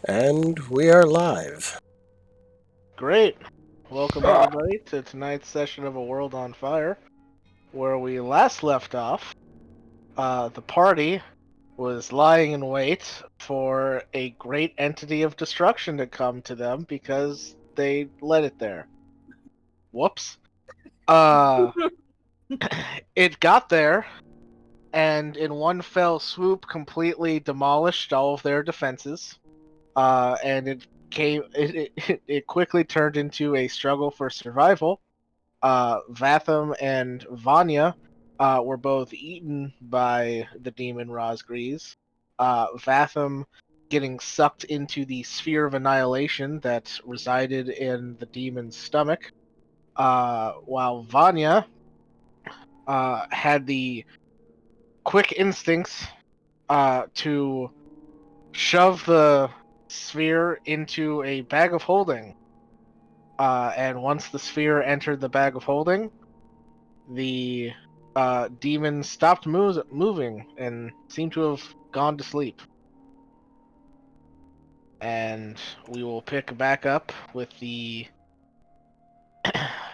And we are live. Great. Welcome, everybody, to tonight's session of A World on Fire. Where we last left off, the party was lying in wait for a great entity of destruction to come to them because they let it there. Whoops. It got there, and in one fell swoop completely demolished all of their defenses. And it quickly turned into a struggle for survival. Vatham and Vanya were both eaten by the demon Rosgrees. Vatham getting sucked into the sphere of annihilation that resided in the demon's stomach, while Vanya had the quick instincts to shove the sphere into a bag of holding. And once the sphere entered the bag of holding, the demon stopped moving and seemed to have gone to sleep. And we will pick back up with the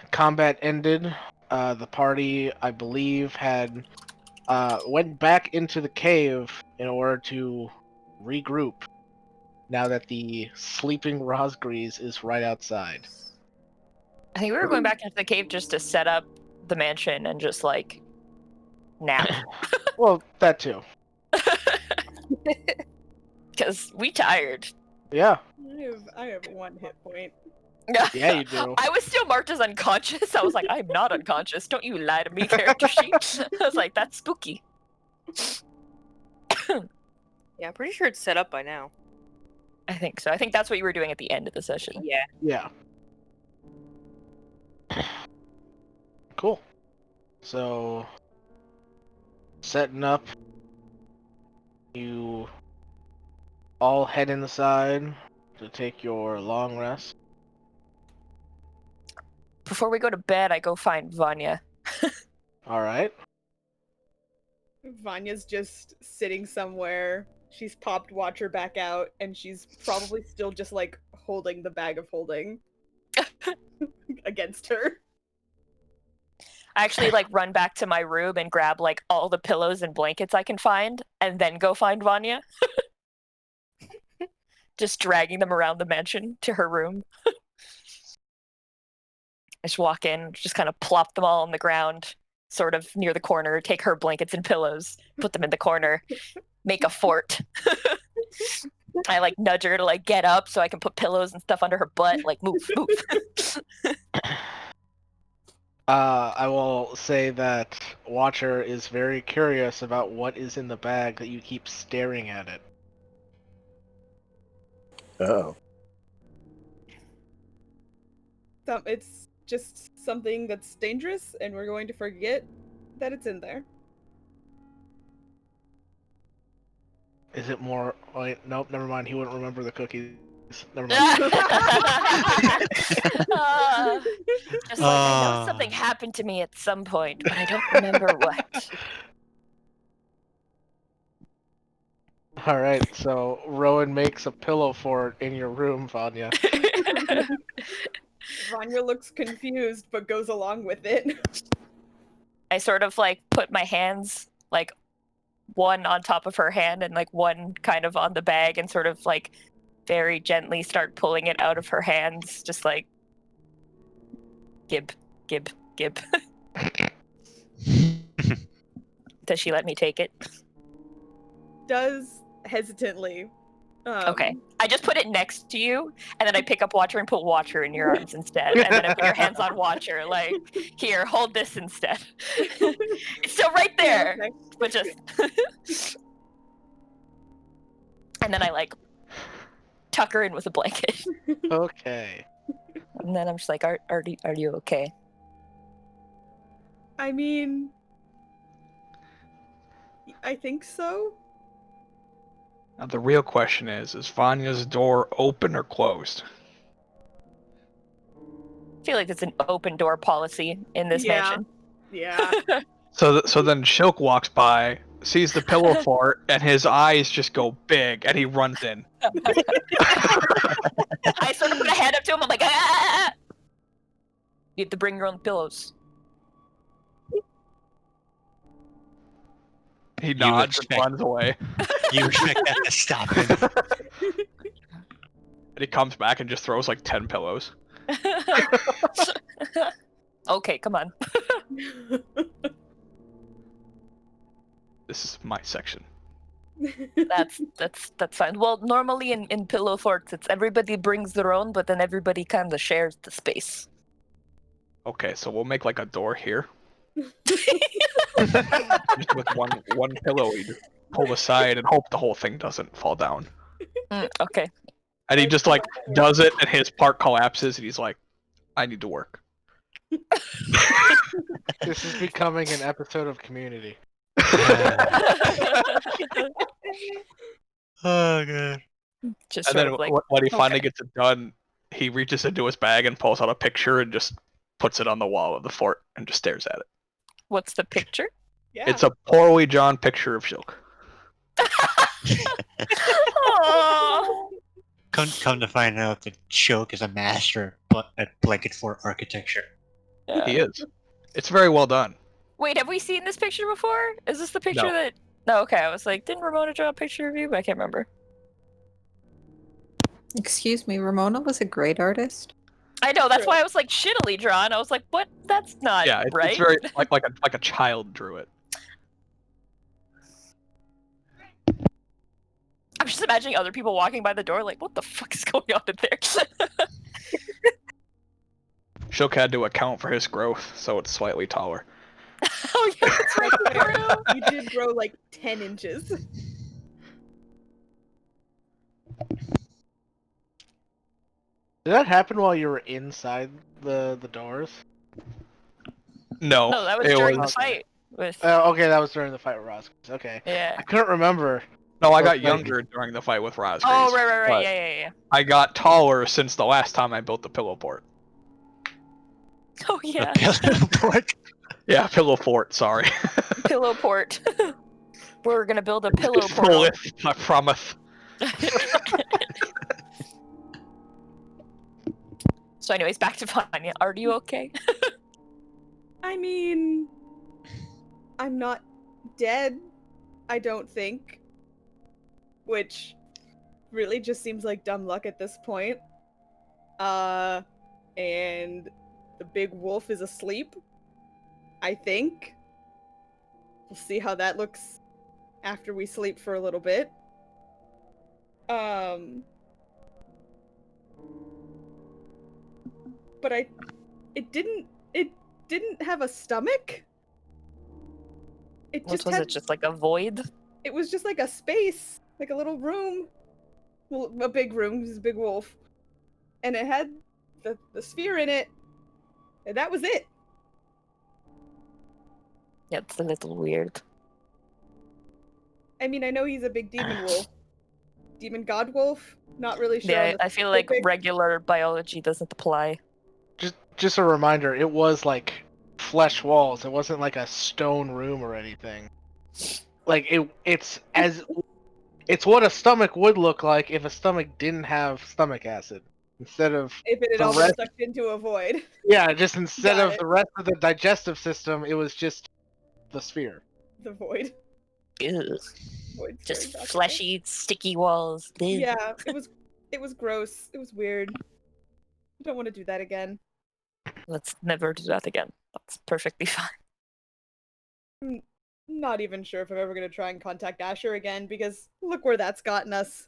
combat ended. The party, I believe, had went back into the cave in order to regroup. Now that the sleeping Rosgrees is right outside. I think we were going back into the cave just to set up the mansion and just like nap. Well, that too. Because we tired. Yeah. I have 1 hit point. Yeah, you do. I was still marked as unconscious. I was like, I'm not unconscious. Don't you lie to me, character sheet. I was like, that's spooky. Yeah, I'm pretty sure it's set up by now. I think so. I think that's what you were doing at the end of the session. Yeah. Yeah. Cool. So, setting up, you all head inside to take your long rest. Before we go to bed, I go find Vanya. All right. Vanya's just sitting somewhere. She's popped Watcher back out, and she's probably still just like holding the bag of holding against her. I actually like run back to my room and grab like all the pillows and blankets I can find, and then go find Vanya. Just dragging them around the mansion to her room. I just walk in, just kind of plop them all on the ground, sort of near the corner, take her blankets and pillows, put them in the corner, make a fort. I like nudge her to like get up so I can put pillows and stuff under her butt, like move. I will say that Watcher is very curious about what is in the bag that you keep staring at it. Oh. It's just something that's dangerous, and we're going to forget that it's in there. Is it more... Wait, nope, never mind. He wouldn't remember the cookies. Never mind. Just like, I know something happened to me at some point, but I don't remember what. All right, so Rowan makes a pillow fort in your room, Vanya. Vanya looks confused, but goes along with it. I sort of like put my hands like one on top of her hand and like one kind of on the bag and sort of like very gently start pulling it out of her hands, just like gib. Does she let me take it? Does hesitantly. Okay. I just put it next to you, and then I pick up Watcher and put Watcher in your arms instead. And then I put your hands on Watcher, like, here, hold this instead. It's still right there, Okay. but just... And then I, like, tuck her in with a blanket. Okay. And then I'm just like, are you okay? I mean, I think so. Now the real question is Vanya's door open or closed? I feel like it's an open door policy in this mansion. Yeah. So then Shilk walks by, sees the pillow fort, and his eyes just go big, and he runs in. I sort of put a hand up to him. I'm like, ah! You have to bring your own pillows. He nods and runs away. You expect that to stop him. And he comes back and just throws like 10 pillows. Okay, come on. This is my section. That's fine. Well, normally in pillow forts, it's everybody brings their own, but then everybody kind of shares the space. Okay, so we'll make like a door here. Just with one pillow, we just pull aside and hope the whole thing doesn't fall down. Okay. And he just like does it, and his part collapses, and he's like, "I need to work." This is becoming an episode of Community. Oh god. Just And sort then of like, when he finally gets it done, he reaches into his bag and pulls out a picture and just puts it on the wall of the fort and just stares at it. what's the picture? Yeah. It's a poorly drawn picture of Shulk. Aw. Come to find out that Choke is a master at blanket fort architecture. He is. It's very well done. Wait, have we seen this picture before? Is this the picture No. that? No, okay. I was like, didn't Ramona draw a picture of you? But I can't remember. Excuse me, Ramona was a great artist. I know. That's True. why I was like shittily drawn. I was like, what? That's not Yeah, it's right. very like a child drew it. I'm just imagining other people walking by the door, like, what the fuck is going on in there? Shulk had to account for his growth, so it's slightly taller. Oh yeah, that's right. True. You did grow like 10 inches. Did that happen while you were inside the doors? No, No, that was it during the was. fight with. Okay, that was during the fight with Ross. Okay. Yeah. I couldn't remember. No, I got Okay. younger during the fight with Rosgreaves. Oh right. but Yeah. I got taller since the last time I built the pillow fort. Oh yeah. The fort. Yeah, pillow fort. Sorry. Pillow port. We're gonna build a pillow It's portal. lift, I promise. So, anyways, back to Vanya. Are you okay? I mean, I'm not dead, I don't think. Which really just seems like dumb luck at this point. And the big wolf is asleep, I think. We'll see how that looks after we sleep for a little bit. But it didn't have a stomach. It What just was had, it? Just like a void? it was just like a space, like a little room. Well, a big room, 'cause it's a big wolf. And it had the sphere in it. And that was it. Yeah, it's a little weird. I mean, I know he's a big demon wolf. Demon god wolf? Not really sure. Yeah, on the I feel like specifics. regular biology doesn't apply. Just a reminder, it was like flesh walls. It wasn't like a stone room or anything. Like it's what a stomach would look like if a stomach didn't have stomach acid. Instead of If it had the all been rest- sucked into a void. yeah, just instead Got of it. the rest of the digestive system, it was just the sphere. The void. Ugh. Void Just sphere, okay. fleshy, sticky walls. Ugh. Yeah, it was gross. It was weird. I don't want to do that again. Let's never do that again. That's perfectly fine. Not even sure if I'm ever gonna try and contact Asher again, because look where that's gotten us.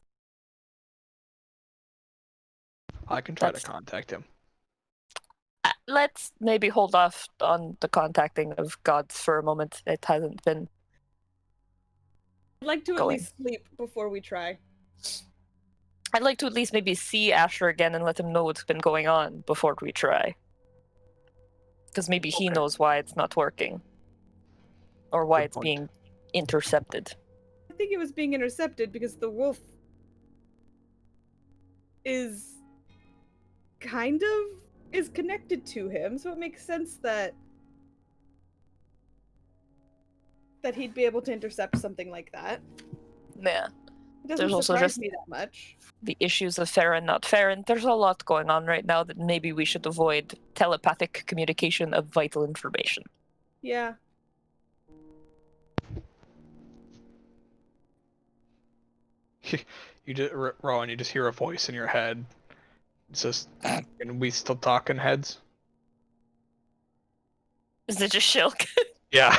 I can try to That's- contact him. Let's maybe hold off on the contacting of gods for a moment. It hasn't been. I'd like to at Going. least sleep before we try. I'd like to at least maybe see Asher again and let him know what's been going on before we try. Because maybe he Okay. knows why it's not working. Or why Good it's point. being intercepted. I think it was being intercepted because the wolf is connected to him, so it makes sense that that he'd be able to intercept something like that. Yeah. It doesn't There's also surprise just me that much. the issues of fair and not fair, and there's a lot going on right now that maybe we should avoid telepathic communication of vital information. Yeah. Rowan, you just hear a voice in your head. It says, "Can we still talking heads?" Is it just Shilk? Yeah.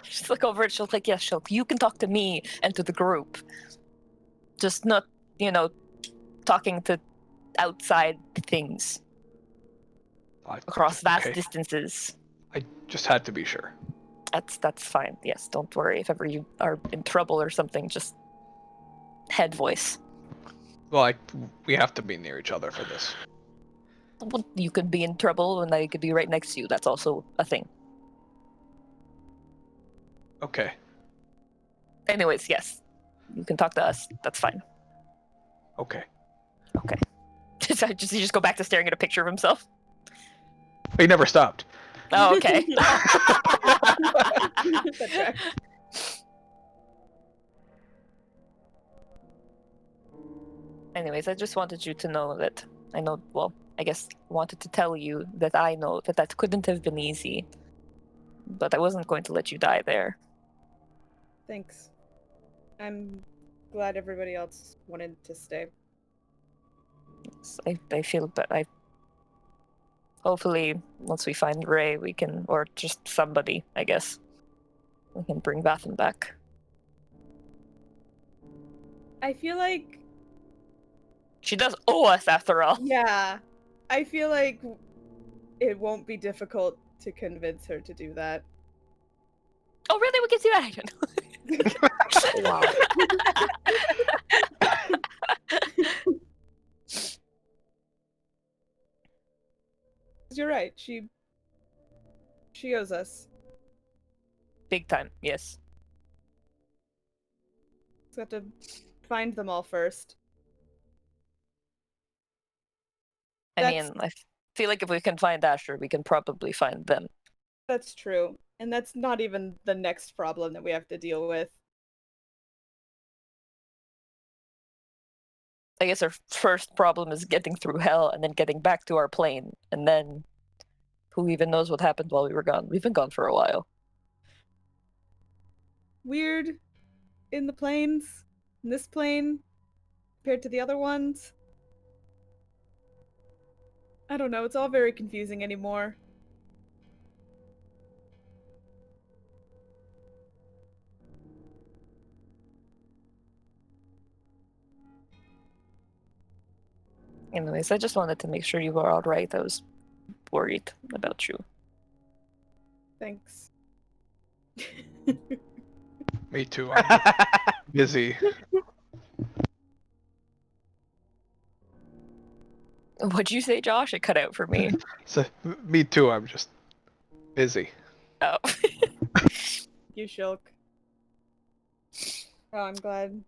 Just look over at Shilk like, yes, Shilk, you can talk to me and to the group. Just not, talking to outside things across vast Okay. distances. I just had to be sure. That's fine. Yes, don't worry. If ever you are in trouble or something, just head voice. Well, we have to be near each other for this. Well, you could be in trouble and I could be right next to you. That's also a thing. Okay. Anyways, yes. You can talk to us. That's fine. Okay. Okay. You just go back to staring at a picture of himself? He never stopped. Oh, okay. That tracks. Anyways, I just wanted you to know that I guess wanted to tell you that I know that couldn't have been easy. But I wasn't going to let you die there. Thanks. I'm glad everybody else wanted to stay. So I feel that hopefully once we find Ray, we can, or just somebody, I guess, we can bring Bathan back. I feel like, She does owe us after all. yeah, I feel like it won't be difficult to convince her to do that. Oh, really? We can see that. I don't know. Wow. You're right. She owes us. Big time, yes. Just have to find them all first. I mean, I feel like if we can find Asher, we can probably find them. That's true. And that's not even the next problem that we have to deal with. I guess our first problem is getting through hell and then getting back to our plane. And then who even knows what happened while we were gone? We've been gone for a while. Weird in the planes, in this plane, compared to the other ones. I don't know, it's all very confusing anymore. Anyways, I just wanted to make sure you were alright. I was worried about you. Thanks. Me too. I'm busy. What'd you say, Josh? It cut out for me. So, me too. I'm just busy. Oh. You Shilk. Oh, I'm glad.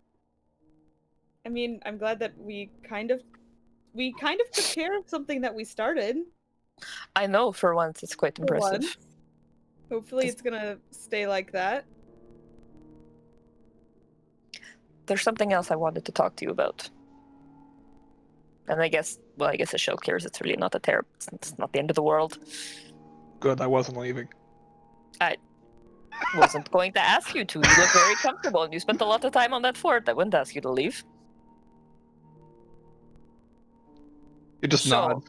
I mean, I'm glad that we kind of took care of something that we started. I know, for once, it's quite For impressive. once. Hopefully Just- it's gonna stay like that. There's something else I wanted to talk to you about. And I guess the show cares. It's really not it's not the end of the world. Good, I wasn't leaving. I wasn't going to ask you to. You look very comfortable, and you spent a lot of time on that fort. I wouldn't ask you to leave. You just So- nod.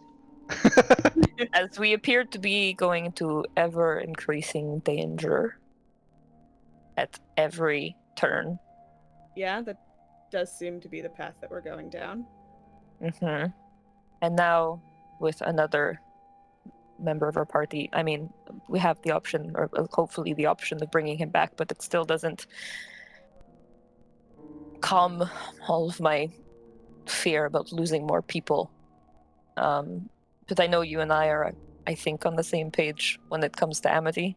As we appear to be going into ever-increasing danger at every turn. Yeah, that does seem to be the path that we're going down. Mm-hmm. And now, with another member of our party, I mean, we have the option, or hopefully the option of bringing him back, but it still doesn't calm all of my fear about losing more people. But I know you and I are, I think, on the same page when it comes to Amity.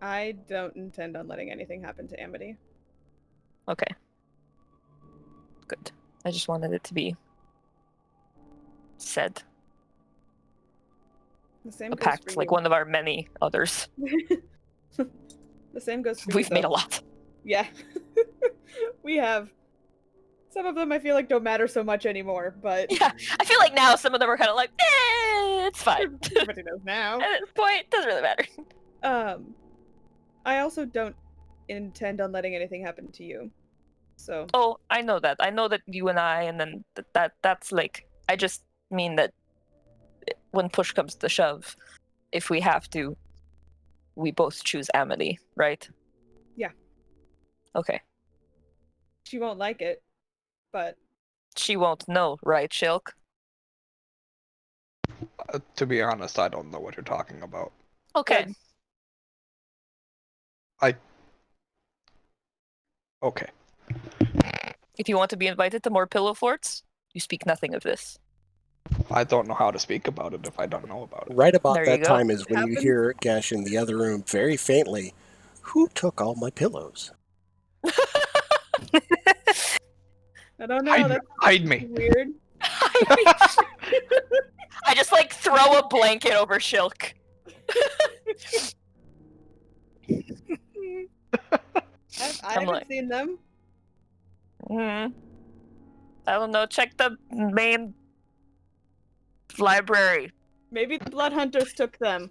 I don't intend on letting anything happen to Amity. Okay. Good. I just wanted it to be said. The same A goes pact, for like you. one of our many others. The same goes for you, We've made a though. lot. Yeah. We have. Some of them I feel like don't matter so much anymore, but Yeah, I feel like now some of them are kind of like, it's fine. everybody knows now. At this point, it doesn't really matter. I also don't intend on letting anything happen to you. So Oh, I know that. I know that you and I, and then that's like, I just mean that when push comes to shove, if we have to, we both choose Amelie, right? Yeah. Okay. she won't like it, but She won't know, right, Shilk? To be honest, I don't know what you're talking about. Okay. Good. Okay. If you want to be invited to more pillow forts, you speak nothing of this. I don't know how to speak about it if I don't know about it. Right about There you that go. time is when you Happens. hear Gash in the other room very faintly, "Who took all my pillows?" I don't know. That's Hide me. weird. I just like throw a blanket over Shilk. I I'm haven't like- seen them. I don't know. Check the main library. Maybe the blood hunters took them.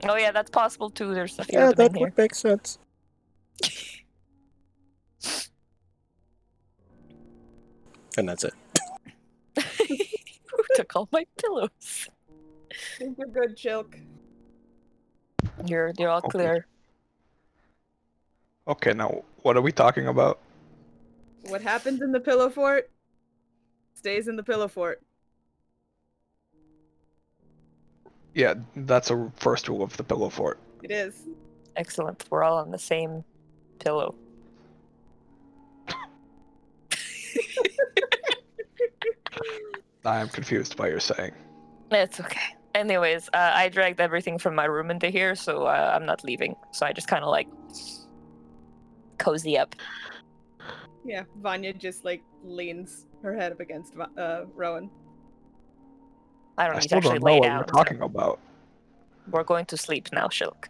Oh yeah, that's possible too. There's a few Yeah, of them that in here. would make sense. And that's it. Who took all my pillows? I think we're good, Chilk. You're all Okay. clear. Okay, now what are we talking about? What happens in the pillow fort stays in the pillow fort. Yeah, that's a first rule of the Pillow Fort. It is. Excellent. We're all on the same pillow. I am confused by your saying. It's okay. Anyways, I dragged everything from my room into here, so I'm not leaving. So I just kind of like cozy up. Yeah, Vanya just like leans her head up against Rowan. I don't I need to still actually don't know lay what down. you're so talking about. We're going to sleep now, Shilk.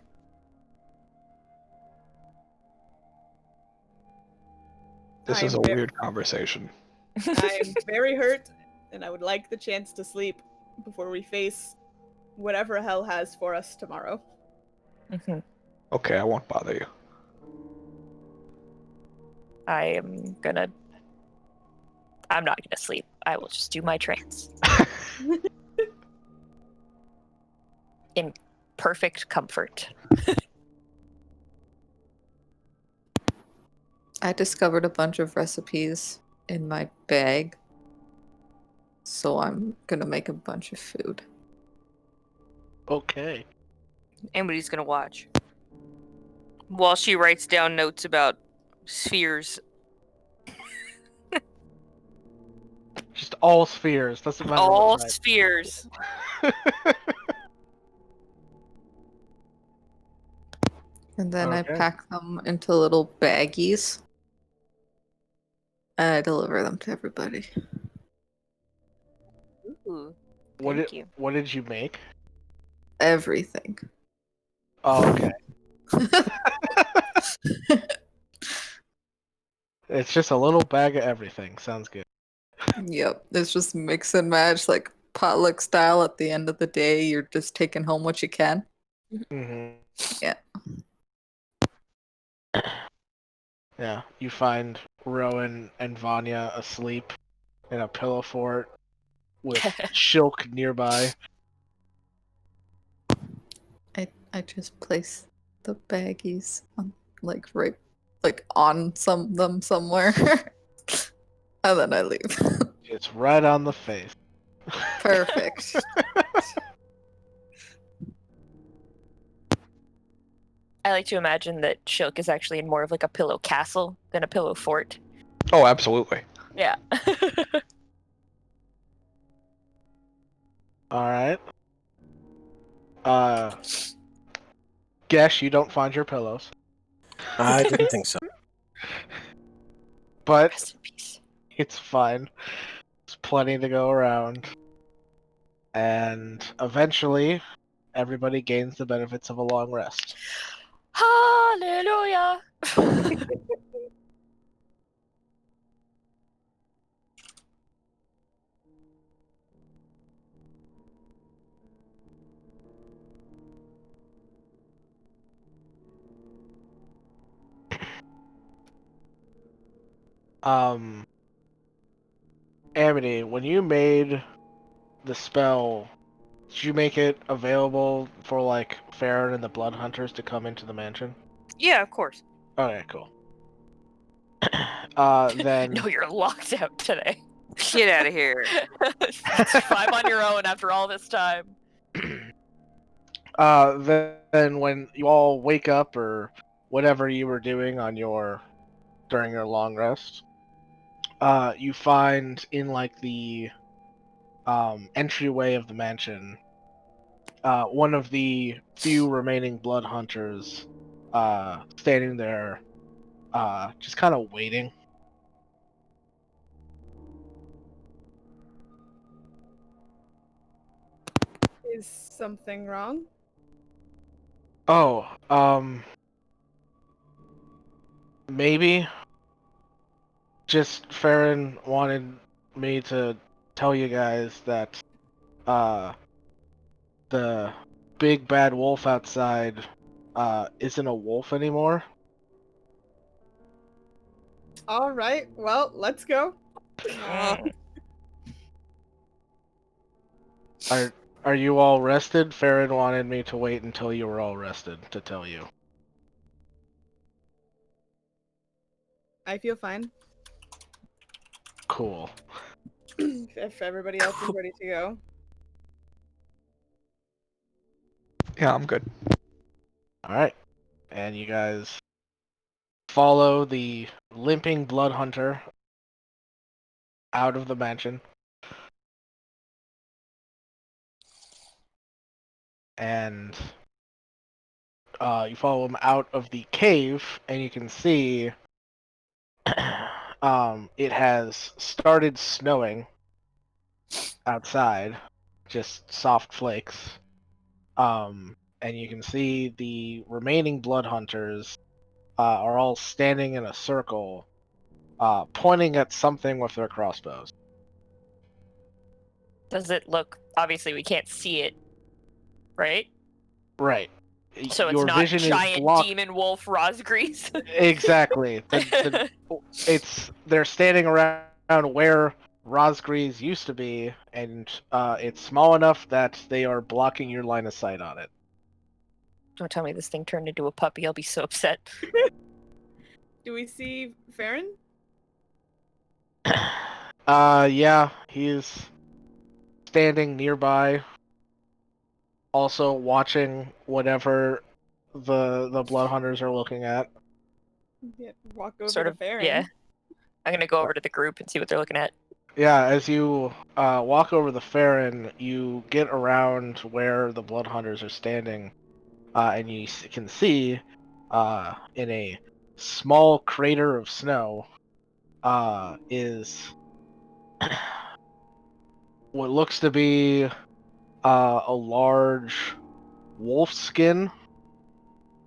This I is am a very- weird conversation. I am very hurt, and I would like the chance to sleep before we face whatever hell has for us tomorrow. Mhm. Okay, I won't bother you. I'm not gonna sleep. I will just do my trance. In perfect comfort. I discovered a bunch of recipes in my bag. So I'm gonna make a bunch of food. Okay. Anybody's gonna watch. While she writes down notes about spheres. Just all spheres. Doesn't matter All what type. spheres. And then Okay. I pack them into little baggies. And I deliver them to everybody. Ooh, What thank did you. what did you make? Everything. Oh, okay. It's just a little bag of everything. Sounds good. Yep. It's just mix and match, like potluck style. At the end of the day, you're just taking home what you can. Mm-hmm. Yeah. Yeah, you find Rowan and Vanya asleep in a pillow fort with Shilk nearby. I just place the baggies on, like right, like on them somewhere, and then I leave. It's right on the face. Perfect. I like to imagine that Shilk is actually in more of like a pillow castle than a pillow fort. Oh, absolutely. Yeah. Alright. Guess you don't find your pillows. I didn't think so. But Rest in peace. it's fine. There's plenty to go around. And eventually, everybody gains the benefits of a long rest. Hallelujah. Amity, when you made the spell, did you make it available for like Farron and the Blood Hunters to come into the mansion? Yeah, of course. Okay, cool. Then No, you're locked out today. Get out of here. Survive on your own after all this time. then when you all wake up or whatever you were doing on during your long rest, you find in like the entryway of the mansion, one of the few remaining blood hunters standing there, just kind of waiting. Is something wrong? Oh, maybe. Just Farron wanted me to tell you guys that the big bad wolf outside isn't a wolf anymore. All right. Well, let's go. Mm. Are you all rested? Farron wanted me to wait until you were all rested to tell you. I feel fine. Cool. If everybody else is ready to go. Yeah, I'm good. Alright. And you guys follow the limping blood hunter out of the mansion. And you follow him out of the cave, and you can see it has started snowing outside, just soft flakes. And you can see the remaining blood hunters are all standing in a circle, pointing at something with their crossbows. Does it look? Obviously, we can't see it, right? Right. So it's Your not vision is giant blocked. demon wolf Rosgrees. Exactly. They're standing around where Rosgrees used to be, and it's small enough that they are blocking your line of sight on it. Don't tell me this thing turned into a puppy. I'll be so upset. Do we see Farron? Yeah, he's standing nearby, also watching whatever the blood hunters are looking at. Yeah, walk over Sort to of. Farron. Yeah. I'm gonna go over to the group and see what they're looking at. Yeah, as you walk over the Farron, you get around where the blood hunters are standing, and you can see in a small crater of snow is what looks to be a large wolf skin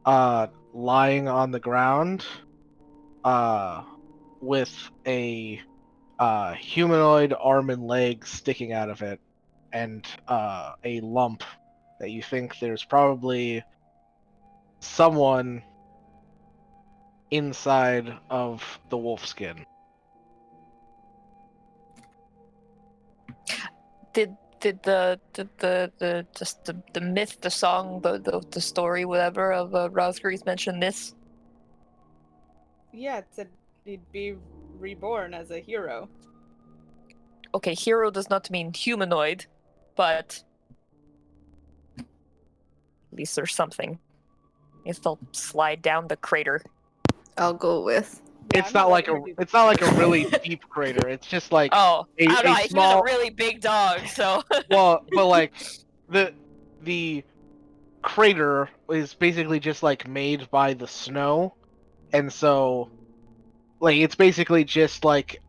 lying on the ground with a humanoid arm and leg sticking out of it, and a lump that you think there's probably someone inside of the wolf skin. Did the just the myth, the song, the story, whatever of Rosgrees mention this? Yeah, it said he'd be reborn as a hero. Okay, hero does not mean humanoid, but at least there's something. I guess they'll slide down the crater. I'll go with. Yeah, It's I'm not like letting her do it's not like a really deep crater. It's just like Oh, a, I don't know. a He was small. a really big dog, so. Well, but like the crater is basically just like made by the snow, and so like it's basically just like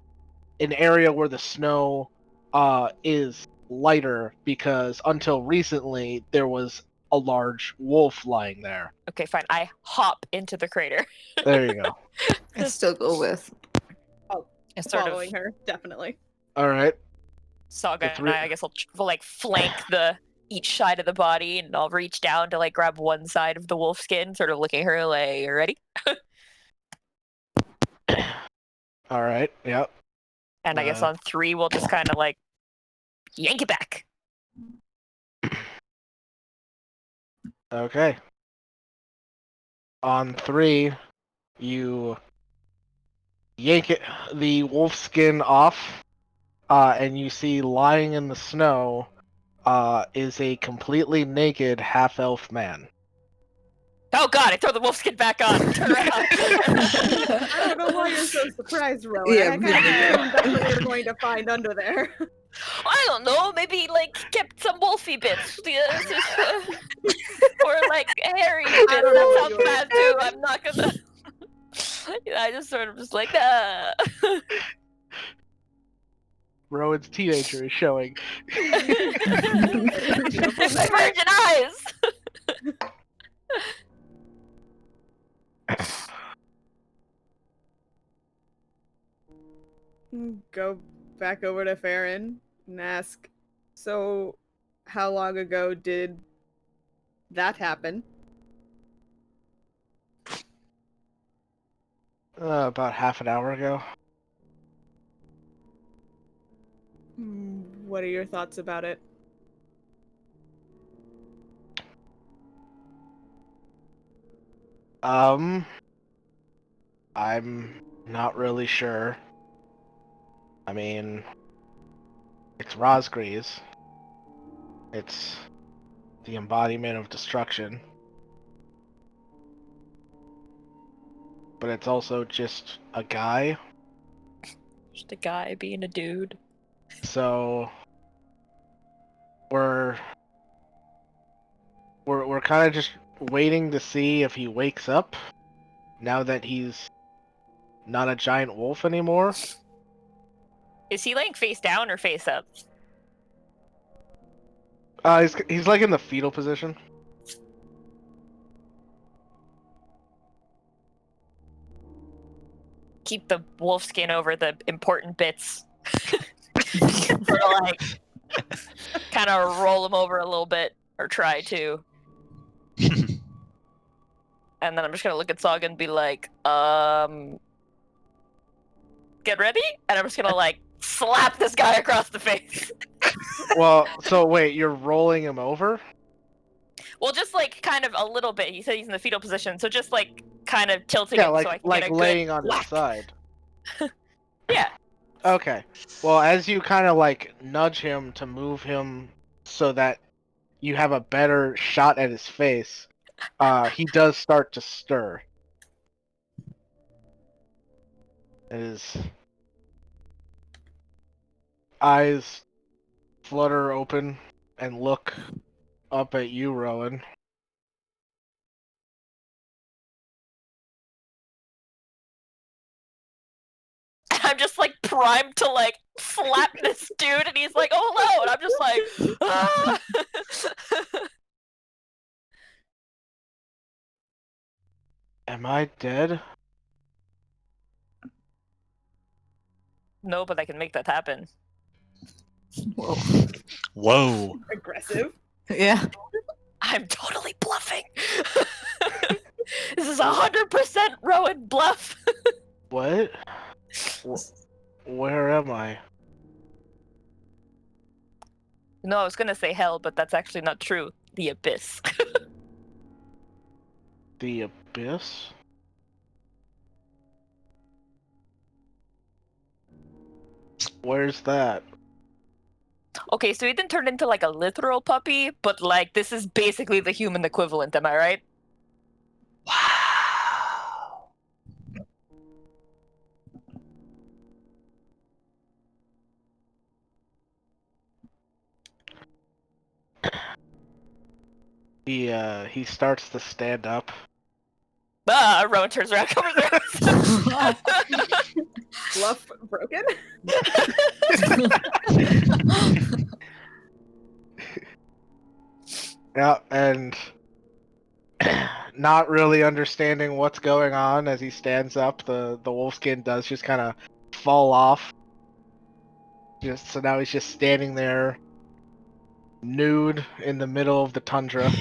an area where the snow is lighter, because until recently there was a large wolf lying there. Okay, fine. I hop into the crater. There you go. I still go with. And sort of Following her, definitely. All right. Saga The three- and I guess will like flank each side of the body, and I'll reach down to like grab one side of the wolf skin, sort of looking at her like, "You ready?" All right. Yep. And I guess on 3 we'll just kind of like yank it back. Okay. On 3, you yank the wolf skin off, and you see lying in the snow is a completely naked half-elf man. Oh god! I throw the wolf skin back on. Turn around. I don't know why you're so surprised, Rowan. Yeah, I kind of assumed that's what we were going to find under there. I don't know. Maybe he, like kept some wolfy bits, or like hairy bits. I don't know That what sounds you bad too. I'm not gonna. I just sort of just like Rowan's teenager is showing. my virgin eyes. Go back over to Farron and ask, so how long ago did that happen? About half an hour ago. What are your thoughts about it? I'm not really sure. I mean, it's Rosgrees. It's the embodiment of destruction. But it's also just a guy. Just a guy being a dude. So we're kind of just waiting to see if he wakes up now that he's not a giant wolf anymore. Is he laying face down or face up? He's like in the fetal position. Keep the wolf skin over the important bits. Sort of like kind of roll him over a little bit, or try to. And then I'm just gonna look at Saga and be like, get ready? And I'm just gonna like slap this guy across the face. Well, so wait, you're rolling him over? Well, just like kind of a little bit. You said he's in the fetal position, so just like kind of tilting Yeah, him like so I can like get a laying good on whack. his side. Yeah. Okay. Well, as you kind of like nudge him to move him so that you have a better shot at his face, he does start to stir. And his eyes flutter open and look up at you, Rowan. I'm just like primed to like slap this dude, and he's like, "Oh no!" And I'm just like, "Ah!" Am I dead? No, but I can make that happen. Whoa. Whoa. Aggressive? Yeah. I'm totally bluffing. This is 100% Rowan bluff. What? Where am I? No, I was gonna say hell, but that's actually not true. The abyss. The abyss? Where's that? Okay, so he didn't turn into like a literal puppy, but like this is basically the human equivalent, am I right? Wow. He starts to stand up. Ah, Rowan turns around, covers her. Bluff broken? Yeah, and not really understanding what's going on as he stands up, the wolfskin does just kind of fall off. So now he's just standing there, nude in the middle of the tundra.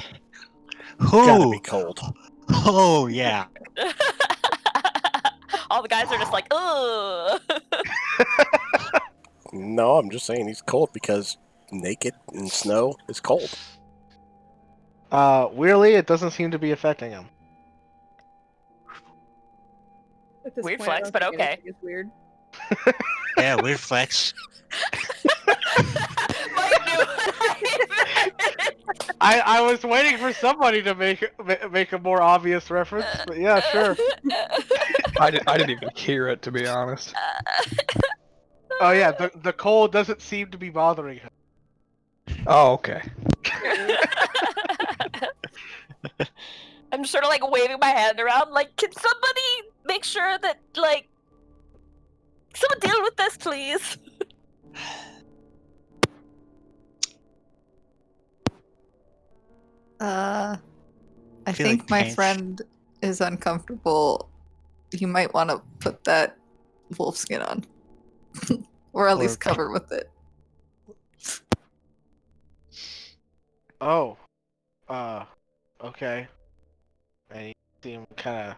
Gotta be Who? cold. Oh yeah. All the guys are just like, ugh. No, I'm just saying he's cold because naked in snow is cold. Weirdly, it doesn't seem to be affecting him. At this Weird point, I flex, don't but think okay. anything is weird. Yeah, weird flex. Mike knew what I meant. I was waiting for somebody to make a more obvious reference, but yeah, sure. I didn't even hear it, to be honest. Oh yeah, the cold doesn't seem to be bothering him. Oh, okay. I'm just sort of like waving my hand around, like, can somebody make sure that, like, someone deal with this, please? I feel think like my Pinch- friend is uncomfortable. You might want to put that wolf skin on. Or at least cover with it. Oh, okay. And you see him kind of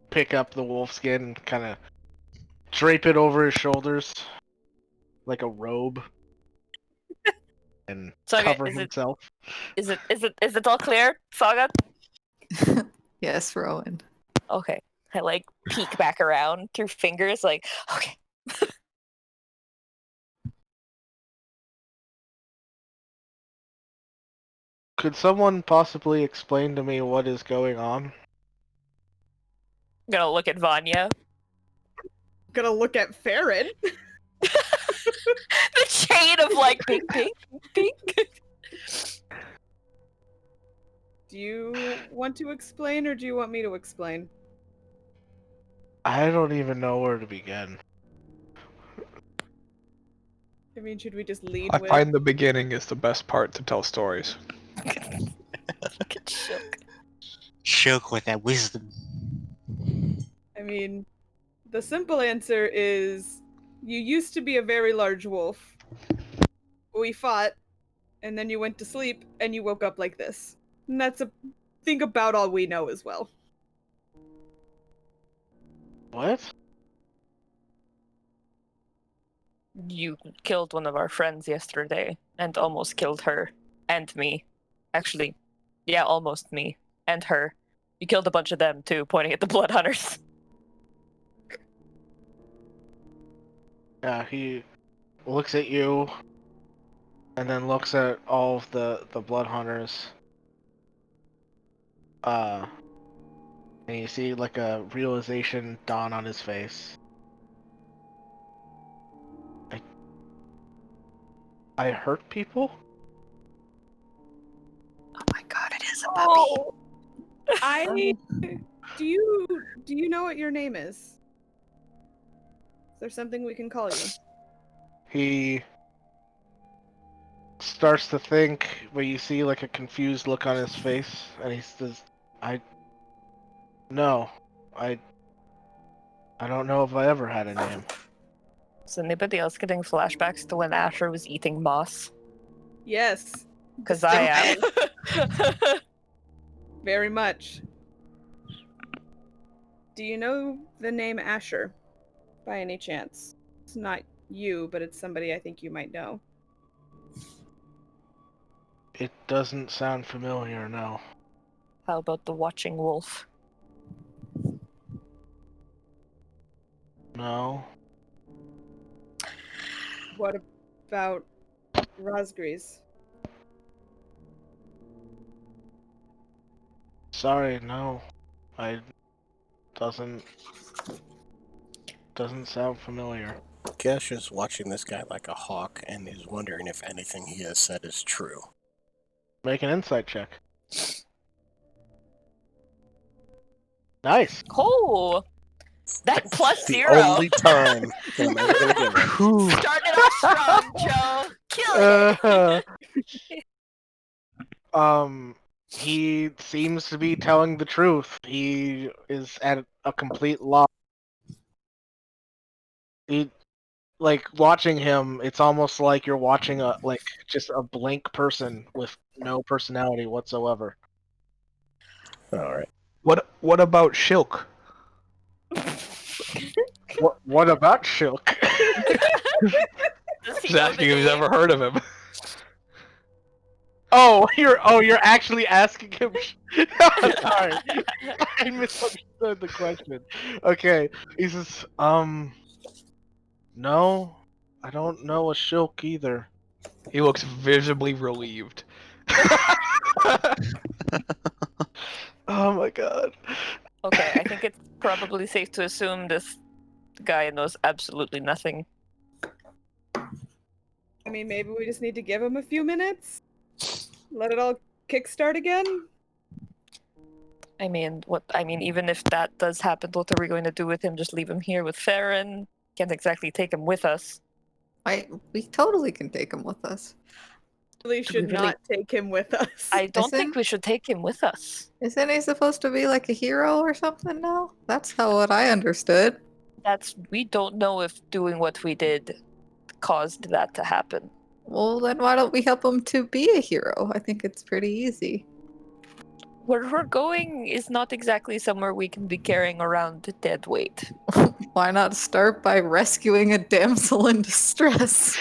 pick up the wolf skin and kind of drape it over his shoulders like a robe and So, okay, cover himself. Is it all clear, Saga? Yes, Rowan. Okay. I like peek back around through fingers, like, okay. Could someone possibly explain to me what is going on? I'm gonna look at Vanya. Gonna look at Farron. The chain of like pink. Do you want to explain, or do you want me to explain? I don't even know where to begin. I mean, should we just lead I with? find the beginning is the best part to tell stories. Shook. Shook with that wisdom. I mean, the simple answer is you used to be a very large wolf. We fought, and then you went to sleep, and you woke up like this. And that's think about all we know as well. What? You killed one of our friends yesterday and almost killed her and me. Actually, yeah, almost me and her. You killed a bunch of them too, pointing at the blood hunters. Yeah, he looks at you and then looks at all of the blood hunters. And you see like a realization dawn on his face. I hurt people? Oh my god, it is a puppy. I do you know what your name is? Is there something we can call you? He starts to think, but you see like a confused look on his face, and he says, No, I don't know if I ever had a name. Is anybody else getting flashbacks to when Asher was eating moss? Yes, Because I am. very much. Do you know the name Asher, by any chance? It's not you, but it's somebody I think you might know. It doesn't sound familiar, no. How about the watching wolf? No. What about Rosgrees? Sorry, no. Doesn't sound familiar. Kesh is watching this guy like a hawk and is wondering if anything he has said is true. Make an insight check. Nice. Oh! That plus The 0! only time that I'm ever gonna give it. Started off strong, Joe! Kill it! He seems to be telling the truth. He is at a complete loss. He, like watching him, it's almost like you're watching just a blank person with no personality whatsoever. All right. What about Shilk? What about Shilk? Does he Just know asking the if he's name? ever heard of him. You're actually asking him. Sorry, I misunderstood the question. Okay, he says, no, I don't know a Shilk either. He looks visibly relieved. Oh my god. Okay, I think it's probably safe to assume this guy knows absolutely nothing. I mean, maybe we just need to give him a few minutes? Let it all kickstart again? I mean, even if that does happen, what are we going to do with him? Just leave him here with Farron? Can't exactly take him with us. We totally can take him with us. We Do we should really- not take him with us. I don't think Isn't- we should take him with us. Isn't he supposed to be like a hero or something now? That's how what I understood. We don't know if doing what we did caused that to happen. Well, then why don't we help him to be a hero? I think it's pretty easy. Where we're going is not exactly somewhere we can be carrying around dead weight. Why not start by rescuing a damsel in distress?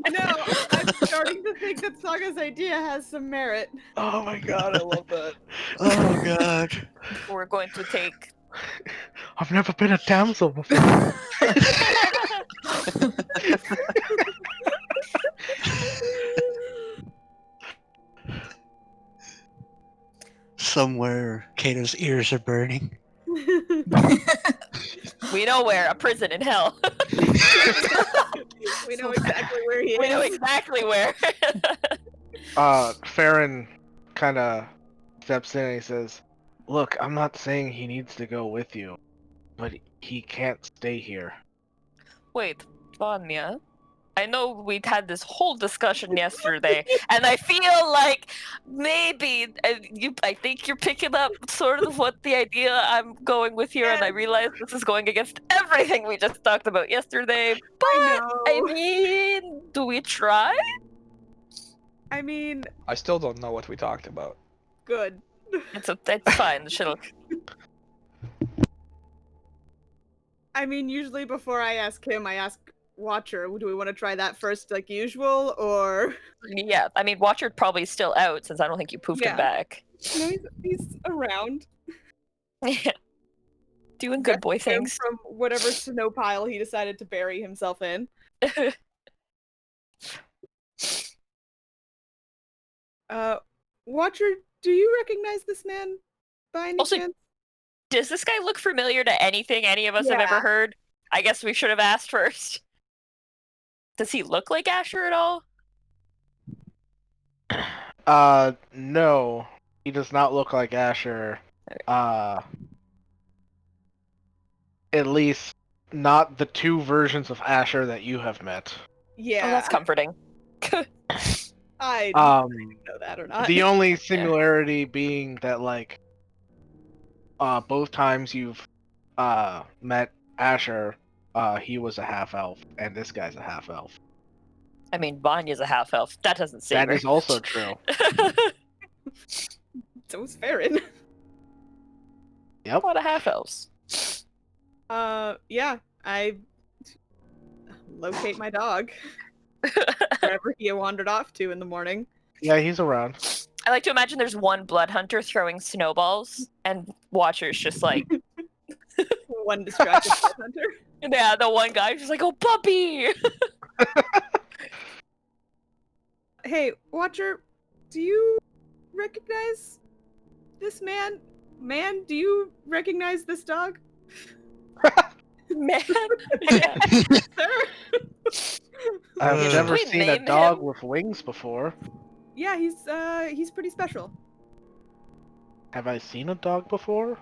You know, I'm starting to think that Saga's idea has some merit. Oh my god, I love that. Oh god. We're going to take. I've never been a damsel before. Somewhere Kato's ears are burning. We know where, a prison in hell. We know exactly where he is. We know exactly where. Farron kind of steps in and he says, "Look, I'm not saying he needs to go with you, but he can't stay here." Wait, Vanya. I know we'd had this whole discussion yesterday, and I feel like maybe I think you're picking up sort of what the idea I'm going with here, and I realize this is going against everything we just talked about yesterday. But I know. mean, do we try? I mean, I still don't know what we talked about. good. It's fine. I mean, usually before I ask him, I ask Watcher. Do we want to try that first, like usual, or? Yeah, I mean, Watcher probably still out since I don't think you poofed him back. No, he's around. Yeah, doing good boy Rescue him things. from whatever snow pile he decided to bury himself in. Watcher, do you recognize this man by any Also, chance? Does this guy look familiar to anything any of us have ever Yeah. heard? I guess we should have asked first. Does he look like Asher at all? No, he does not look like Asher. At least not the two versions of Asher that you have met. Yeah. Oh, that's comforting. I don't know that or not. The only similarity being that like both times you've met Asher, he was a half elf, and this guy's a half elf. I mean, Vanya's a half elf. That doesn't say That is also true. So is Farron. Yep. What a half elves. Yeah, I locate my dog wherever he wandered off to in the morning. Yeah, he's around. I like to imagine there's one blood hunter throwing snowballs, and Watcher's just like, One distracted pet hunter. yeah, the one guy just like, oh, puppy! Hey, Watcher, do you recognize this man? Man, do you recognize this dog? Man. Sir? I've Uh, never Can we seen a name dog him? with wings before. Yeah, he's pretty special. Have I seen a dog before?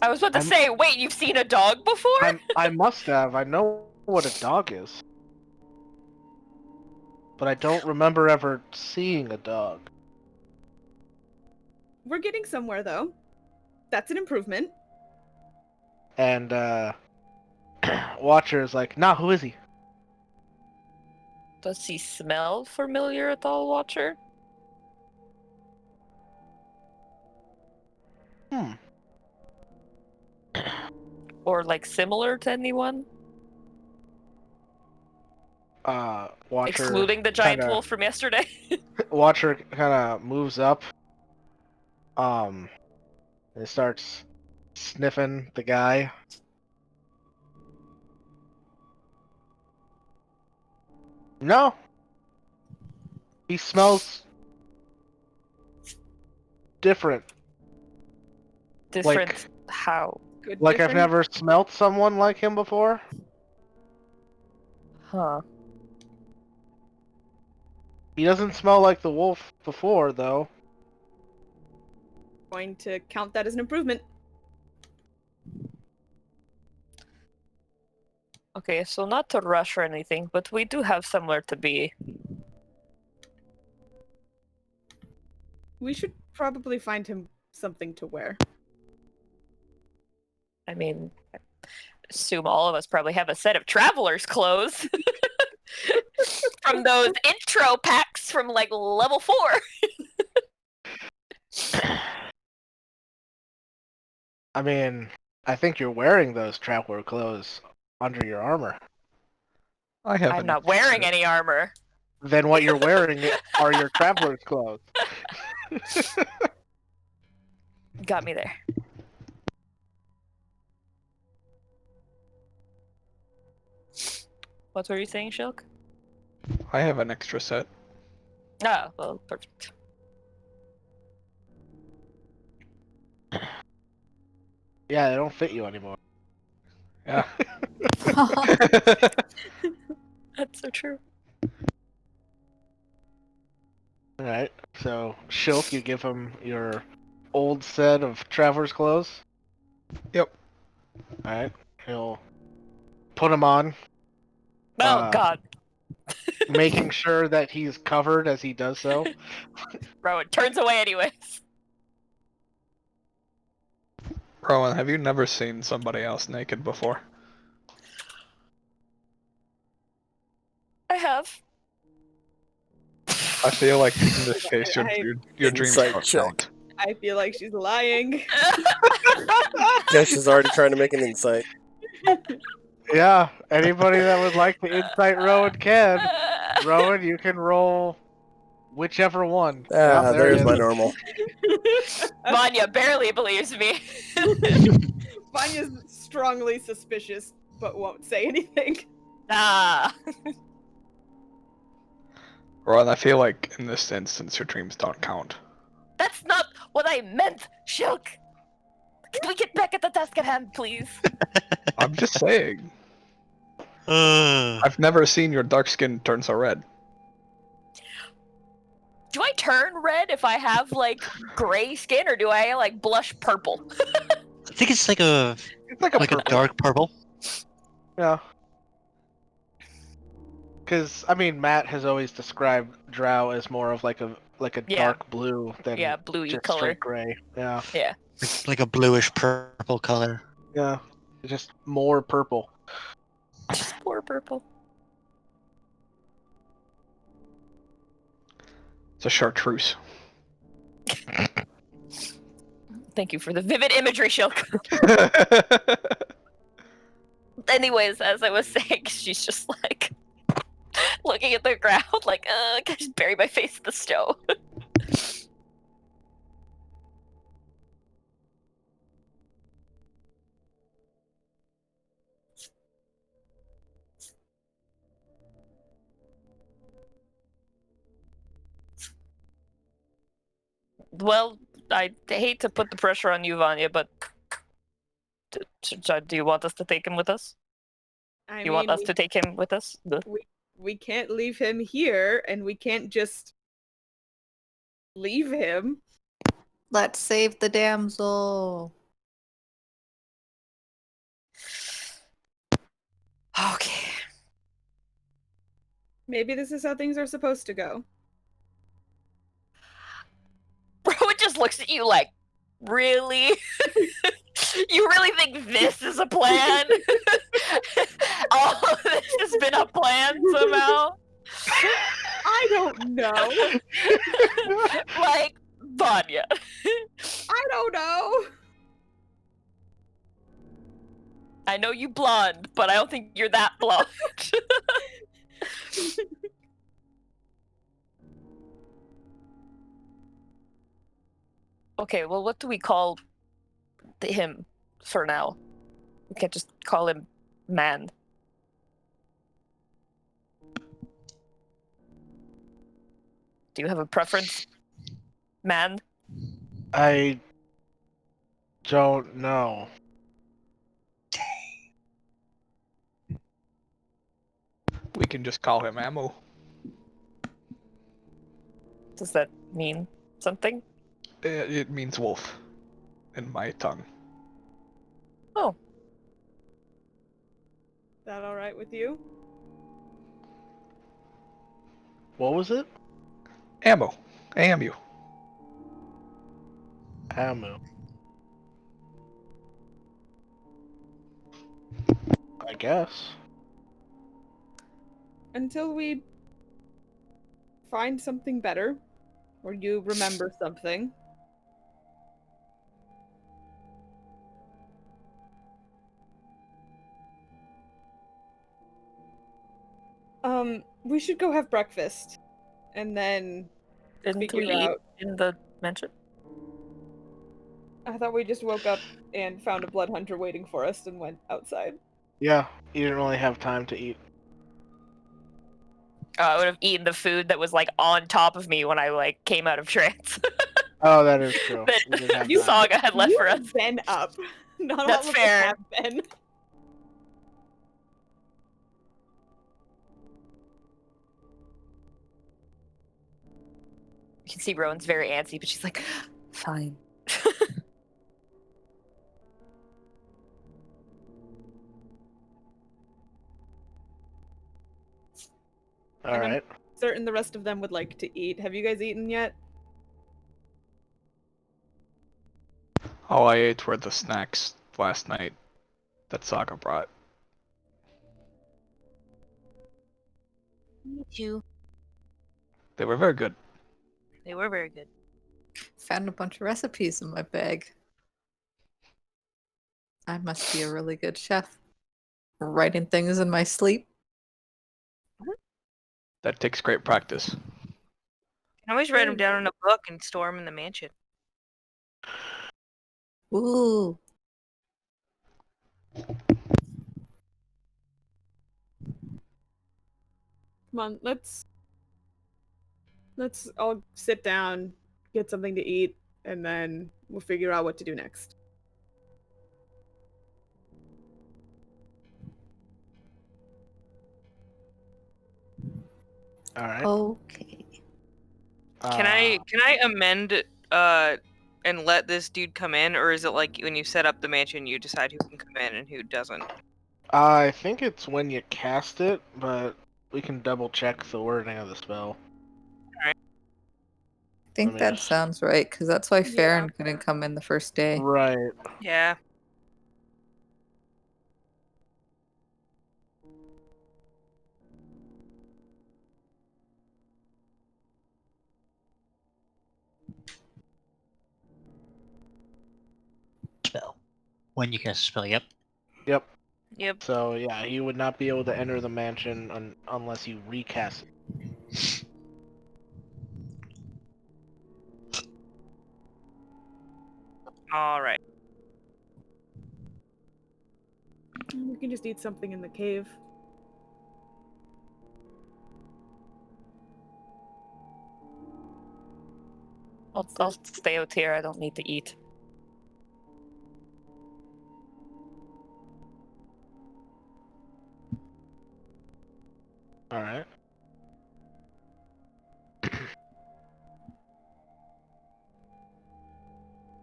I was about to I'm- say, wait, you've seen a dog before? I must have. I know what a dog is. but I don't remember ever seeing a dog. We're getting somewhere, though. That's an improvement. And Watcher is like, nah, who is he? Does he smell familiar at all, Watcher? Or like similar to anyone? Watcher Excluding the giant kinda, wolf from yesterday? Watcher kind of moves up. And starts sniffing the guy. No. He smells different. Different how? Good. Like I've different. never smelt someone like him before. Huh. He doesn't smell like the wolf before, though. Going to count that as an improvement. Okay, so not to rush or anything, but we do have somewhere to be. We should probably find him something to wear. I mean, I assume all of us probably have a set of traveler's clothes. From those intro packs from like level 4. I mean, I think you're wearing those traveler clothes under your armor. I have. I'm not wearing any armor. Then what you're wearing are your traveler's clothes. Got me there. What were you saying, Shilk? I have an extra set. Oh, well, perfect. Yeah, they don't fit you anymore. Yeah. That's so true. Alright, so Shilk, you give him your old set of traveler's clothes. Yep. Alright, he'll put them on, Oh, God. making sure that he's covered as he does so. Rowan turns away anyways. Rowan, have you never seen somebody else naked before? I have. I feel like in this case, your dreams Insight don't check. count. I feel like she's lying. Yeah, she's already trying to make an insight. Yeah, anybody that would like to insight Rowan can. Rowan, you can roll whichever one. Ah, there he there's is. my normal. Vanya barely believes me. Vanya's strongly suspicious, but won't say anything. Ah. Rowan, I feel like in this instance, your dreams don't count. That's not what I meant, Shilk. Can we get back at the task at hand, please? I'm just saying. Uh, I've never seen your dark skin turn so red. Do I turn red if I have, like, gray skin, or do I, like, blush purple? I think it's like a It's like a purple. dark purple. Yeah. Because, I mean, Matt has always described Drow as more of like a Yeah. dark blue than Yeah, bluey just color. straight gray. Yeah. Yeah. It's like a bluish purple color. Yeah. Just more purple. Just poor purple. It's a chartreuse. Thank you for the vivid imagery, Shilk. Anyways, as I was saying, she's just like looking at the ground, like, can I just bury my face in the snow? Well, I hate to put the pressure on you, Vanya, but do you want us to take him with us? I You want mean, us to take him with us? we can't leave him here, and we can't just leave him. Let's save the damsel. Okay. Maybe this is how things are supposed to go. Bro, it just looks at you like, really? You really think this is a plan? All of this has been a plan somehow? I don't know. Like, Vanya. I don't know. I know you blonde, but I don't think you're that blonde. Okay, well, what do we call him for now? We can't just call him man. Do you have a preference? Man? I don't know. We can just call him Ammo. Does that mean something? It means wolf in my tongue. Oh, That all right with you? What was it? Ammo. AMU. Amu. I guess. Until we find something better, or you remember something. We should go have breakfast, and then didn't figure we eat out. in the mansion? I thought we just woke up and found a blood hunter waiting for us and went outside. Yeah, you didn't really have time to eat. I would have eaten the food that was like on top of me when I like came out of trance. Oh, that is true. That You did have You- that. Saga had left for us. You've been up. Not That's all of us fair. have been. You can see Rowan's very antsy, but she's like, fine. All And I'm right. certain the rest of them would like to eat. Have you guys eaten yet? All I ate were the snacks last night that Saga brought. Me too. They were very good. They were very good. Found a bunch of recipes in my bag. I must be a really good chef. Writing things in my sleep. That takes great practice. You can always write them down in a book and store them in the mansion. Ooh. Come on, let's all sit down, get something to eat, and then we'll figure out what to do next. All right. Okay. Can I amend and let this dude come in, or is it like when you set up the mansion you decide who can come in and who doesn't? I think it's when you cast it, but we can double check the wording of the spell. I think Let me that just- sounds right, because that's why Yeah. Farron couldn't come in the first day. Right. Yeah. Spell. When you cast a spell, yep. Yep. Yep. So yeah, he would not be able to enter the mansion unless you recast it. All right. We can just eat something in the cave. I'll stay out here. I don't need to eat. All right.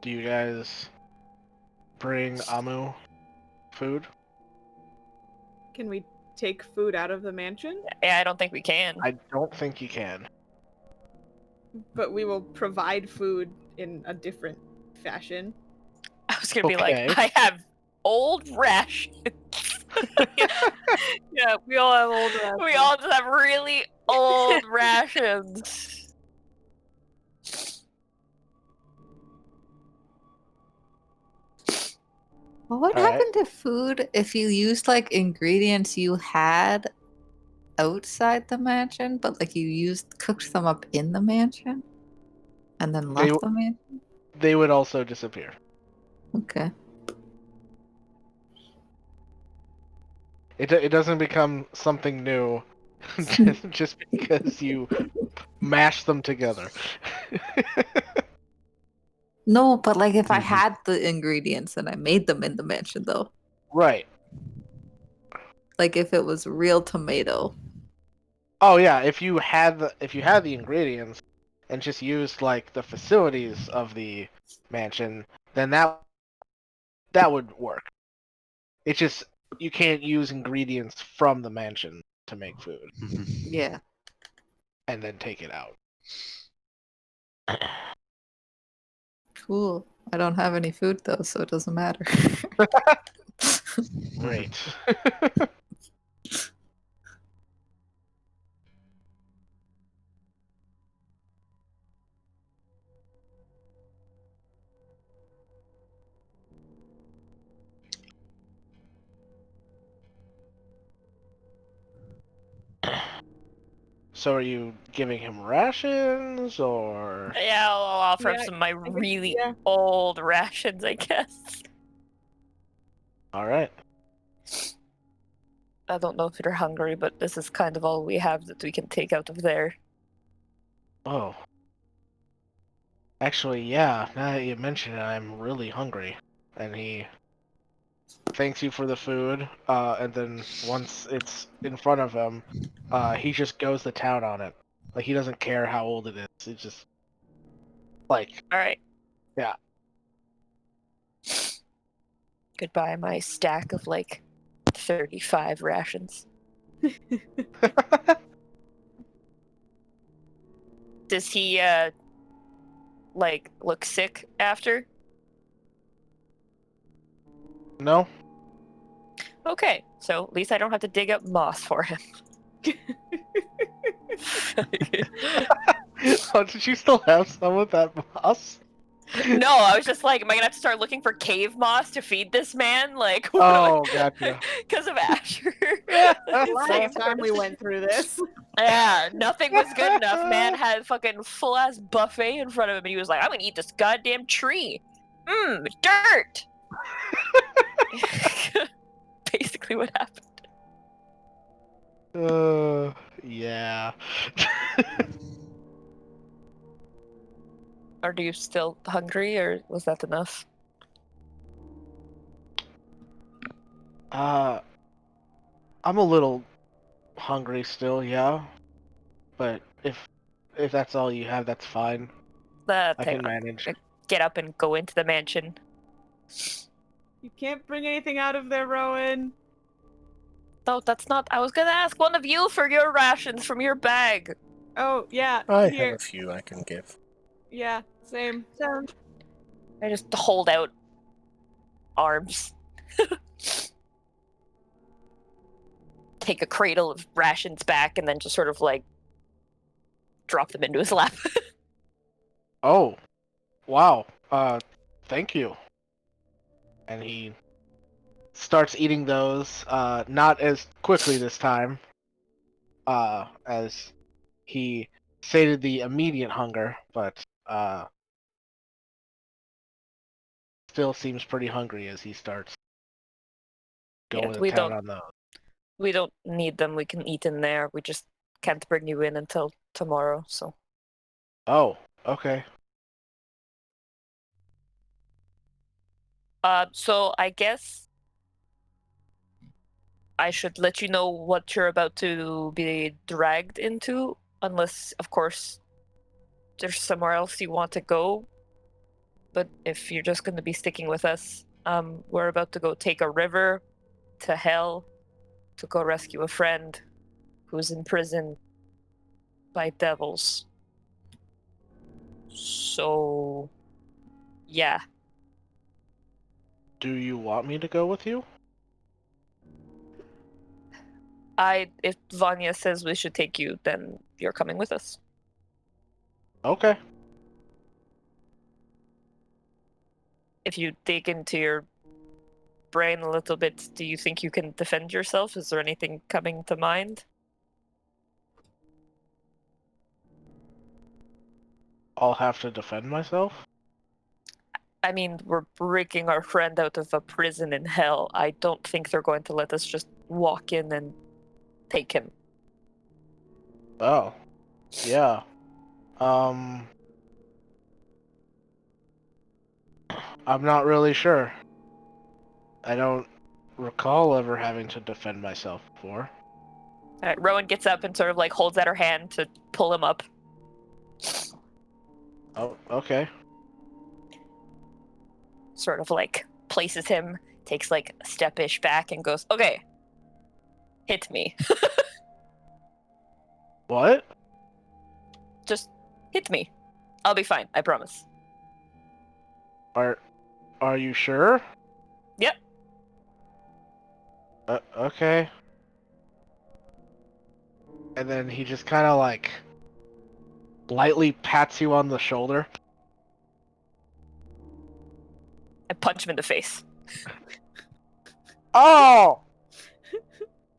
Do you guys bring Amu food? Can we take food out of the mansion, Yeah, I don't think we can. I don't think you can. but we will provide food in a different fashion. I was gonna be like, Okay. I have old rations. Yeah, we all have old rations. We all just have really old rations. Well, what Alright. happened to food if you used like ingredients you had outside the mansion, but like you cooked them up in the mansion and then They- left the mansion? They would also disappear. Okay. It doesn't become something new just because you mash them together. No, but like if I Mhm. had the ingredients and I made them in the mansion though. Right. Like if it was real tomato. Oh yeah, if you had the ingredients and just used like the facilities of the mansion, then that would work. It's just you can't use ingredients from the mansion to make food Yeah. and then take it out. Cool. I don't have any food though, so it doesn't matter. Great. So are you giving him rations or? Yeah, I'll offer up Yeah, some of my guess- really yeah. old rations, I guess. All right. I don't know if they're hungry, but this is kind of all we have that we can take out of there. Oh. Actually, yeah, now that you mention it, I'm really hungry. And he thanks you for the food, and then once it's in front of him, he just goes to town on it. Like, he doesn't care how old it is. It's just, like, All right. Yeah. Goodbye, my stack of like 35 rations. Does he like look sick after? No? Okay, so at least I don't have to dig up moss for him. Oh, did you still have some of that moss? No, I was just like, am I gonna have to start looking for cave moss to feed this man? Like, Oh, gotcha. Because of Asher. Last time we went through this. Yeah, nothing was good enough. Man had fucking full ass buffet in front of him, and he was like, "I'm gonna eat this goddamn tree." Dirt. Basically, what happened. Yeah. Are you still hungry, or was that enough? I'm a little hungry still, yeah. But if that's all you have, that's fine. I Hang can on. manage. Get up and go into the mansion. You can't bring anything out of there, Rowan. No, that's not. I was gonna ask one of you for your rations from your bag. Oh, yeah. I here. have a few I can give. Yeah, same. I just hold out arms. Take a cradle of rations back and then just sort of like drop them into his lap. Oh, wow. Thank you. And he starts eating those, not as quickly this time, as he sated the immediate hunger, but, still seems pretty hungry as he starts going Yeah, to we town don't- on those. We don't need them. We can eat in there. We just can't bring you in until tomorrow. So Oh, okay. so I guess I should let you know what you're about to be dragged into, unless, of course, there's somewhere else you want to go. But if you're just going to be sticking with us, we're about to go take a river to hell to go rescue a friend who's in prison by devils. So, yeah. Do you want me to go with you? If Vanya says we should take you, then you're coming with us. Okay. If you dig into your brain a little bit, do you think you can defend yourself? Is there anything coming to mind? I'll have to defend myself? I mean, we're breaking our friend out of a prison in hell. I don't think they're going to let us just walk in and take him. Oh. Yeah. I'm not really sure. I don't recall ever having to defend myself before. Alright, Rowan gets up and sort of like holds out her hand to pull him up. Oh, okay. Sort of like places him, takes like a step-ish back and goes, okay, hit me. What? Just hit me. I'll be fine, I promise. Are you sure? Yep. Okay. And then he just kind of like lightly pats you on the shoulder. I punch him in the face. Oh!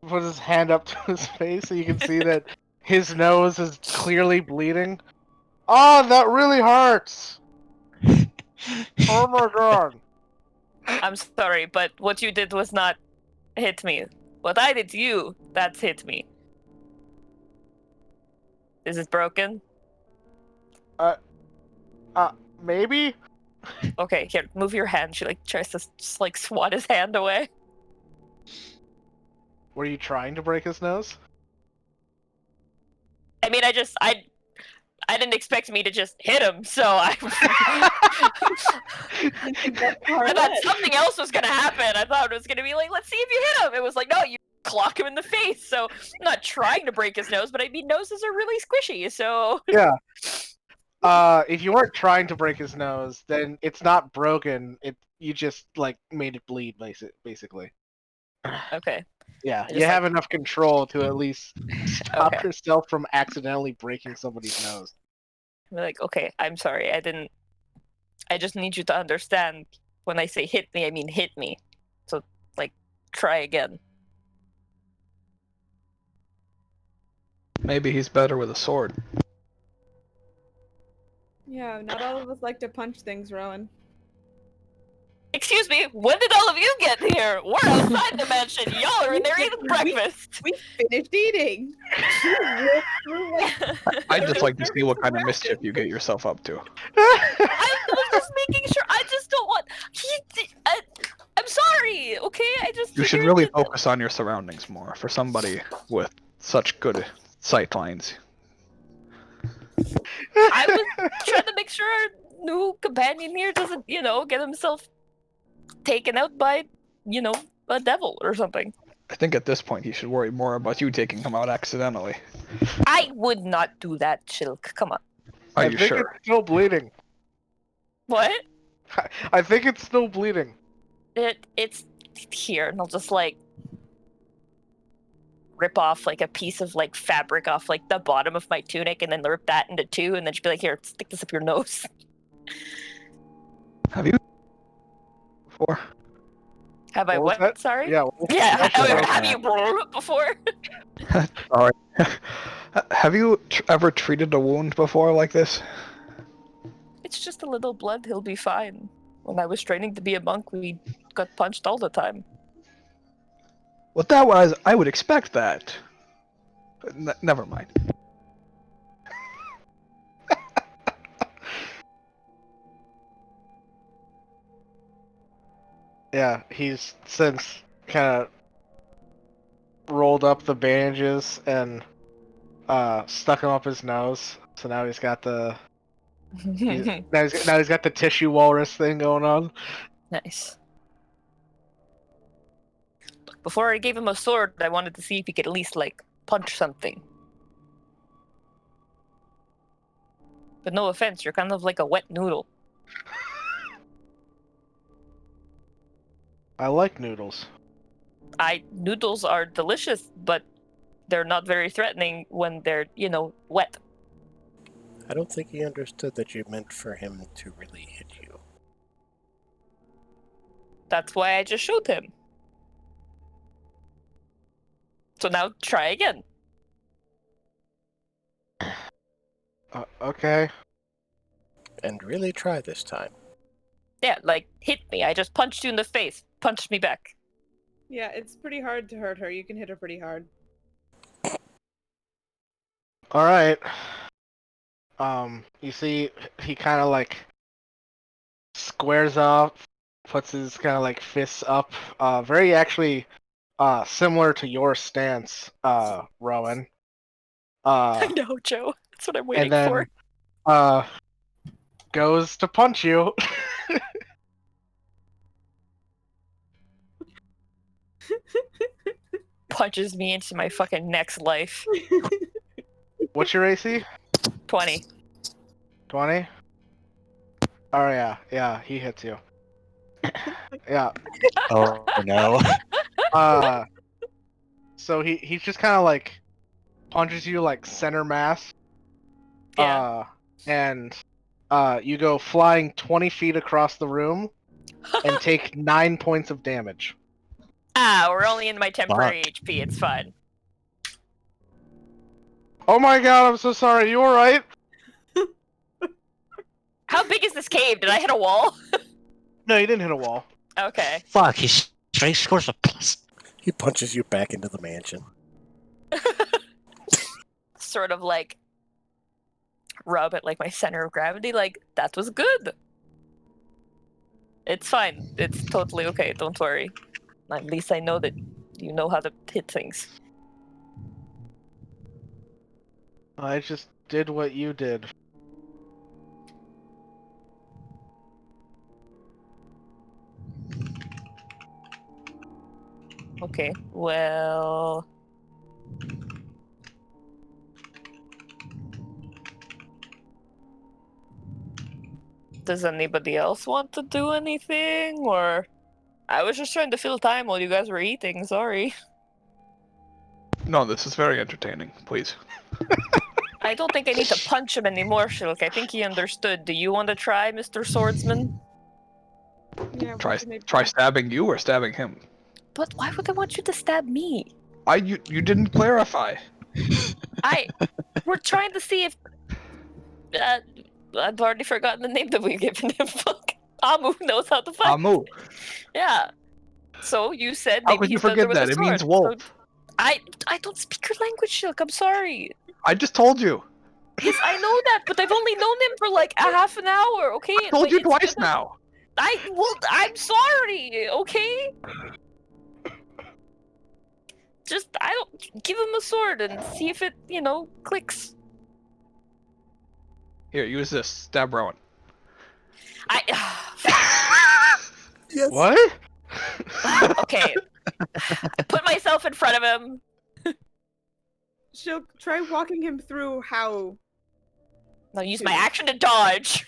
Put his hand up to his face so you can see that his nose is clearly bleeding. Oh, that really hurts! Oh my god. I'm sorry, but what you did was not hit me. What I did to you, that's hit me. Is it broken? Maybe? Okay, here, move your hand. She like tries to just like swat his hand away. Were you trying to break his nose? I mean, I didn't expect me to just hit him, so I thought something else was gonna happen. I thought it was gonna be like, let's see if you hit him. It was like, no, you clock him in the face. So I'm not trying to break his nose, but I mean, noses are really squishy, so Yeah. If you weren't trying to break his nose, then it's not broken. You just like made it bleed, basically. okay. Yeah, I you just, have enough control to at least stop Okay. yourself from accidentally breaking somebody's nose. I'm like, okay, I'm sorry, I just need you to understand when I say hit me, I mean hit me. So like try again. Maybe he's better with a sword. Yeah, not all of us like to punch things, Rowan. Excuse me, when did all of you get here? We're outside the mansion. Y'all are in there eating breakfast. We finished eating. I'd just like to see what kind of mischief you get yourself up to. I was just making sure. I just don't want. I'm sorry. Okay, I just. You should figured really that- focus on your surroundings more for somebody with such good sight lines. I was trying to make sure our new companion here doesn't, get himself taken out by, a devil or something. I think at this point he should worry more about you taking him out accidentally. I would not do that, Shilk. Come on. Are I you think sure? it's still bleeding. What? I think it's still bleeding. It's here, and I'll just like rip off like a piece of like fabric off like the bottom of my tunic, and then rip that into two, and then just be like, "Here, stick this up your nose." Have you before? Have I What was what? that? Sorry. Yeah. Yeah. Actually, Have you before? Alright. Have you ever treated a wound before like this? It's just a little blood. He'll be fine. When I was training to be a monk, we got punched all the time. Well, that was. I would expect that. But never mind. Yeah, he's since kind of rolled up the bandages and stuck them up his nose. So now he's got the now he's got the tissue walrus thing going on. Nice. Before I gave him a sword, I wanted to see if he could at least, like, punch something. But no offense, you're kind of like a wet noodle. I like noodles. Noodles are delicious, but they're not very threatening when they're, wet. I don't think he understood that you meant for him to really hit you. That's why I just showed him. So now try again. Okay. And really try this time. Yeah, like, hit me. I just punched you in the face. Punch me back. Yeah, it's pretty hard to hurt her. You can hit her pretty hard. Alright. You see, he kind of like squares up, puts his kind of like fists up. Very actually, similar to your stance, Rowan. I know, Joe. That's what I'm waiting and then, for. Goes to punch you. Punches me into my fucking next life. What's your AC? 20. 20? Oh yeah, he hits you. Yeah. Oh no. So he just kind of like punches you like center mass. Yeah. And you go flying 20 feet across the room and take 9 points of damage. We're only in my temporary HP. It's fine. Oh my god, I'm so sorry. You alright? How big is this cave? Did I hit a wall? No, you didn't hit a wall. Okay. Fuck, his strength scores a plus. He punches you back into the mansion. Sort of like rub at like my center of gravity. Like, that was good. It's fine. It's totally okay. Don't worry. At least I know that you know how to hit things. I just did what you did. Okay, well... Does anybody else want to do anything, or... I was just trying to fill time while you guys were eating, sorry. No, this is very entertaining. Please. I don't think I need to punch him anymore, Shilk. I think he understood. Do you want to try, Mr. Swordsman? Yeah, Try stabbing you or stabbing him. But why would I want you to stab me? You didn't clarify. We're trying to see if... I've already forgotten the name that we've given him. Fuck. Amu knows how to fight. Amu. Yeah. So you said How maybe could you he's done forget with that? a It means sword. wolf. So I don't speak your language, Shilk. I'm sorry. I just told you. Yes, I know that, but I've only known him for like a half an hour, okay? I told Like, you it's twice gonna- now. I'm sorry, okay? Just, give him a sword and see if it, clicks. Here, use this. Stab Rowan. Yes. What? Okay. I put myself in front of him. She'll try walking him through how. I'll use my action to dodge.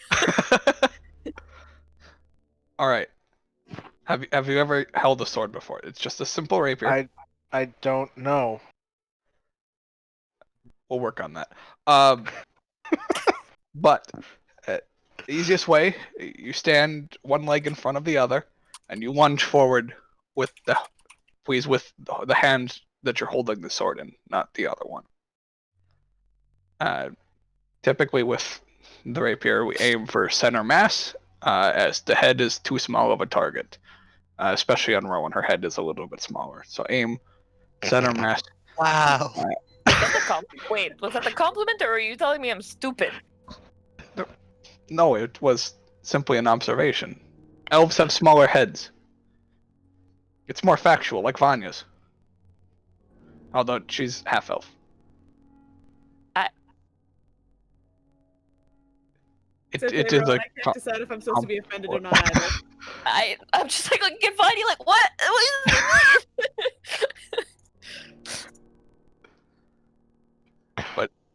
All right. Have you ever held a sword before? It's just a simple rapier. I don't know. We'll work on that. But the easiest way, you stand one leg in front of the other, and you lunge forward with the hand that you're holding the sword in, not the other one. Typically with the rapier, we aim for center mass, as the head is too small of a target. Especially on Rowan, her head is a little bit smaller. So aim center mass. Wow. Wait, was that a compliment, or are you telling me I'm stupid? No, it was simply an observation. Elves have smaller heads. It's more factual, like Vanya's. Although she's half elf. It is a. I can't decide if I'm supposed to be offended or not either. I'm just like looking at Vanya like, what?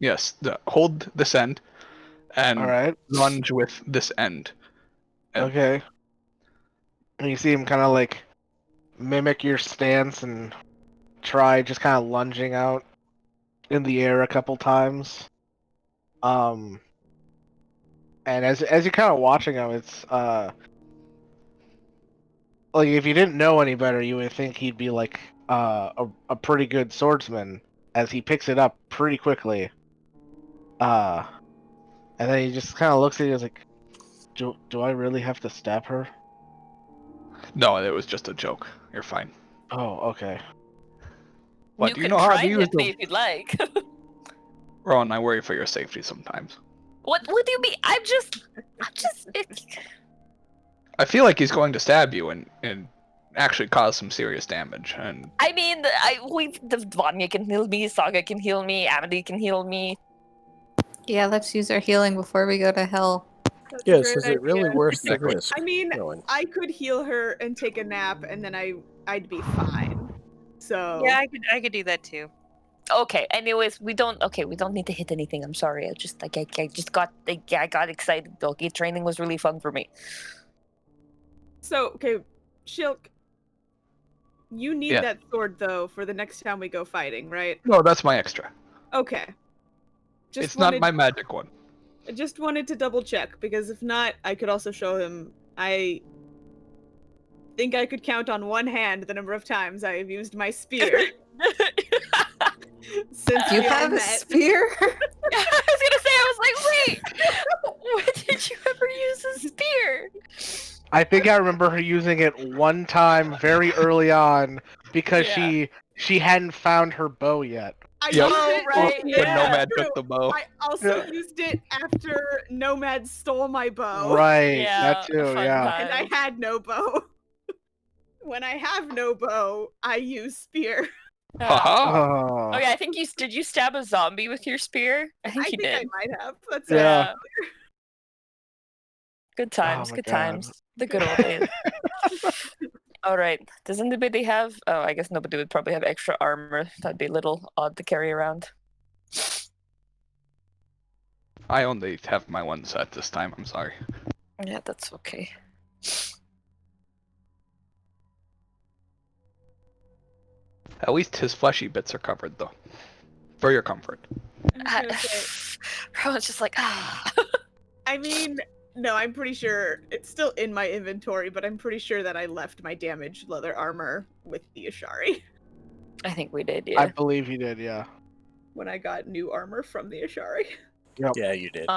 Yes, hold this end and All right. lunge with this end. And- Okay. And you see him kind of like mimic your stance and try just kind of lunging out in the air a couple times. And as you're kind of watching him, it's like if you didn't know any better, you would think he'd be like a pretty good swordsman, as he picks it up pretty quickly. And then he just kind of looks at you and is like, "Do I really have to stab her?" No, it was just a joke. You're fine. Oh, okay. What, You do you can know how try to use hit me the... if you'd like. Ron, I worry for your safety sometimes. What do you mean? I'm just. I feel like he's going to stab you and actually cause some serious damage. And I mean, the Vanya can heal me, Saga can heal me, Amity can heal me. Yeah, let's use our healing before we go to hell. That's a Yes, great is it really idea. worth the Exactly. risk? I mean, Going? I could heal her and take a nap, and then I'd be fine. So Yeah, I could do that too. Okay. Anyways, we don't need to hit anything. I'm sorry. I just I got excited. Okay, training was really fun for me. So okay, Shilk, you need Yeah. that sword though for the next time we go fighting, right? no, that's my extra. Okay. It's not my magic one. I just wanted to double check because if not, I could also show him. I think I could count on one hand the number of times I have used my spear since You we all have a met. spear? I was gonna say, I was like, wait, when did you ever use a spear? I think I remember her using it one time very early on because Yeah. she hadn't found her bow yet. I Yep. used Oh, it. right, When yeah. Nomad True. took the bow. I also Yeah. used it after Nomad stole my bow. Right, Yeah, that too, fun yeah. time. And I had no bow. When I have no bow, I use spear. Haha. Oh, Okay, I think did you stab a zombie with your spear? I think I you think I did. might have. That's Yeah. Good times, my good God. times. The good old days. All right. Does anybody have? Oh, I guess nobody would probably have extra armor. That'd be a little odd to carry around. I only have my one set this time. I'm sorry. Yeah, that's okay. At least his fleshy bits are covered, though. For your comfort. I was gonna say, Rowan's just like, ah. I mean, no, I'm pretty sure it's still in my inventory, but I'm pretty sure that I left my damaged leather armor with the Ashari I think we did, I yeah. believe you did, yeah. when I got new armor from the Ashari. Yeah, you did.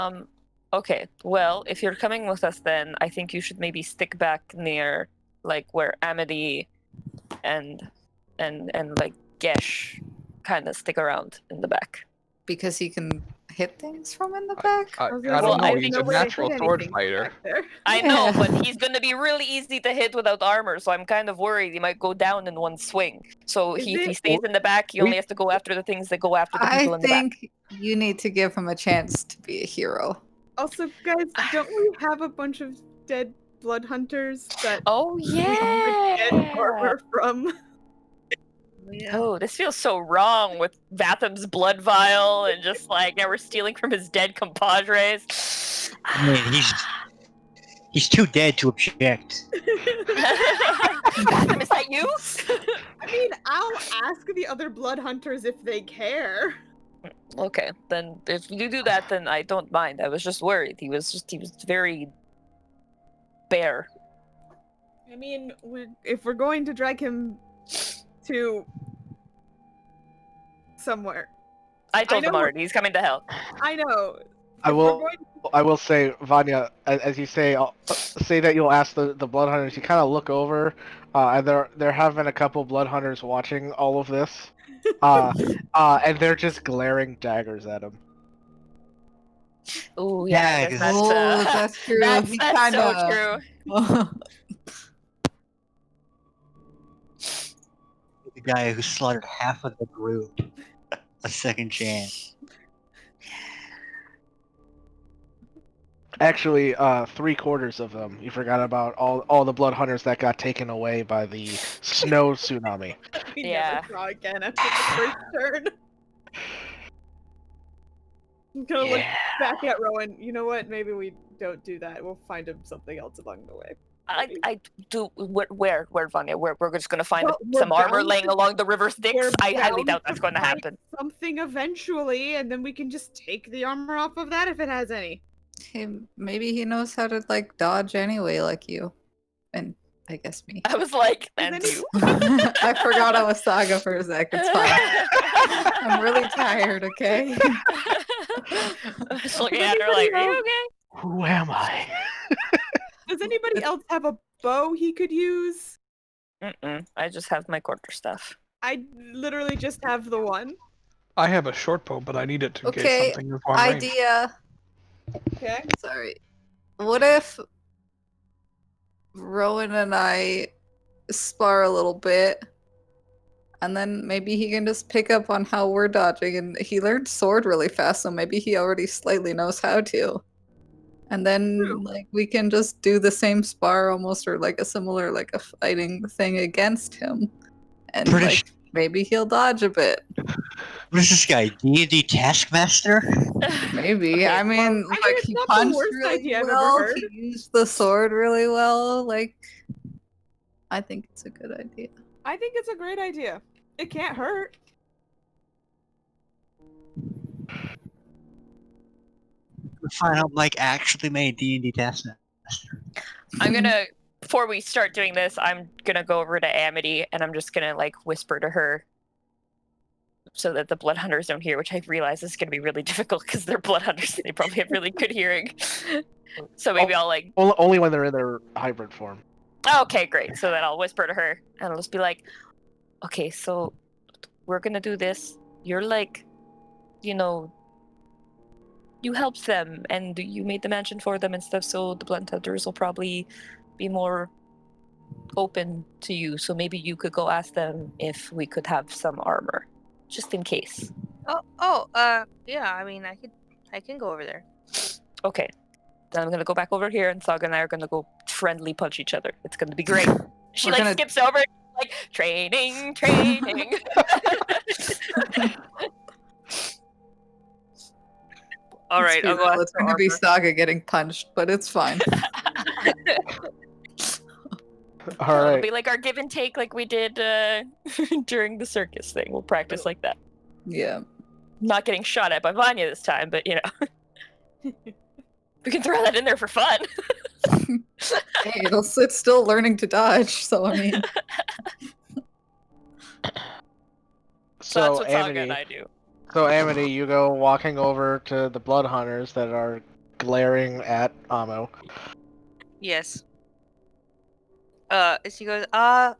Okay. Well, if you're coming with us, then I think you should maybe stick back near, like, where Amity and like Gesh kind of stick around in the back. Because he can hit things from in the back? I was don't gonna say, know. I He's think a no way to hit natural sword anything fighter. back there. I know, Yeah. but he's gonna be really easy to hit without armor, so I'm kind of worried he might go down in one swing. So Is if he it- stays in the back, he only has to go after the things that go after the I people in the back. think you need to give him a chance to be a hero. Also, guys, don't we have a bunch of dead blood hunters that Oh we could get armor from? Oh, this feels so wrong with Vatham's blood vial and just like now we're stealing from his dead compadres. I mean, he's too dead to object. Vatham, is that you? I mean, I'll ask the other blood hunters if they care. Okay, then if you do that, then I don't mind. I was just worried. He was very bare. I mean, if we're going to drag him to somewhere, I told him know- already. He's coming to hell. I know. I If will- we're going- I will say, Vanya, as you say, say that you'll ask the blood hunters. You kind of look over, and there have been a couple blood hunters watching all of this, and they're just glaring daggers at him. Oh Yeah, yeah, 'cause- that's, Oh, that's true. that's, He that's so kinda- true. The guy who slaughtered half of the group. A second chance. Actually, 3/4 of them. You forgot about all the blood hunters that got taken away by the snow tsunami. we Yeah. never saw again after the first turn. I'm gonna look back at Rowan. You know what? Maybe we don't do that. We'll find him something else along the way. I do. Where, Vanya? Where we're just gonna find Well, we're some armor bound laying to- along the river Styx? We're I highly bound doubt that's going to fight happen. Something eventually, and then we can just take the armor off of that if it has any. Hey, maybe he knows how to like dodge anyway, like you, and I guess me. I was like, Is and any- you. I forgot I was Saga for a sec. It's fine. I'm really tired. Okay. Just looking at her like, are you okay? Who am I? Does anybody else have a bow he could use? I just have my quarter stuff. I literally just have the one. I have a short bow, but I need it to Okay, get something with long range. Idea. Okay. Sorry. What if Rowan and I spar a little bit, and then maybe he can just pick up on how we're dodging, and he learned sword really fast, so maybe he already slightly knows how to. And then like we can just do the same spar almost, or like a similar like a fighting thing against him, and British- like maybe he'll dodge a bit. What is this guy? D&D Taskmaster? Maybe. I mean, I mean, like it's he not the punched worst really idea I've ever well. heard. He used the sword really well. Like, I think it's a good idea. I think it's a great idea. It can't hurt. Find out Mike actually made D&D Taskmaster. I'm gonna, before we start doing this, I'm gonna go over to Amity and I'm just gonna like whisper to her so that the blood hunters don't hear, which I realize is gonna be really difficult because they're blood hunters and they probably have really good hearing. So maybe I'll like, Only when they're in their hybrid form. okay, great. So then I'll whisper to her and I'll just be like, okay, so we're gonna do this. You're like, you know, you helped them and you made the mansion for them and stuff, so the blood hunters will probably be more open to you. So maybe you could go ask them if we could have some armor, just in case. Yeah. I mean, I can go over there. Okay. Then I'm gonna go back over here, and Saga and I are gonna go friendly punch each other. It's gonna be great. She We're like gonna- skips over, like training. All right, I'll go ask It's for gonna be armor. Saga getting punched, but it's fine. All It'll right. be like our give and take, like we did during the circus thing. We'll practice like that. Yeah. Not getting shot at by Vanya this time, but you know, we can throw that in there for fun. Hey, it's still learning to dodge, so I mean. So that's what Saga Amity, and I do. so Amity, you go walking over to the blood hunters that are glaring at Amo. Yes. She goes, hi,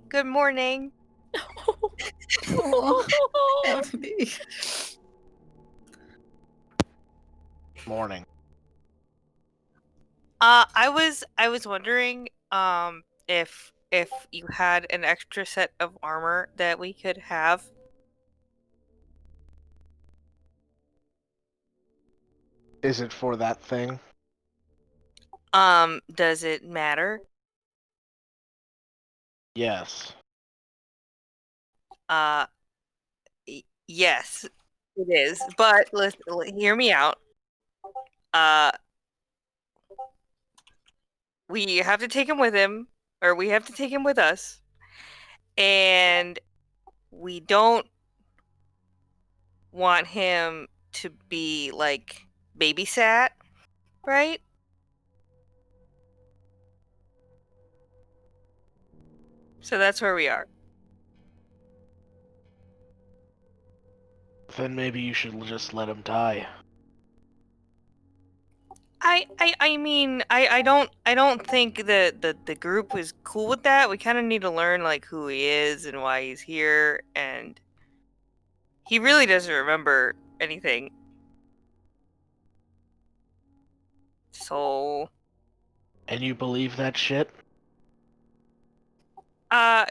good morning. Oh, Anthony. Morning. I was wondering, if you had an extra set of armor that we could have. Is it for that thing? Does it matter? Yes. Yes, it is. But listen, hear me out. We have to take him with him, or we have to take him with us, and we don't want him to be like babysat, right? So that's where we are. Then maybe you should just let him die. I mean, I don't think that the group is cool with that. We kind of need to learn like who he is and why he's here, and he really doesn't remember anything. So, And you believe that shit? yeah,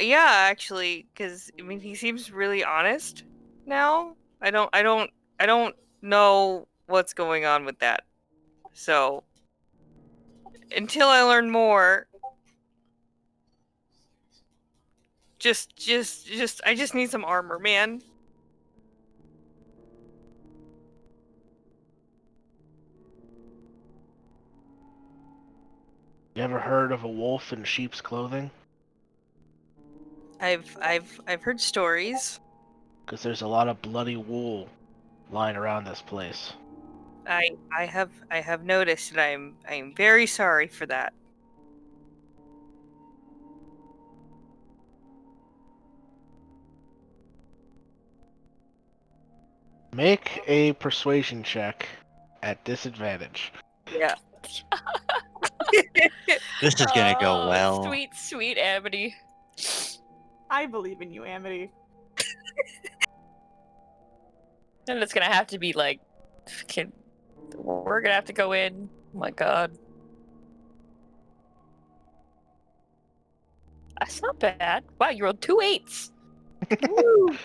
actually, because I mean, he seems really honest now. I don't know what's going on with that. So, until I learn more, just I just need some armor, man. ever heard of a wolf in sheep's clothing? I've heard stories. Because there's a lot of bloody wool lying around this place. I have noticed, and I'm very sorry for that. Make a persuasion check at disadvantage. Yeah. This is gonna go Oh, well. Sweet, sweet Amity. I believe in you, Amity. And it's gonna have to be like, we're gonna have to go in. Oh my god. That's not bad. Wow, you rolled 2 8s. Woo!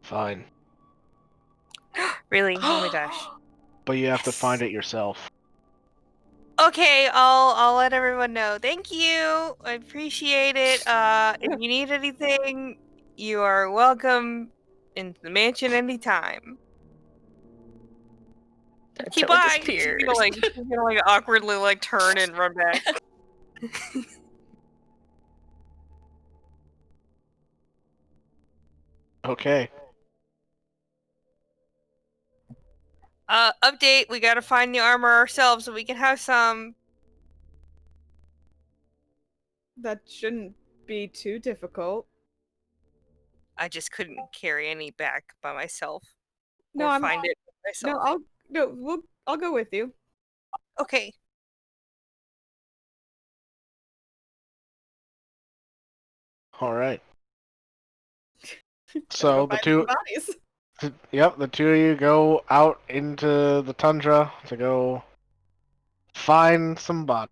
Fine. Really? Oh my gosh. But you have to Yes. find it yourself. Okay, I'll let everyone know. Thank you. I appreciate it. If you need anything, you are welcome into the mansion anytime. Until it Bye. She's disappears. gonna like awkwardly like turn and run back. Okay. Update, we gotta find the armor ourselves so we can have some. That shouldn't be too difficult. I just couldn't carry any back by myself. No, or I'm find it no, myself. I'll go with you. Okay. All right. Gotta So go the find two, these bodies. yep, the two of you go out into the tundra to go find some bodies.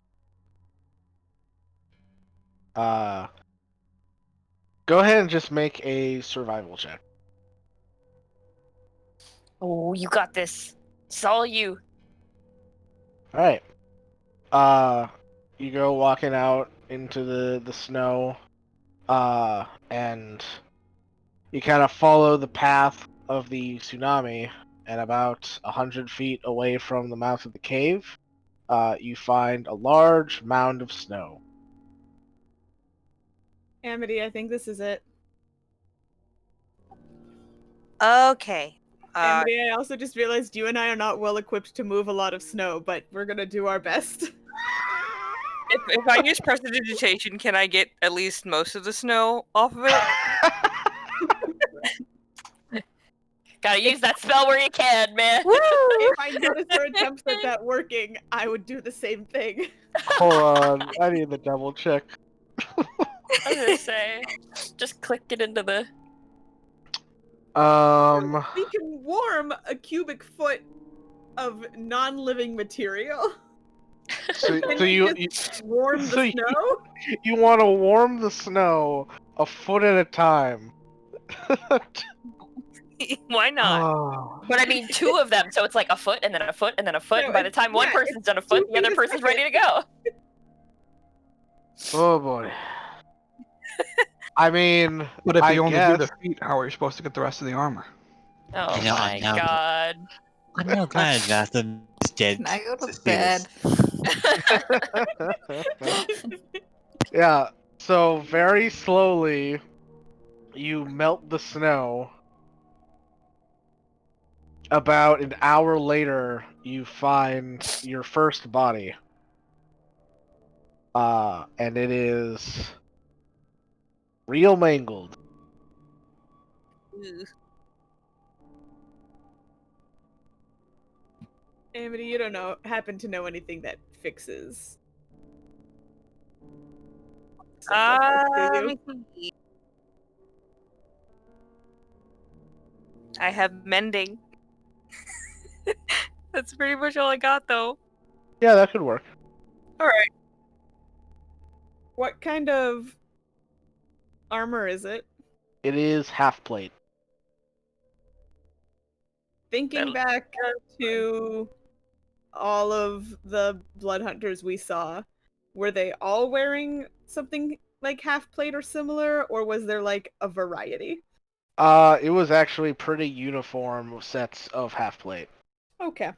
Go ahead and just make a survival check. Oh, you got this. It's all you. All right. You go walking out into the snow, and you kind of follow the path of the tsunami, and about 100 feet away from the mouth of the cave, you find a large mound of snow. Amity, I think this is it. Okay. Amity, I also just realized you and I are not well equipped to move a lot of snow, but we're gonna do our best. If I use prestidigitation, can I get at least most of the snow off of it? Gotta use that spell where you can, man. If I noticed her attempts at that working, I would do the same thing. Hold on, I need the double check. I was gonna say, just click it into the. We can warm a cubic foot of non-living material. So Can we you just warm so the you- snow? you want to warm the snow a foot at a time. Why not? Oh. But I mean, 2 of them, so it's like a foot and then a foot and then a foot. No, and by the it's- time one yeah, person's done a it's foot, 2 the other feet a person's ready to second. go. Oh boy. I mean, But if I you only guess do the feet, how are you supposed to get the rest of the armor? Oh You know, my I'm now- god. I'm now glad Nathan is dead. Can I go to see this. bed? yeah. So very slowly, you melt the snow. About an hour later, you find your first body. And it is real mangled. Ooh. Amity, you don't happen to know anything that fixes. stuff like this, do Let you? me see. I have mending. That's pretty much all I got, though. Yeah, that could work. All right. What kind of armor is it? It is half plate. Thinking back to all of the blood hunters we saw, were they all wearing something like half plate or similar, or was there like a variety? It was actually pretty uniform sets of half plate. Okay.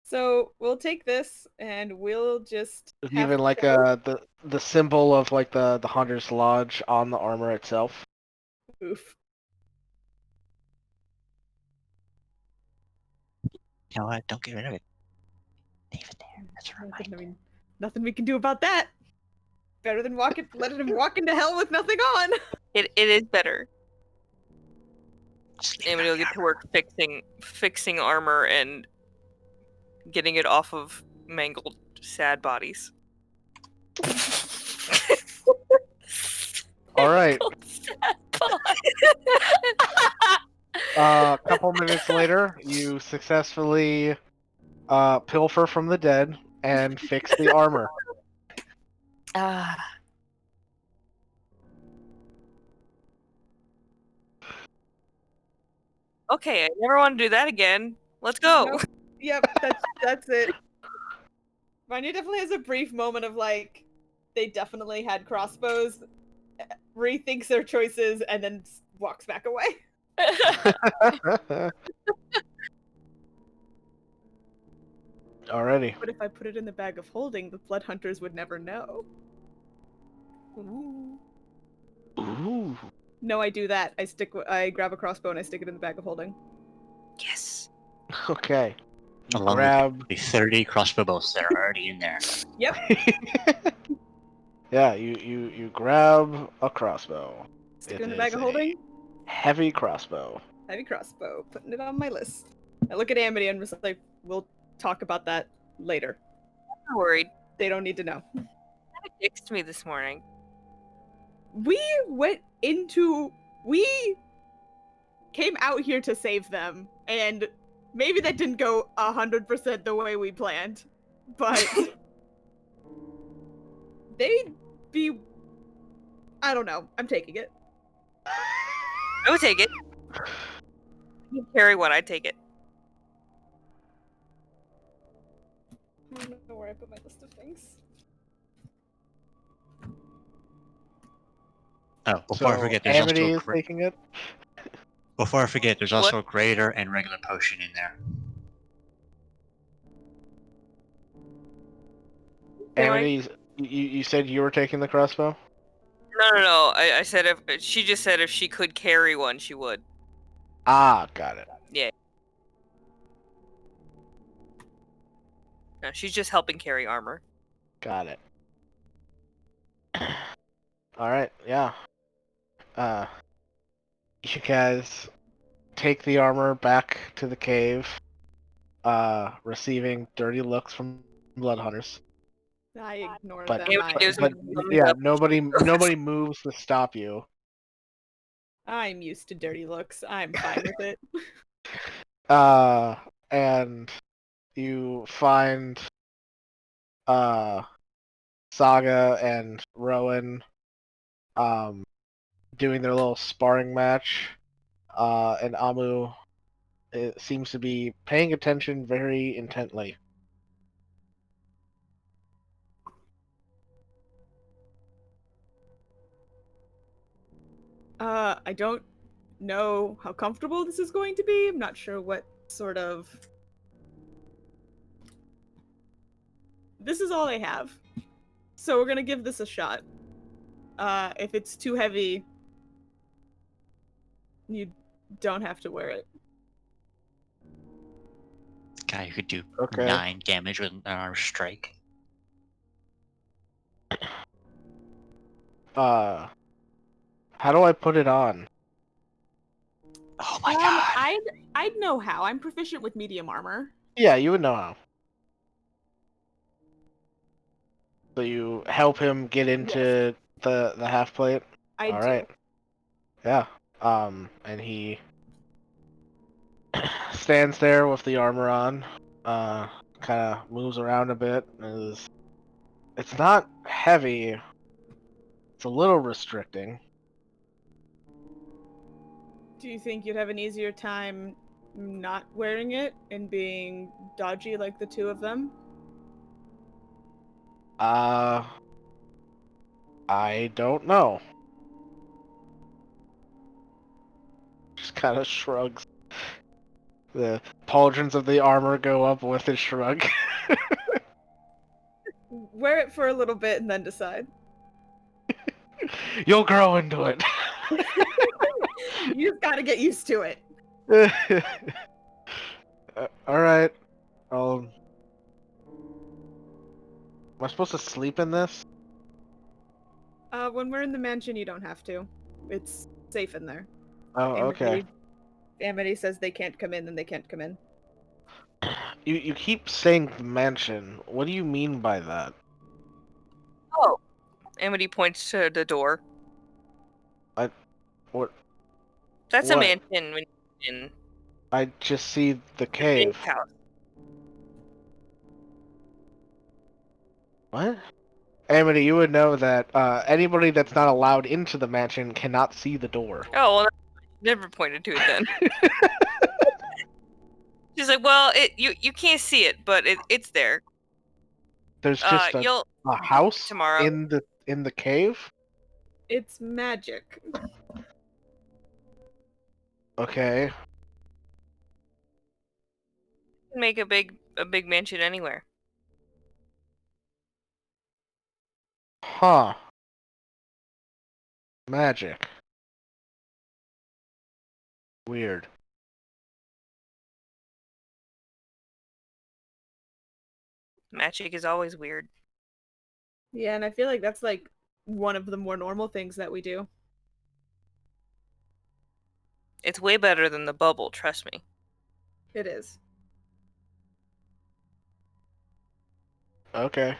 So we'll take this and we'll just There's have even to like go. the symbol of like the hunter's lodge on the armor itself. Oof. You know what? Don't get rid of it. Leave it there. That's a Nothing, reminder. I mean, nothing we can do about that. Better than letting him walk into hell with nothing on. It is better. Just leave And it we'll on the get to armor. work fixing armor and getting it off of mangled, sad bodies. All right. Bye. A couple minutes later, you successfully pilfer from the dead and fix the armor. Ah. Okay, I never want to do that again. Let's go. Nope. Yep, that's it. Vanya definitely has a brief moment of like, they definitely had crossbows, rethinks their choices, and then walks back away. Alrighty. But if I put it in the bag of holding, the blood hunters would never know. Ooh. Ooh. No, I do that. I grab a crossbow and I stick it in the bag of holding. Yes. Okay. You Along grab. with the 30 crossbow bolts that are already in there. Yep. Yeah, you grab a crossbow. Stick it It in the is bag of a holding. heavy crossbow. Heavy crossbow. Putting it on my list. I look at Amity and just like, we'll talk about that later. I'm not worried. They don't need to know. It fixed me this morning. We came out here to save them, and maybe that didn't go 100% the way we planned, but they'd be, I don't know, I'm taking it. I would take it. You carry one, I'd take it. I don't know where I put my list of things. Oh, before I forget, there's Amity also is taking it. before I forget, there's also a greater and regular potion in there. Amity, you said you were taking the crossbow? No. I said if she just said if she could carry one, she would. Ah, got it. Yeah. No, she's just helping carry armor. Got it. Alright, yeah. You guys take the armor back to the cave, receiving dirty looks from blood hunters. I ignore But, them. Amity gives me but the thumbs yeah, up. nobody moves to stop you. I'm used to dirty looks. I'm fine with it. And you find Saga and Rowan doing their little sparring match. And Amu seems to be paying attention very intently. I don't know how comfortable this is going to be. I'm not sure what sort of... This is all I have. So we're gonna give this a shot. If it's too heavy, you don't have to wear it. Guy who could do Okay. 9 damage with an arm strike. How do I put it on? Oh my god. I'd know how. I'm proficient with medium armor. Yeah, you would know how. So you help him get into the half plate. I All do. right. Yeah. And he stands there with the armor on. Kind of moves around a bit. It's not heavy. It's a little restricting. Do you think you'd have an easier time not wearing it and being dodgy like the two of them? I don't know. kind of shrugs. The pauldrons of the armor go up with his shrug. Wear it for a little bit and then decide. You'll grow into it. You just gotta get used to it. All right. Am I supposed to sleep in this? When we're in the mansion, you don't have to. It's safe in there. Oh, okay. Amity says they can't come in, then they can't come in. You keep saying the mansion. What do you mean by that? Oh. Amity points to the door. What? That's What? a mansion when you're in I just see the a big cave. house. What? Amity, you would know that anybody that's not allowed into the mansion cannot see the door. Oh, well, never pointed to it then. She's like, well, you can't see it, but it's there. There's just You'll a house tomorrow. in the cave. It's magic. Okay. make a big mansion anywhere. Huh. Magic. Weird. Magic is always weird. Yeah, and I feel like that's like one of the more normal things that we do. It's way better than the bubble, trust me. It is. Okay.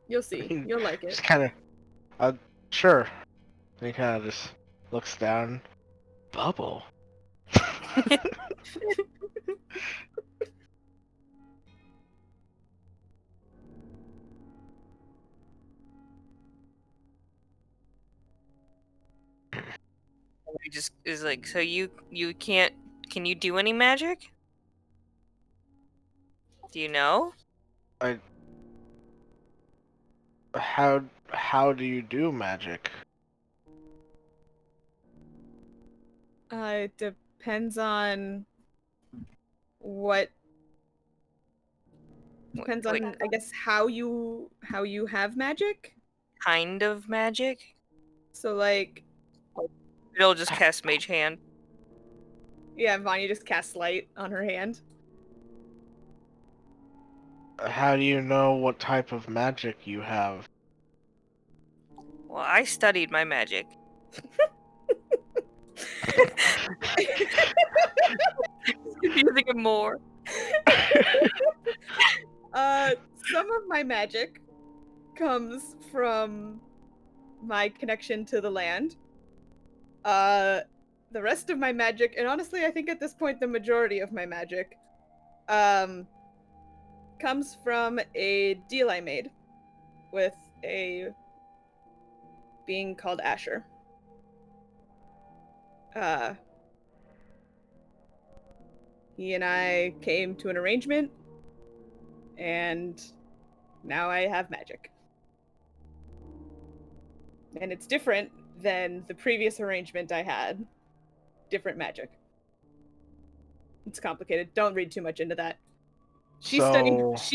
You'll see. You'll like it. Just kind of, sure. And he kind of just looks down. Bubble. He just is like, so you can't. Can you do any magic? Do you know? How do you do magic? It depends on what. Depends Like, on, I guess, how you have magic. kind of magic. So like, It'll just cast Mage Hand. yeah, Vanya just casts light on her hand. How do you know what type of magic you have? Well, I studied my magic. Confusing him more. Some of my magic comes from my connection to the land. The rest of my magic, and honestly, I think at this point the majority of my magic, comes from a deal I made with a being called Asher. He and I came to an arrangement, and now I have magic. And it's different than the previous arrangement I had. Different magic. It's complicated. Don't read too much into that. She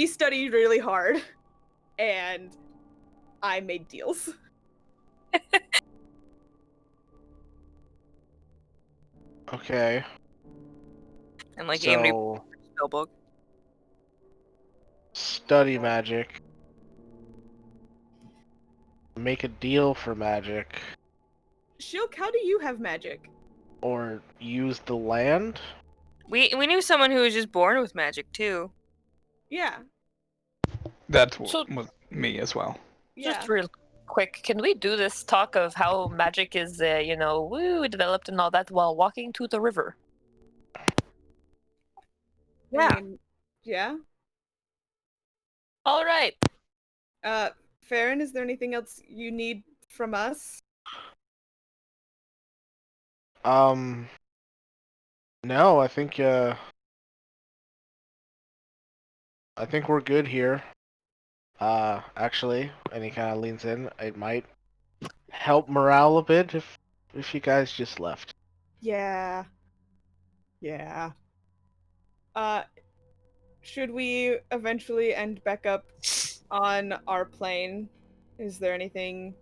studied really hard, and I made deals. Okay. And like Amity So spellbook. study magic. Make a deal for magic. Shilk, how do you have magic? Or use the land? We knew someone who was just born with magic too. Yeah. That So- was me as well. Yeah. Just real quick, can we do this talk of how magic is, developed and all that while walking to the river? Yeah. I mean, yeah. All right. Farron, is there anything else you need from us? No, I think we're good here. Actually, and he kind of leans in. It might help morale a bit if you guys just left. Yeah. Yeah. Uh, should we eventually end back up on our plane? Is there anything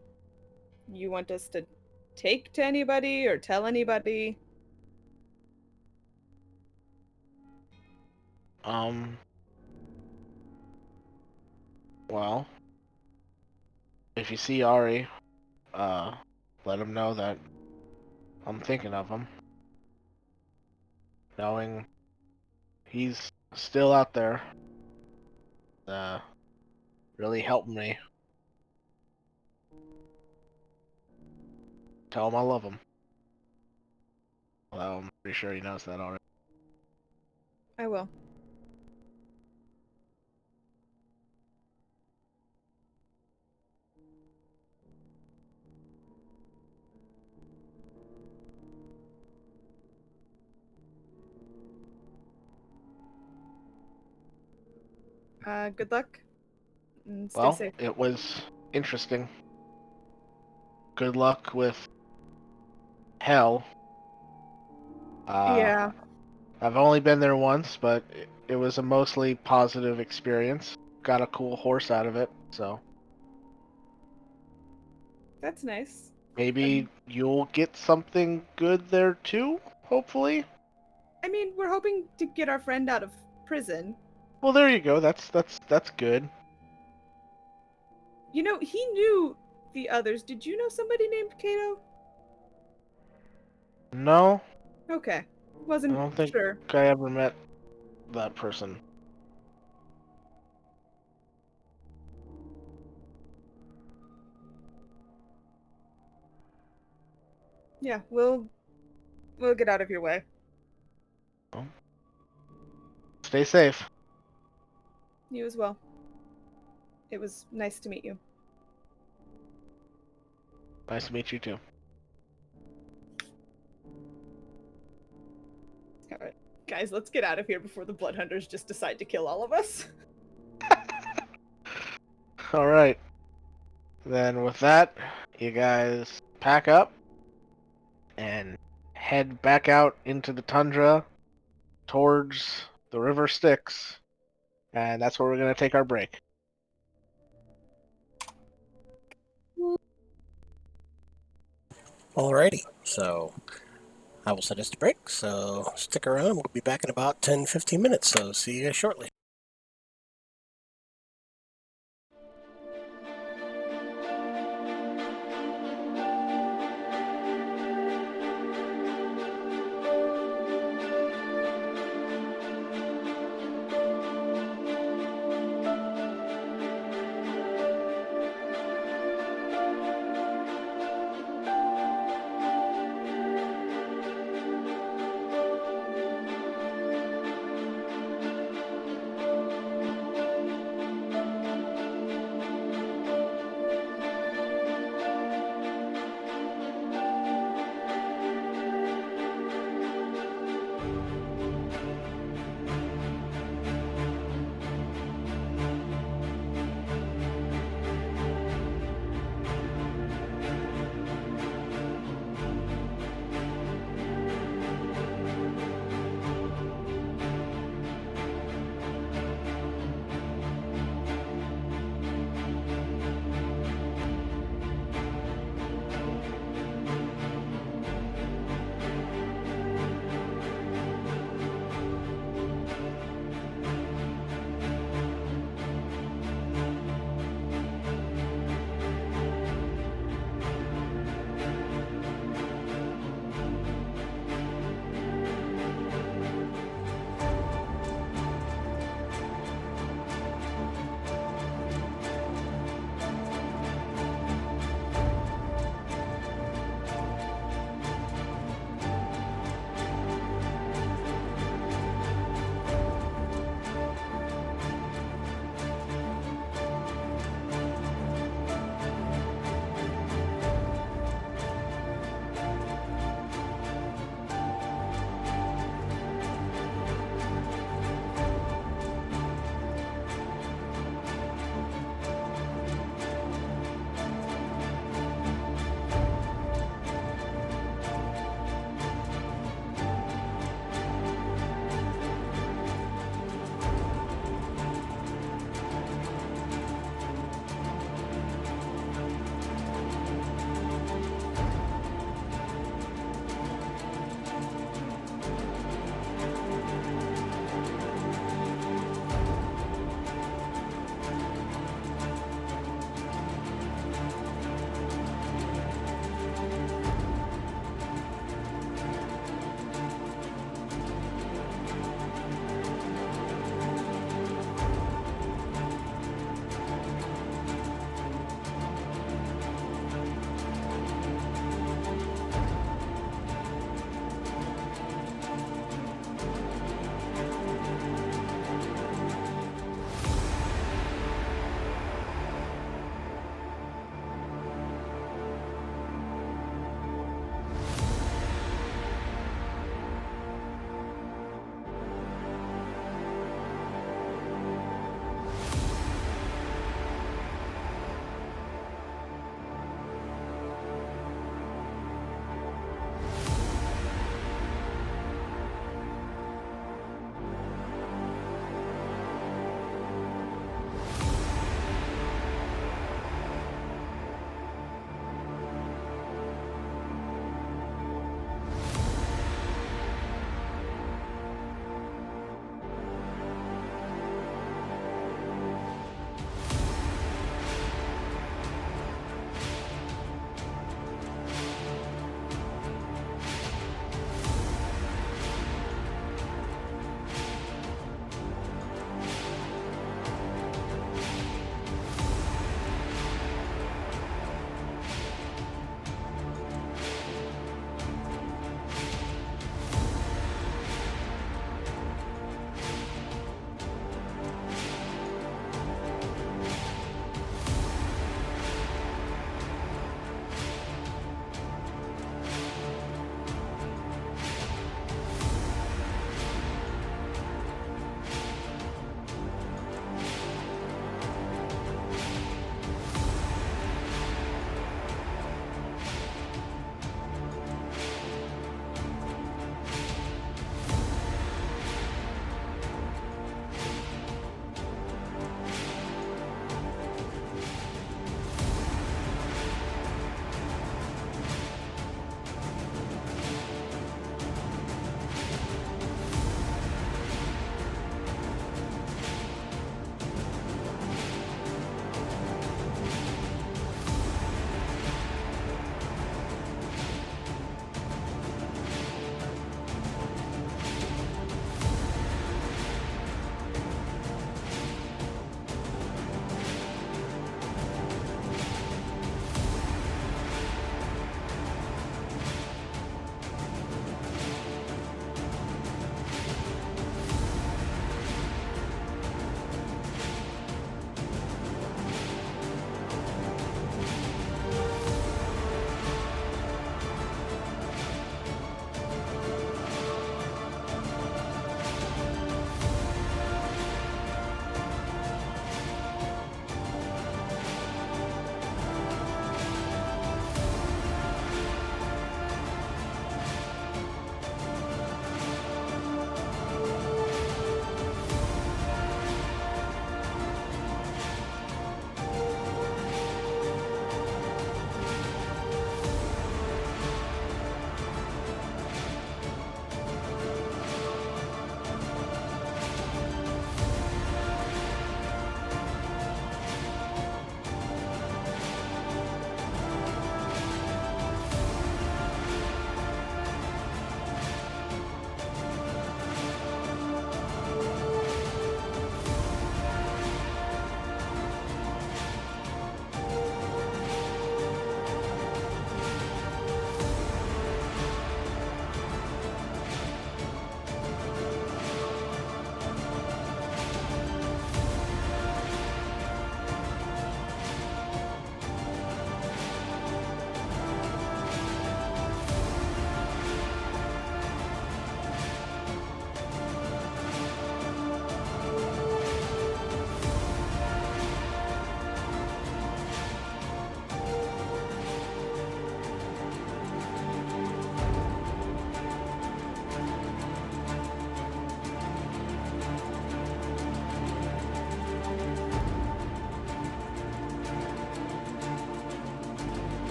you want us to take to anybody or tell anybody? Well, if you see Ari, let him know that I'm thinking of him. Knowing he's still out there, really helping me. Tell him I love him. Well, I'm pretty sure he knows that already. I will. Good luck. And stay Well, safe. it was interesting. Good luck with hell. Yeah, I've only been there once, but it was a mostly positive experience. Got a cool horse out of it, so that's nice. maybe you'll get something good there too, hopefully. I mean, we're hoping to get our friend out of prison. Well, there you go. That's good. You know, he knew the others. Did you know somebody named Kato? No, Okay. I Wasn't don't think sure. I ever met that person. Yeah, we'll get out of your way. Stay safe. You as well. It was nice to meet you. Nice to meet you too. Alright. Guys, let's get out of here before the Blood Hunters just decide to kill all of us. All right. Then with that, you guys pack up and head back out into the tundra towards the river Styx, and that's where we're gonna take our break. Alrighty, so I will set us to break, so stick around. We'll be back in about 10-15 minutes, so see you guys shortly.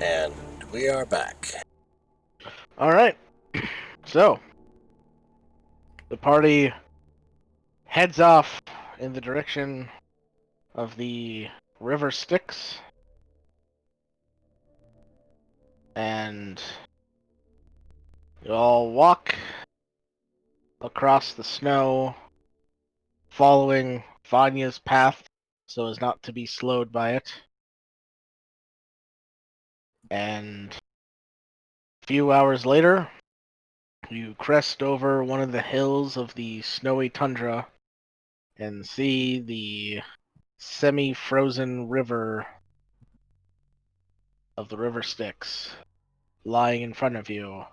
And we are back. All right. So, the party heads off in the direction of the river Styx. And you all walk across the snow, following Vanya's path so as not to be slowed by it. And a few hours later, you crest over one of the hills of the snowy tundra and see the semi-frozen river of the River Styx lying in front of you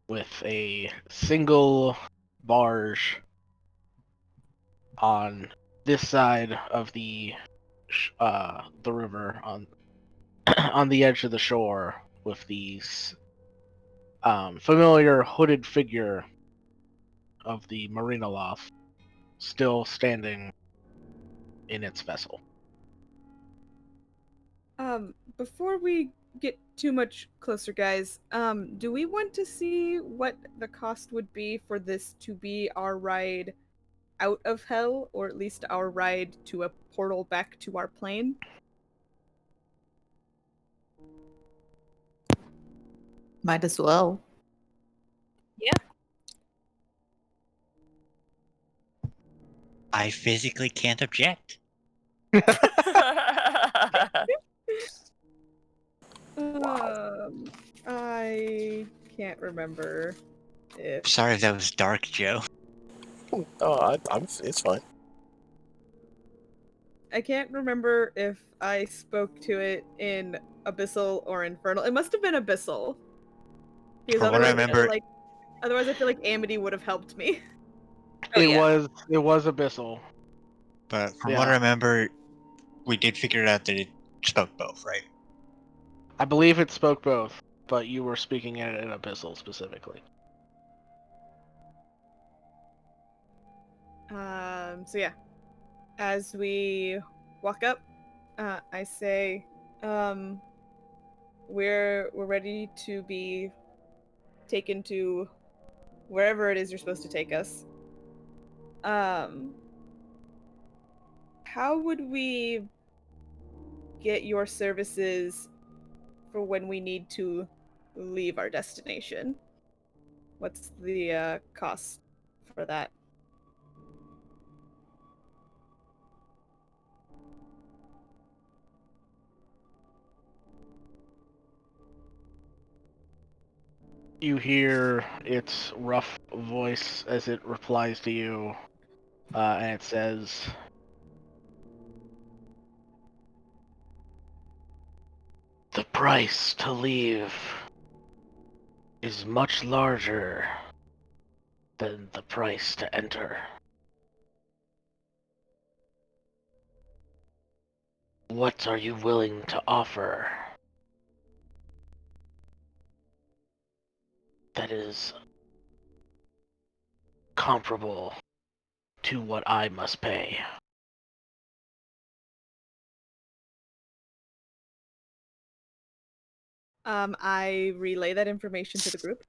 with a single barge on this side of the river on on the edge of the shore with the familiar hooded figure of the Marinoloth still standing in its vessel. Before we get too much closer, guys, do we want to see what the cost would be for this to be our ride out of hell, or at least our ride to a portal back to our plane? Might as well. I physically can't object. I can't remember if Sorry if that was dark, Joe. Oh, it's fine. I can't remember if I spoke to it in Abyssal or Infernal. It must have been Abyssal. Because From what I remember, otherwise I feel like Amity would have helped me. Oh, it yeah. was Abyssal. but from what I remember, we did figure out that it spoke both, right? I believe it spoke both, but you were speaking it in Abyssal specifically. So yeah. As we walk up, I say, we're ready to be taken to wherever it is you're supposed to take us. How would we get your services for when we need to leave our destination? What's the cost for that? You hear its rough voice as it replies to you, and it says, "The price to leave is much larger than the price to enter. What are you willing to offer that is comparable to what I must pay?" I relay that information to the group.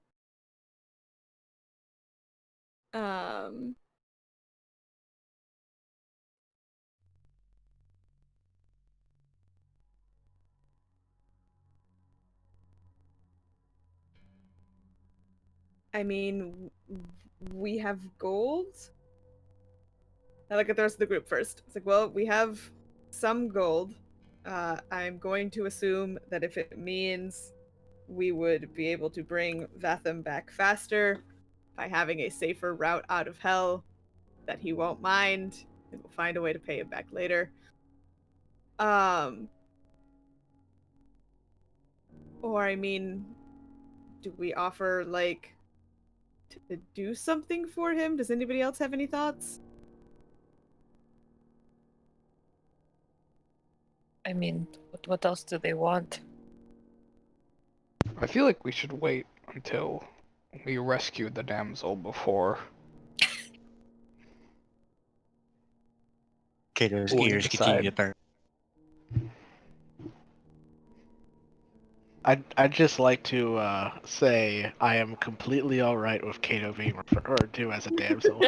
I mean, we have gold. I look at the rest of the group first. It's like, well, we have some gold. I'm going to assume that if it means we would be able to bring Vatham back faster by having a safer route out of hell, that he won't mind, and we'll find a way to pay him back later. Or I mean, do we offer like to do something for him? Does anybody else have any thoughts? I mean, what else do they want? I feel like we should wait until we rescue the damsel before Kato's we ears continue to decide. burn. I'd just like to say I am completely all right with Kato being referred to as a damsel.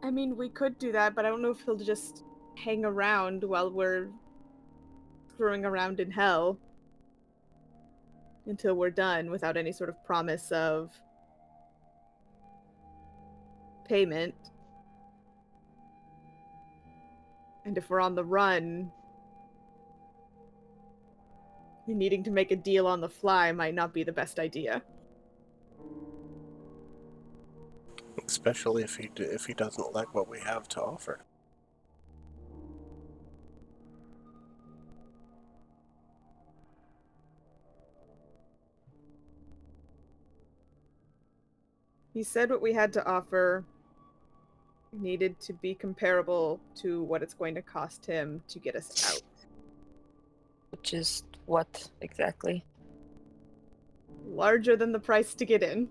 I mean, we could do that, but I don't know if he'll just hang around while we're screwing around in hell until we're done without any sort of promise of payment. And if we're on the run, needing to make a deal on the fly might not be the best idea. Especially if he doesn't like what we have to offer. He said what we had to offer needed to be comparable to what it's going to cost him to get us out. Which is what exactly? Larger than the price to get in.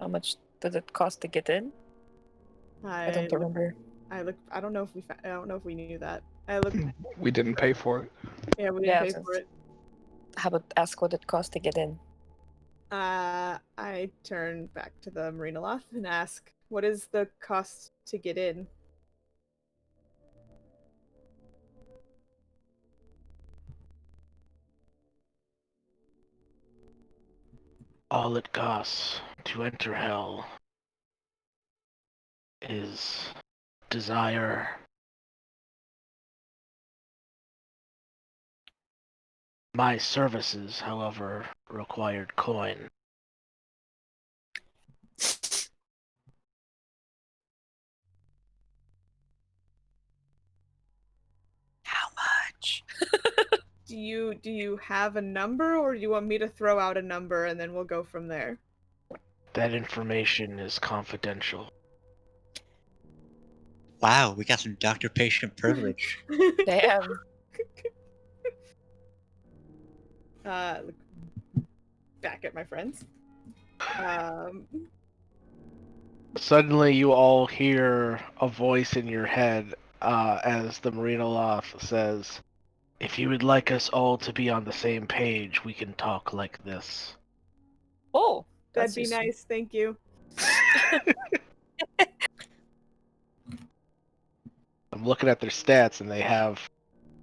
How much does it cost to get in? I don't remember. I don't know if we knew that. I looked. We didn't pay for it. Yeah, we didn't pay for it. How about ask what it cost to get in? I turn back to the Marinoloth and ask, what is the cost to get in? All it costs to enter hell is desire, my services, however, required coin. How much? Do you have a number, or do you want me to throw out a number and then we'll go from there? That information is confidential. Wow, we got some doctor-patient privilege. Damn. Look back at my friends. Suddenly you all hear a voice in your head as the Marinoloth says, if you would like us all to be on the same page, we can talk like this. Oh, That'd be nice, thank you. I'm looking at their stats and they have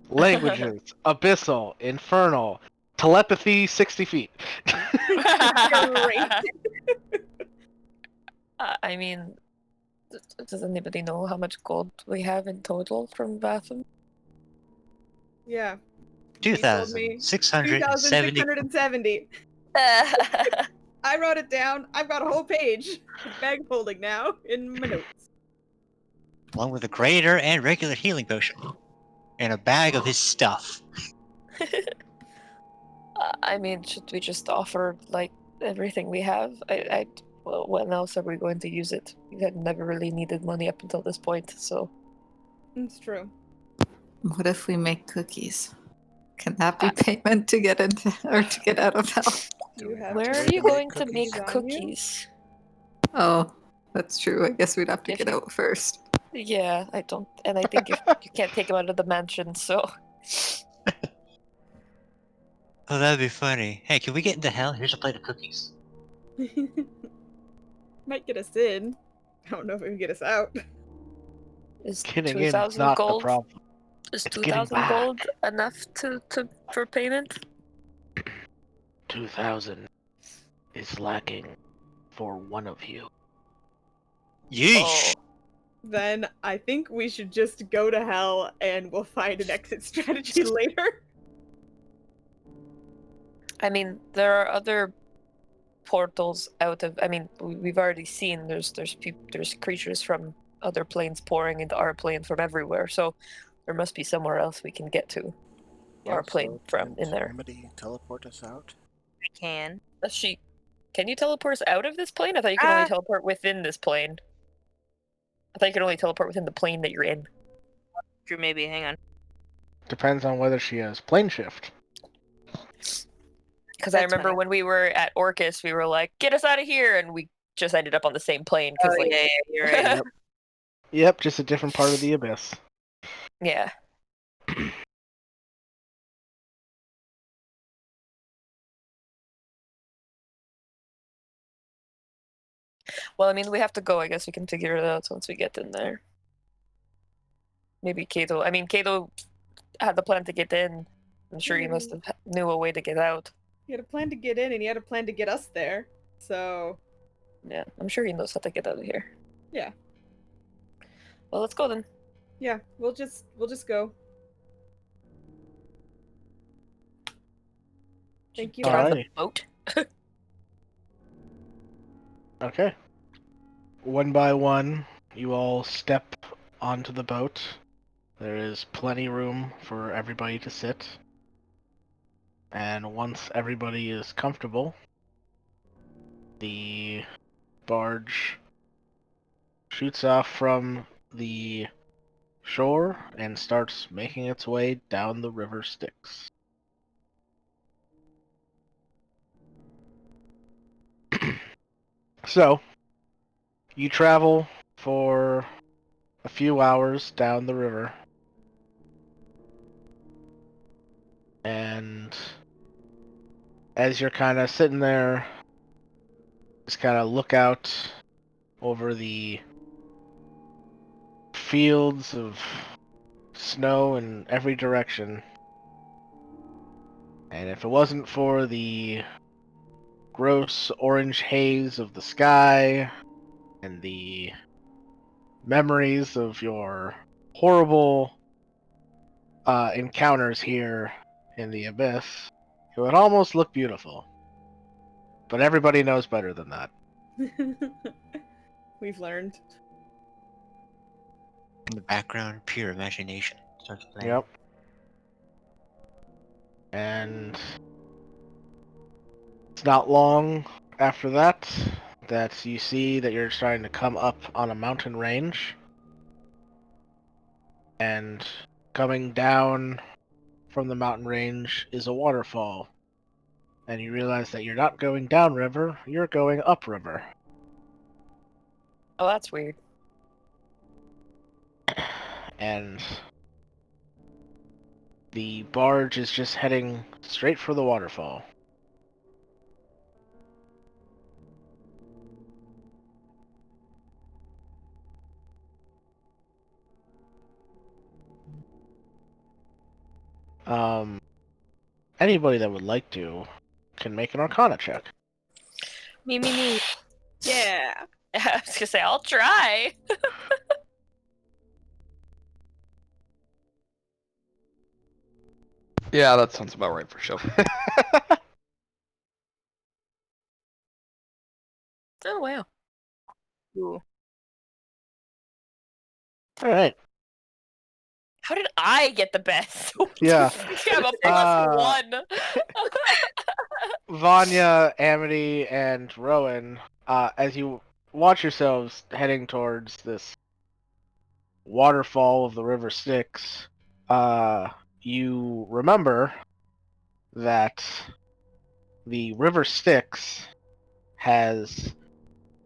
languages, abyssal, infernal, telepathy 60 feet. Great. I mean, does anybody know how much gold we have in total from Batham? Yeah. 2,670. 2,670. I wrote it down. I've got a whole page of bag folding now in my notes. Along with a greater and regular healing potion. And a bag of his stuff. I mean, should we just offer, like, everything we have? Well, when else are we going to use it? We had never really needed money up until this point, so... It's true. What if we make cookies? Can that be payment to get into or to get out of hell? Where are you going to make cookies? Oh, that's true. I guess we'd have to get out first. Yeah, I don't... And I think you can't take them out of the mansion, so... Oh, that'd be funny. Hey, can we get into hell? Here's a plate of cookies. Might get us in. I don't know if it can get us out. Is Getting in is 2,000 not gold? the problem. Is It's getting 2,000 gold enough for payment? 2,000 is lacking for one of you. Yeesh! Oh. Then I think we should just go to hell and we'll find an exit strategy later. I mean, there are other portals out of... I mean, we've already seen there's creatures from other planes pouring into our plane from everywhere, so there must be somewhere else we can get to our plane from in there. Remedy teleport us out? I can. Can you teleport us out of this plane? I thought you could only teleport within this plane. I thought you could only teleport within the plane that you're in. Drew, maybe. Hang on. Depends on whether she has plane shift. Because I That's remember funny. when we were at Orcus, we were like, "Get us out of here," and we just ended up on the same plane. Because Oh, like, yeah, you're right. Yep. Yep, just a different part of the abyss. yeah. Well, I mean, we have to go. I guess we can figure it out once we get in there. Maybe Kato. I mean, Kato had the plan to get in. I'm sure he must have knew a way to get out. He had a plan to get in, and he had a plan to get us there. So Yeah, I'm sure he knows how to get out of here. yeah, Well, let's go then. yeah, we'll just go. Thank you. Get on the Alrighty. boat. Okay. One by one, you all step onto the boat. There is plenty room for everybody to sit. And once everybody is comfortable, the barge shoots off from the shore and starts making its way down the river Styx. So, you travel for a few hours down the river, and as you're kind of sitting there, just kind of look out over the fields of snow in every direction. And if it wasn't for the gross orange haze of the sky and the memories of your horrible encounters here in the abyss, it would almost look beautiful. But everybody knows better than that. We've learned. In the background, pure imagination starts playing. Yep. And it's not long after that that you see that you're starting to come up on a mountain range. And coming down from the mountain range is a waterfall. And you realize that you're not going downriver, you're going upriver. Oh, that's weird. And the barge is just heading straight for the waterfall. Anybody that would like to can make an Arcana check. Me. Yeah. I was gonna say I'll try. Yeah, that sounds about right for sure. Oh wow. Ooh. All right. How did I get the best? Yeah. I'm a +1. Vanya, Amity, and Rowan, as you watch yourselves heading towards this waterfall of the River Styx, you remember that the River Styx has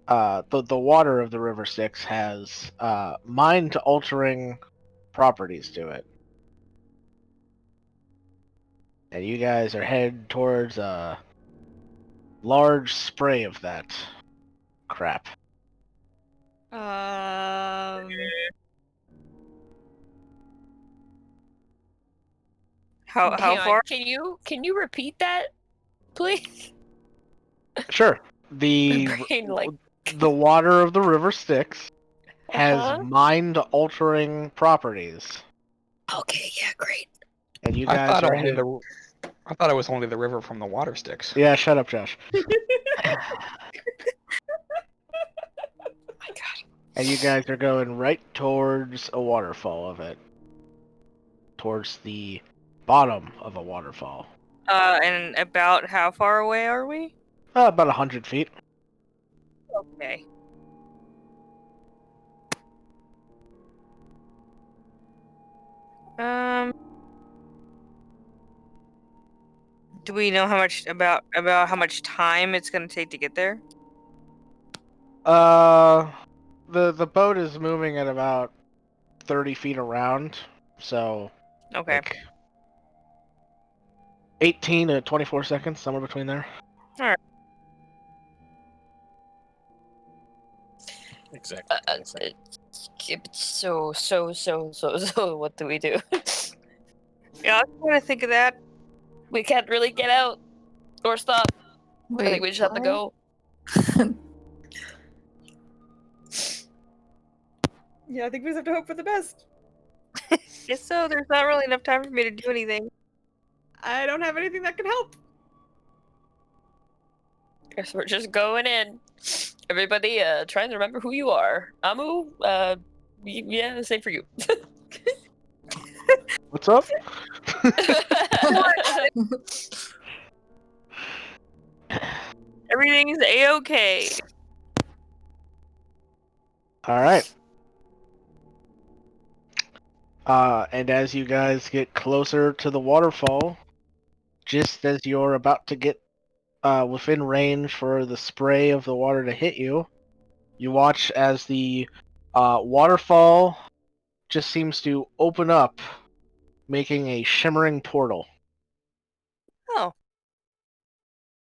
the water of the River Styx has mind-altering properties to it, and you guys are headed towards a large spray of that crap. How Hang on, far? Can you repeat that, please? Sure. My brain like The water of the River Styx has Uh-huh. mind-altering properties, Okay, yeah, great. and you I guys thought are only headed. I thought it was only the river from the water sticks. Yeah, shut up, Josh. My god. And you guys are going right towards a waterfall of it. Towards the bottom of a waterfall. And about how far away are we? About 100 feet. Okay. Do we know how much about how much time it's gonna take to get there? The boat is moving at about 30 feet around, so Okay. like 18 to 24 seconds, somewhere between there. Exactly. 20 seconds. So, what do we do? Yeah, I was trying to think of that. We can't really get out or stop. Wait, I think we just have to go. Yeah, I think we just have to hope for the best. Guess so. There's not really enough time for me to do anything. I don't have anything that can help. Guess we're just going in. Everybody, trying to remember who you are. Amu, yeah, same for you. What's up? Everything's a-okay. All right. And as you guys get closer to the waterfall, just as you're about to get within range for the spray of the water to hit you, you watch as the waterfall just seems to open up, making a shimmering portal. Oh.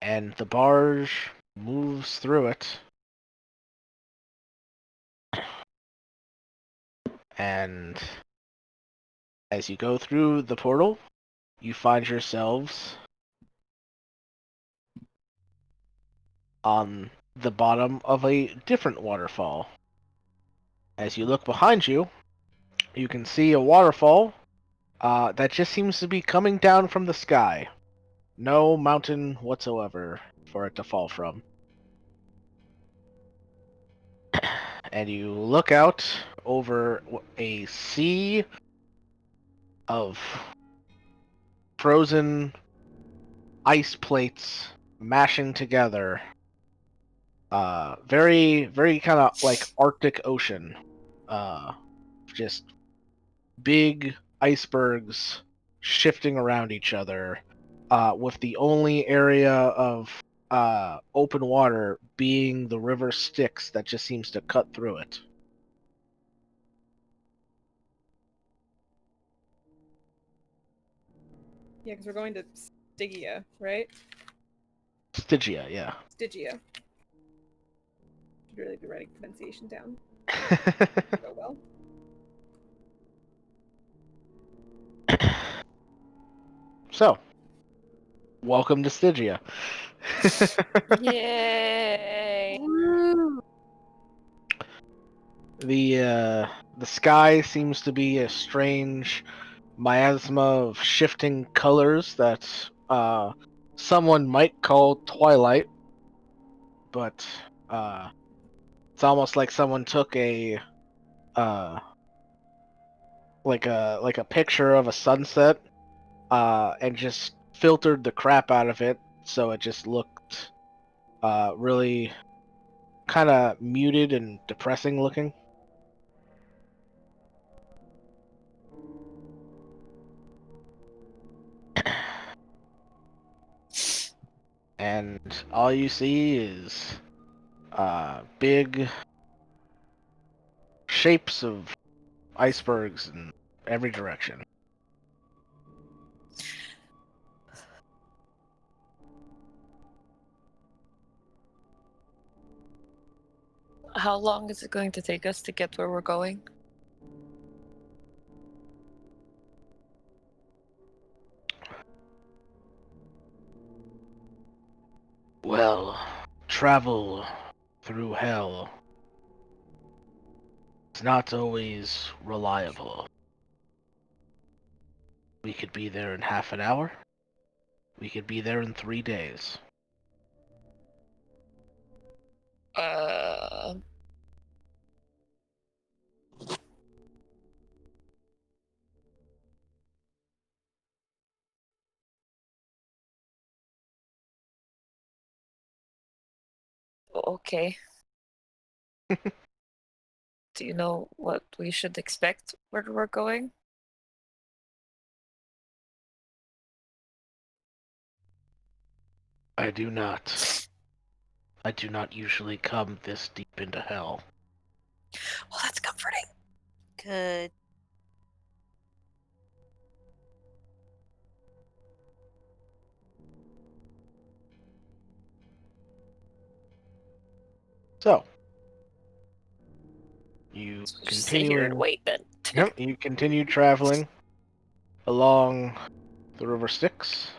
And the barge moves through it. And as you go through the portal, you find yourselves on the bottom of a different waterfall. As you look behind you, you can see a waterfall that just seems to be coming down from the sky. No mountain whatsoever for it to fall from. And you look out over a sea of frozen ice plates mashing together. Very, very kind of like Arctic Ocean. Just big icebergs shifting around each other, with the only area of open water being the river Styx that just seems to cut through it. Yeah, because we're going to Stygia, right? Stygia, yeah. Stygia. Should really be writing pronunciation down. Go well. So, welcome to Stygia. Yay! The sky seems to be a strange miasma of shifting colors that someone might call twilight, but it's almost like someone took a like a picture of a sunset and just filtered the crap out of it, so it just looked really kind of muted and depressing looking. And all you see is big shapes of icebergs in every direction. How long is it going to take us to get where we're going? Well, travel through hell is not always reliable. We could be there in half an hour. We could be there in 3 days. Okay. Do you know what we should expect where we're going? I do not. I do not usually come this deep into hell. Well, that's comforting. Good. So, you Just sit here and continue. wait then. Yep, you continue traveling along the River Styx.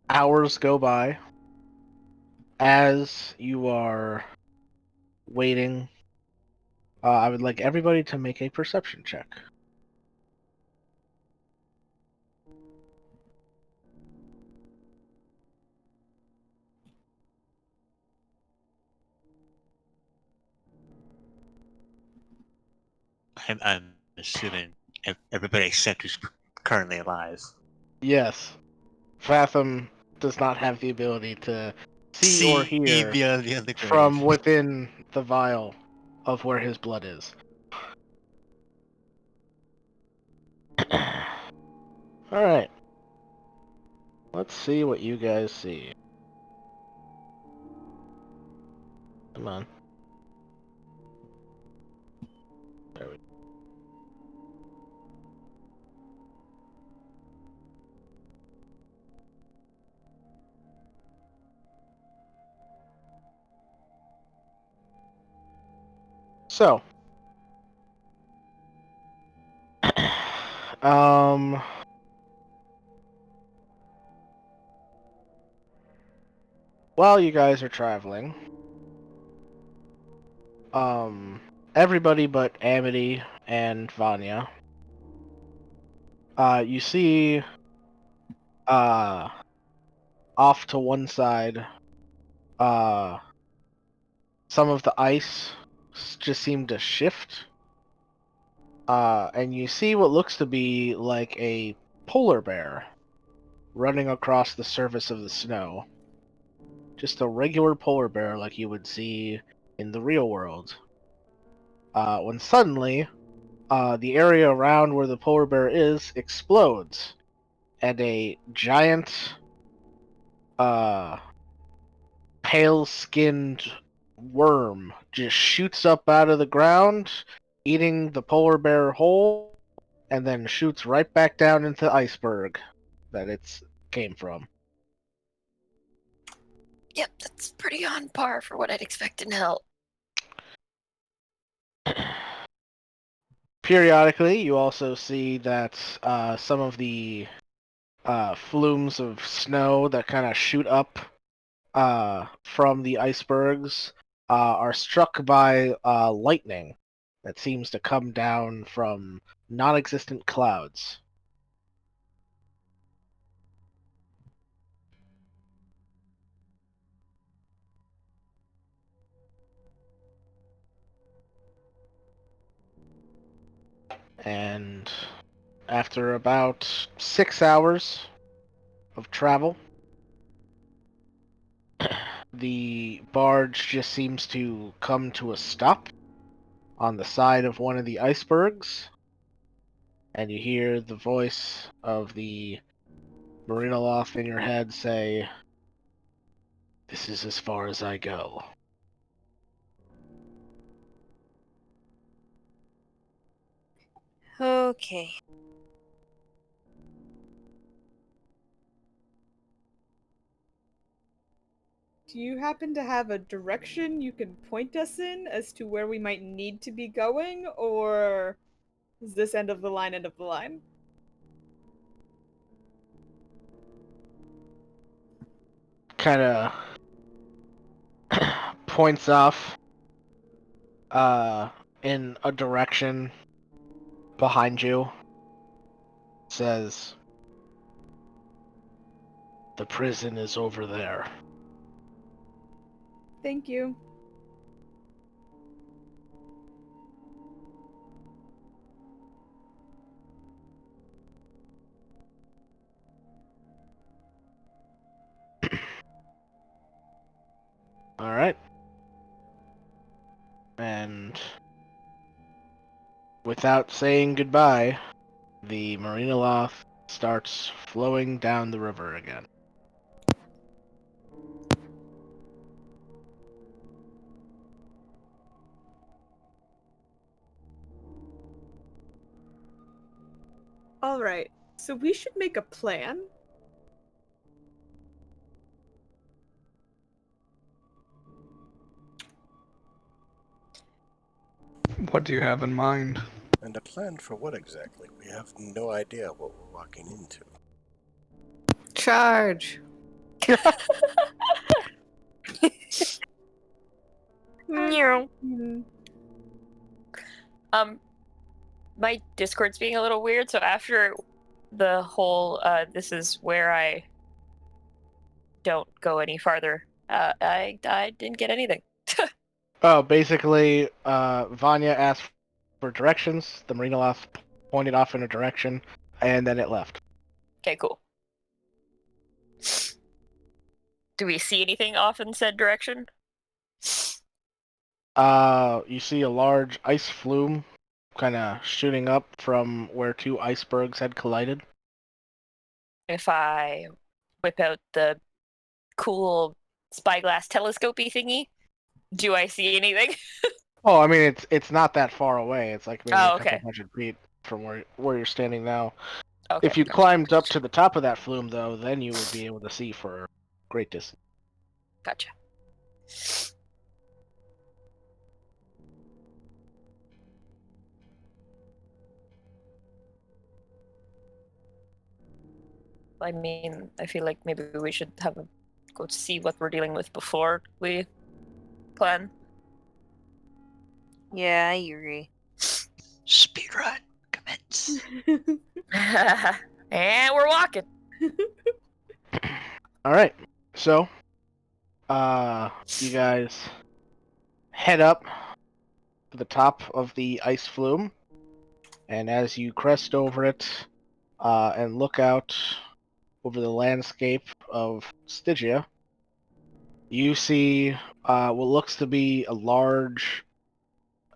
Hours go by as you are waiting. I would like everybody to make a perception check. I'm assuming everybody except who's currently alive. Yes, Fathom does not have the ability to see or hear beyond the grave. from within the vial of where his blood is. Alright. Let's see what you guys see. Come on. There we go. So, while you guys are traveling, everybody but Amity and Vanya, you see, off to one side, some of the ice just seem to shift, and you see what looks to be like a polar bear running across the surface of the snow. Just a regular polar bear like you would see in the real world. When suddenly, the area around where the polar bear is explodes, and a giant, pale-skinned worm just shoots up out of the ground, eating the polar bear whole, and then shoots right back down into the iceberg that it came from. Yep, that's pretty on par for what I'd expect in hell. Periodically, you also see that some of the flumes of snow that kind of shoot up from the icebergs are struck by lightning that seems to come down from non-existent clouds. And after about 6 hours of travel, the barge just seems to come to a stop on the side of one of the icebergs, and you hear the voice of the Marinoloth in your head say, "This is as far as I go." Okay. Do you happen to have a direction you can point us in as to where we might need to be going, or is this end of the line, end of the line? Kind of points off in a direction behind you. Says, "The prison is over there." Thank you. Alright. And without saying goodbye, the Marinoloth starts flowing down the river again. All right. So we should make a plan. What do you have in mind? And a plan for what exactly? We have no idea what we're walking into. Charge. Meow. Hmm. My Discord's being a little weird, so after the whole this is where I don't go any farther, I didn't get anything. Oh, basically, Vanya asked for directions. The Marinoloth pointed off in a direction, and then it left. Okay, cool. Do we see anything off in said direction? You see a large ice flume kind of shooting up from where two icebergs had collided. If I whip out the cool spyglass telescopy thingy, do I see anything? Oh, I mean, it's not that far away. It's like maybe Oh, a couple okay. hundred feet from where you're standing now. Okay. If you climbed up to the top of that flume, though, then you would be able to see for a great distance. Gotcha. I mean, I feel like maybe we should go see what we're dealing with before we plan. Yeah, I agree. Speedrun commence. And we're walking. All right, so you guys head up to the top of the ice flume, and as you crest over it and look out over the landscape of Stygia, you see what looks to be a large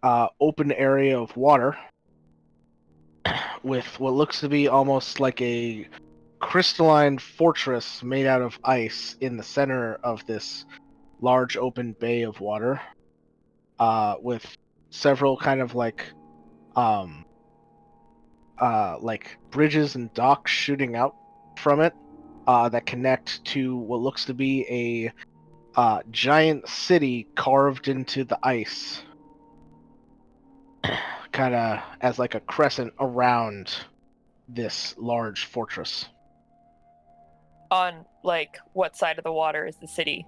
open area of water with what looks to be almost like a crystalline fortress made out of ice in the center of this large open bay of water, with several kind of like bridges and docks shooting out from it that connect to what looks to be a giant city carved into the ice, kind of as like a crescent around this large fortress. On, like, what side of the water is the city?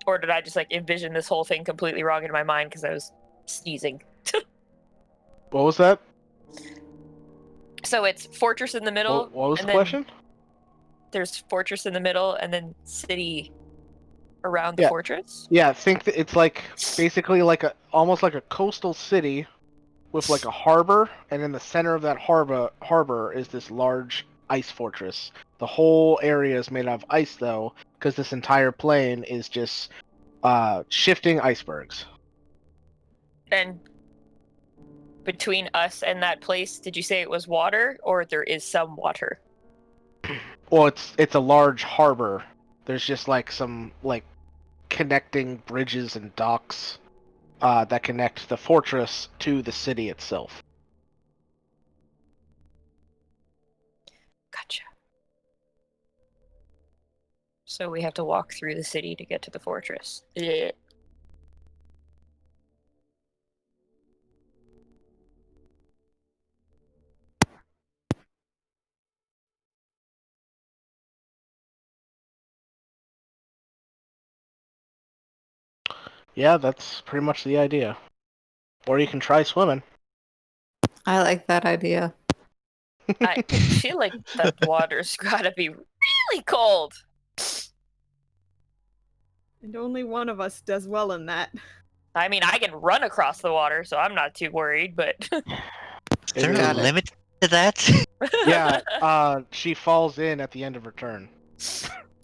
Or did I just, like, envision this whole thing completely wrong in my mind because I was sneezing? What was that? So it's fortress in the middle. What was and the then question? There's fortress in the middle, and then city around the Yeah. fortress? Yeah, think that it's like basically like almost like a coastal city with like a harbor, and in the center of that harbor is this large ice fortress. The whole area is made out of ice, though, because this entire plane is just shifting icebergs. And between us and that place, did you say it was water, or there is some water? Well, it's a large harbor. There's just like some like connecting bridges and docks that connect the fortress to the city itself. Gotcha. So we have to walk through the city to get to the fortress. Yeah. Yeah, that's pretty much the idea. Or you can try swimming. I like that idea. I feel like that water's gotta be really cold. And only one of us does well in that. I mean, I can run across the water, so I'm not too worried, but... Is there a Got it. limit to that? Yeah, she falls in at the end of her turn.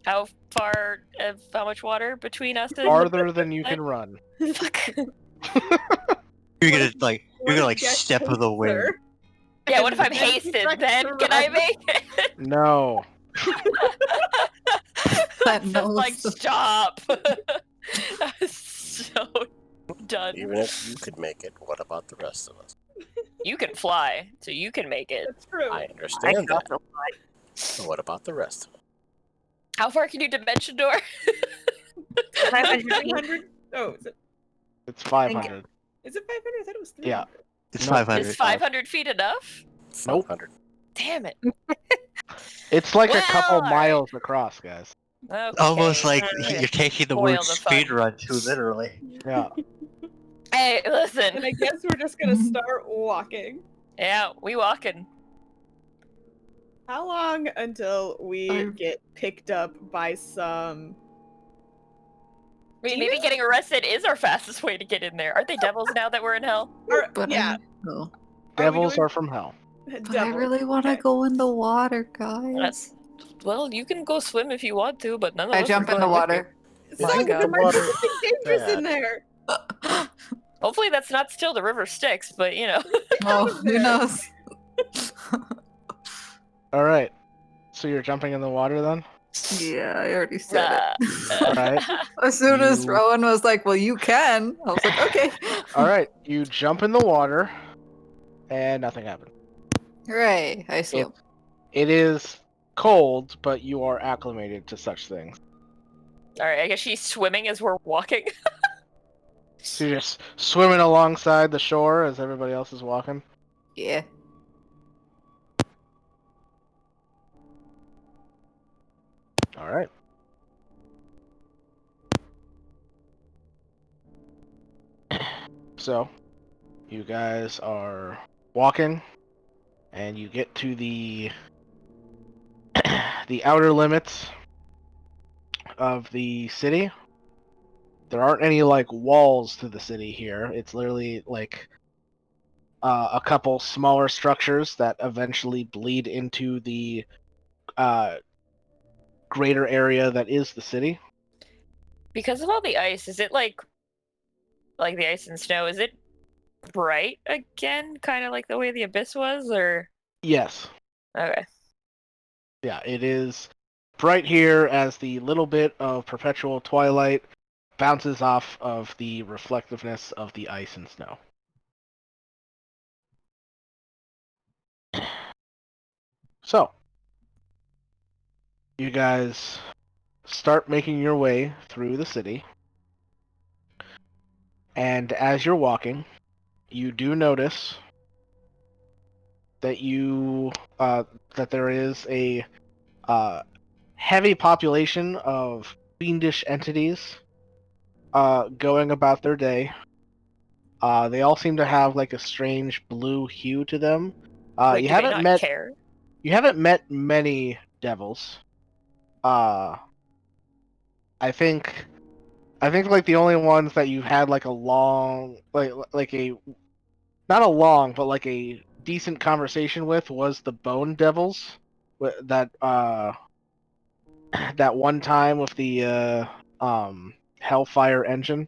How much water between us and... Farther than you can run. Fuck. You're gonna Get step of the wind. closer. Yeah, what if I'm And then he hasted? tries Then to can I run. make it? No. That Just like nose. stop. I was so done. Even if you could make it, what about the rest of us? You can fly, so you can make it. That's true. I I understand can that. also fly. But what about the rest of us? How far can you dimension door? 500 feet. 300? Oh, It's 500. is it 500? I thought it was 300. Yeah. It's No, 500. Is 500 feet enough? Nope. 500. Damn it. It's like a couple Well, alright. miles across, guys. Okay. Almost like Okay. you're taking the Spoil word the fun. speed run too literally. Yeah. Hey, And listen. I guess we're just gonna start walking. Yeah, we walking. How long until we I'm- get picked up by some... I mean, Do maybe you- getting arrested is our fastest way to get in there. Aren't they devils now that we're in hell? Or, But yeah, no. Devils doing- are from hell. But I really want to Okay. go in the water, guys. That's- Well, you can go swim if you want to, but none of I us jump are in the going with water. My Son, God. there might be Water. something dangerous in Bad. there. you. Hopefully that's not still the river Styx, but you know. Oh, was who there? knows? All right. So you're jumping in the water then? Yeah, I already said it. Alright. As soon as You- Rowan was like, "Well, you can," I was like, "Okay." All right. You jump in the water, and nothing happened. Hooray! I swim. It is cold, but you are acclimated to such things. Alright, I guess she's swimming as we're walking. So you're just swimming alongside the shore as everybody else is walking. Yeah. All right. So, you guys are walking, and you get to the the outer limits of the city. There aren't any like walls to the city here. It's literally like a couple smaller structures that eventually bleed into the greater area that is the city. Because of all the ice, is it like the ice and snow, is it bright again? Kind of like the way the abyss was, or Yes. okay. Yeah, it is bright here as the little bit of perpetual twilight bounces off of the reflectiveness of the ice and snow. So, you guys start making your way through the city. And as you're walking, you do notice that that there is a heavy population of fiendish entities going about their day. They all seem to have like a strange blue hue to them. Wait, You do they haven't not care? met many devils. I think like the only ones that you've had like a long like a not a long but like a decent conversation with was the bone devils that that one time with the hellfire engine.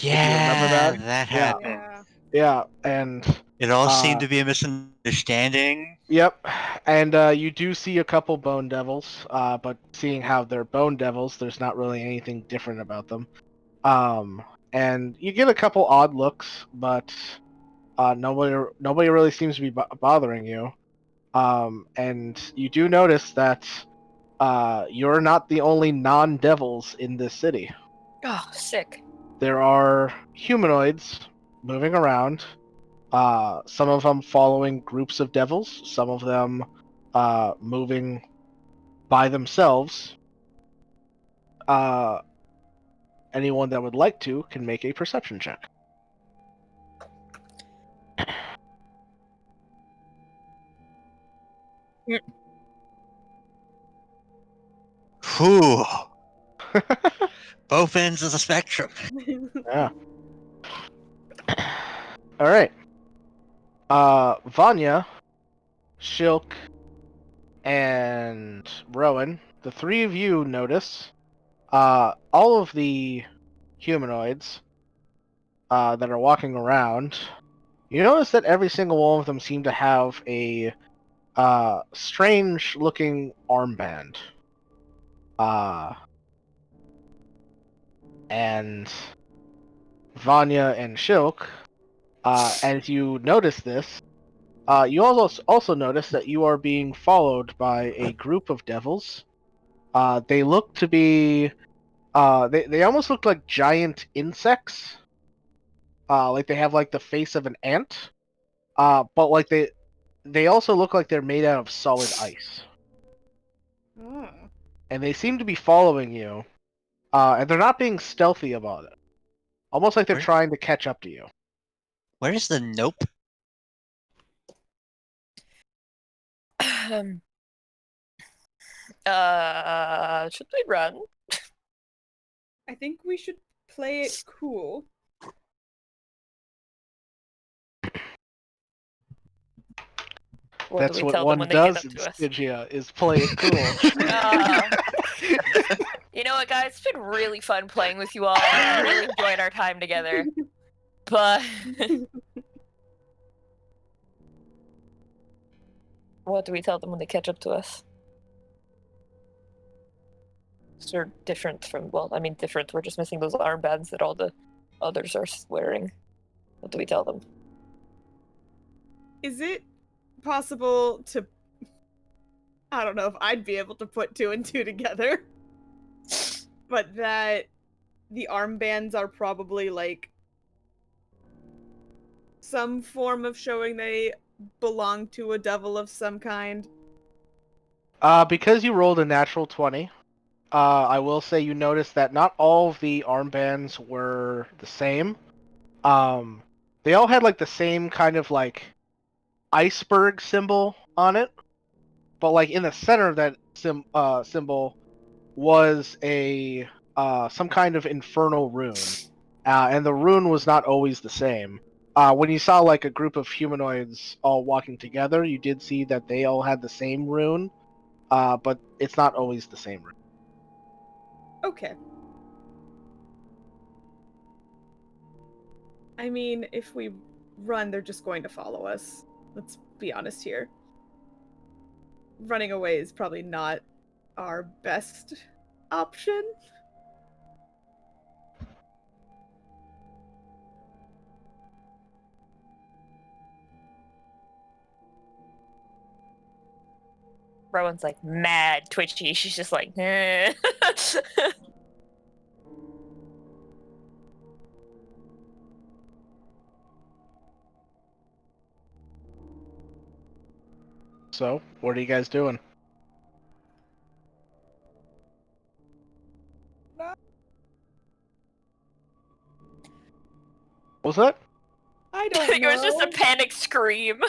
remember that? That Yeah. happened. Yeah. Yeah, and It all seemed to be a misunderstanding. yep, and you do see a couple bone devils, but seeing how they're bone devils, there's not really anything different about them. And you get a couple odd looks, but nobody really seems to be bothering you. And you do notice that you're not the only non-devils in this city. Oh, sick. There are humanoids moving around. Some of them following groups of devils, some of them moving by themselves. Anyone that would like to can make a perception check. Whew. Both ends of the spectrum. Yeah. All right. Vanya, Shilk, and Rowan, the three of you notice all of the humanoids that are walking around, you notice that every single one of them seem to have a strange-looking armband. And Vanya and Shilk, as you notice this, you also notice that you are being followed by a group of devils. They look to be, they almost look like giant insects. Like they have like the face of an ant. But like they also look like they're made out of solid ice. Oh. And they seem to be following you. And they're not being stealthy about it. Almost like they're Where- trying to catch up to you. Where's the nope? Should we run? I think we should play it cool. What That's do we what tell them one when they get does up in to us? Stygia, is play it cool. You know what, guys? It's been really fun playing with you all. I really enjoyed our time together. But what do we tell them when they catch up to us? They're different from, well, I mean, different. We're just missing those armbands that all the others are wearing. What do we tell them? Is it possible to... I don't know if I'd be able to put 2 and 2 together. But that the armbands are probably, like, some form of showing they belong to a devil of some kind. Because you rolled a natural 20, I will say you noticed that not all of the armbands were the same. They all had like the same kind of like iceberg symbol on it, but like in the center of that symbol was a some kind of infernal rune, and the rune was not always the same. When you saw like a group of humanoids all walking together, you did see that they all had the same rune, but it's not always the same rune. Okay. I mean, if we run, they're just going to follow us. Let's be honest here. Running away is probably not our best option. Rowan's like mad twitchy. She's just like, eh. So, what are you guys doing? What was that? I I don't think know. it was just a panic scream.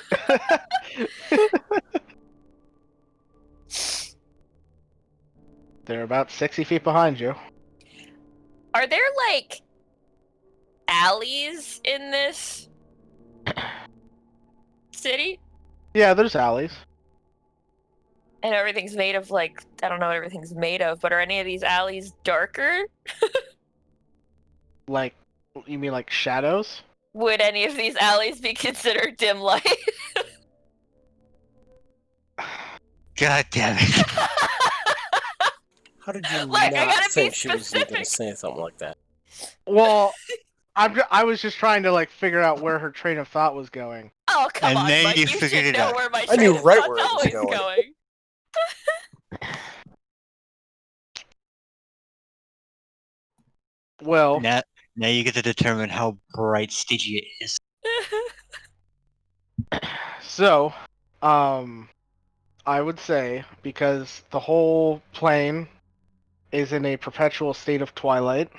They're about 60 feet behind you. Are there like alleys in this city? Yeah, there's alleys. And everything's made of like, I don't know what everything's made of, but are any of these alleys darker? Like, you mean like shadows? Would any of these alleys be considered dim light? God damn it. How did you Like, I not gotta be think she was going to specific. say something like that? Well, I was just trying to like figure out where her train of thought was going. Oh, come And on, then Mike. you You figured should it know out. where my I train knew of right thought's where it was always going. going. Well, Now you get to determine how bright Stygia is. so, I would say because the whole plane is in a perpetual state of twilight,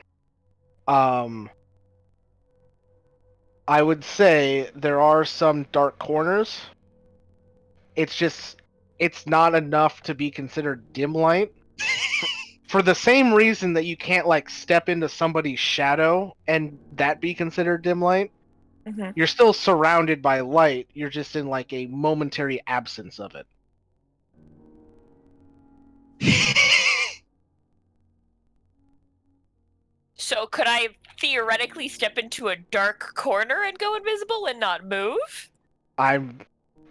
I would say there are some dark corners. It's not enough to be considered dim light. For the same reason that you can't like step into somebody's shadow and that be considered dim light. Mhm. You're still surrounded by light. You're just in like a momentary absence of it. So So could I theoretically step into a dark corner and go invisible and not move? I'm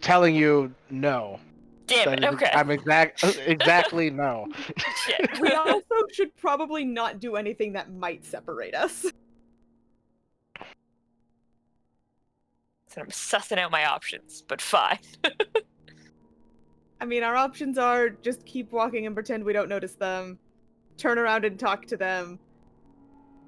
telling you no. Damn That it, is- okay. I'm exactly no. Shit. We also should probably not do anything that might separate us. So I'm sussing out my options, but fine. I mean, our options are just keep walking and pretend we don't notice them, turn around and talk to them,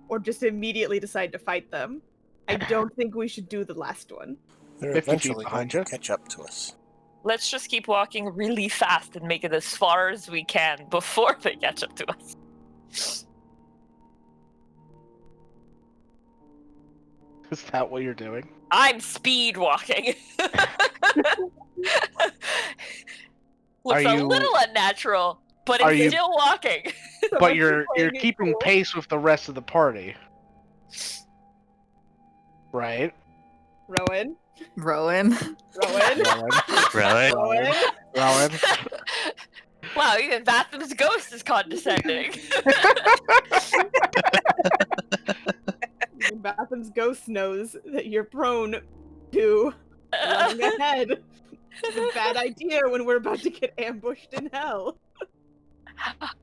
or just immediately decide to fight them. I don't think we should do the last one. They're 50 feet eventually going behind to you. catch up to us. Let's just keep walking really fast and make it as far as we can before they catch up to us. Is that what you're doing? I'm speed walking. Looks Are a you- little unnatural, but are it's you- still walking. But you're keeping pace with the rest of the party. Right? Rowan? Rowan. Rowan? Really? Rowan? Wow, even Batham's ghost is condescending. Even Batham's ghost knows that you're prone to running ahead. Which is a bad idea when we're about to get ambushed in hell.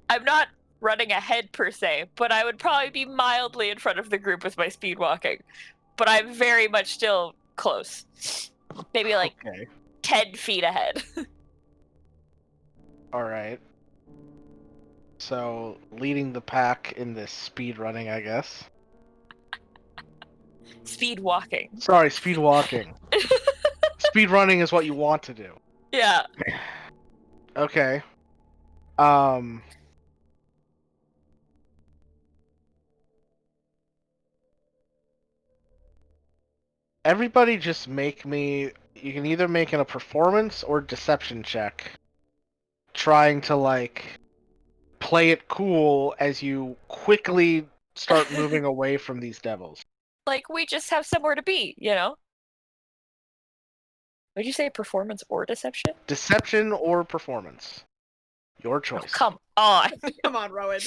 I'm not running ahead per se, but I would probably be mildly in front of the group with my speed walking. But I'm very much still close. Maybe like Okay. 10 feet ahead. Alright. So, leading the pack in this speed running, I guess. Speed walking. Sorry, speed walking. Speed running is what you want to do. Yeah. Okay. Everybody just make me... You can either make a performance or deception check. Trying to, like, play it cool as you quickly start moving away from these devils. Like, we just have somewhere to be, you know? Would you say performance or deception? Deception or performance. Your Oh, choice. come on. Come on, Rowan.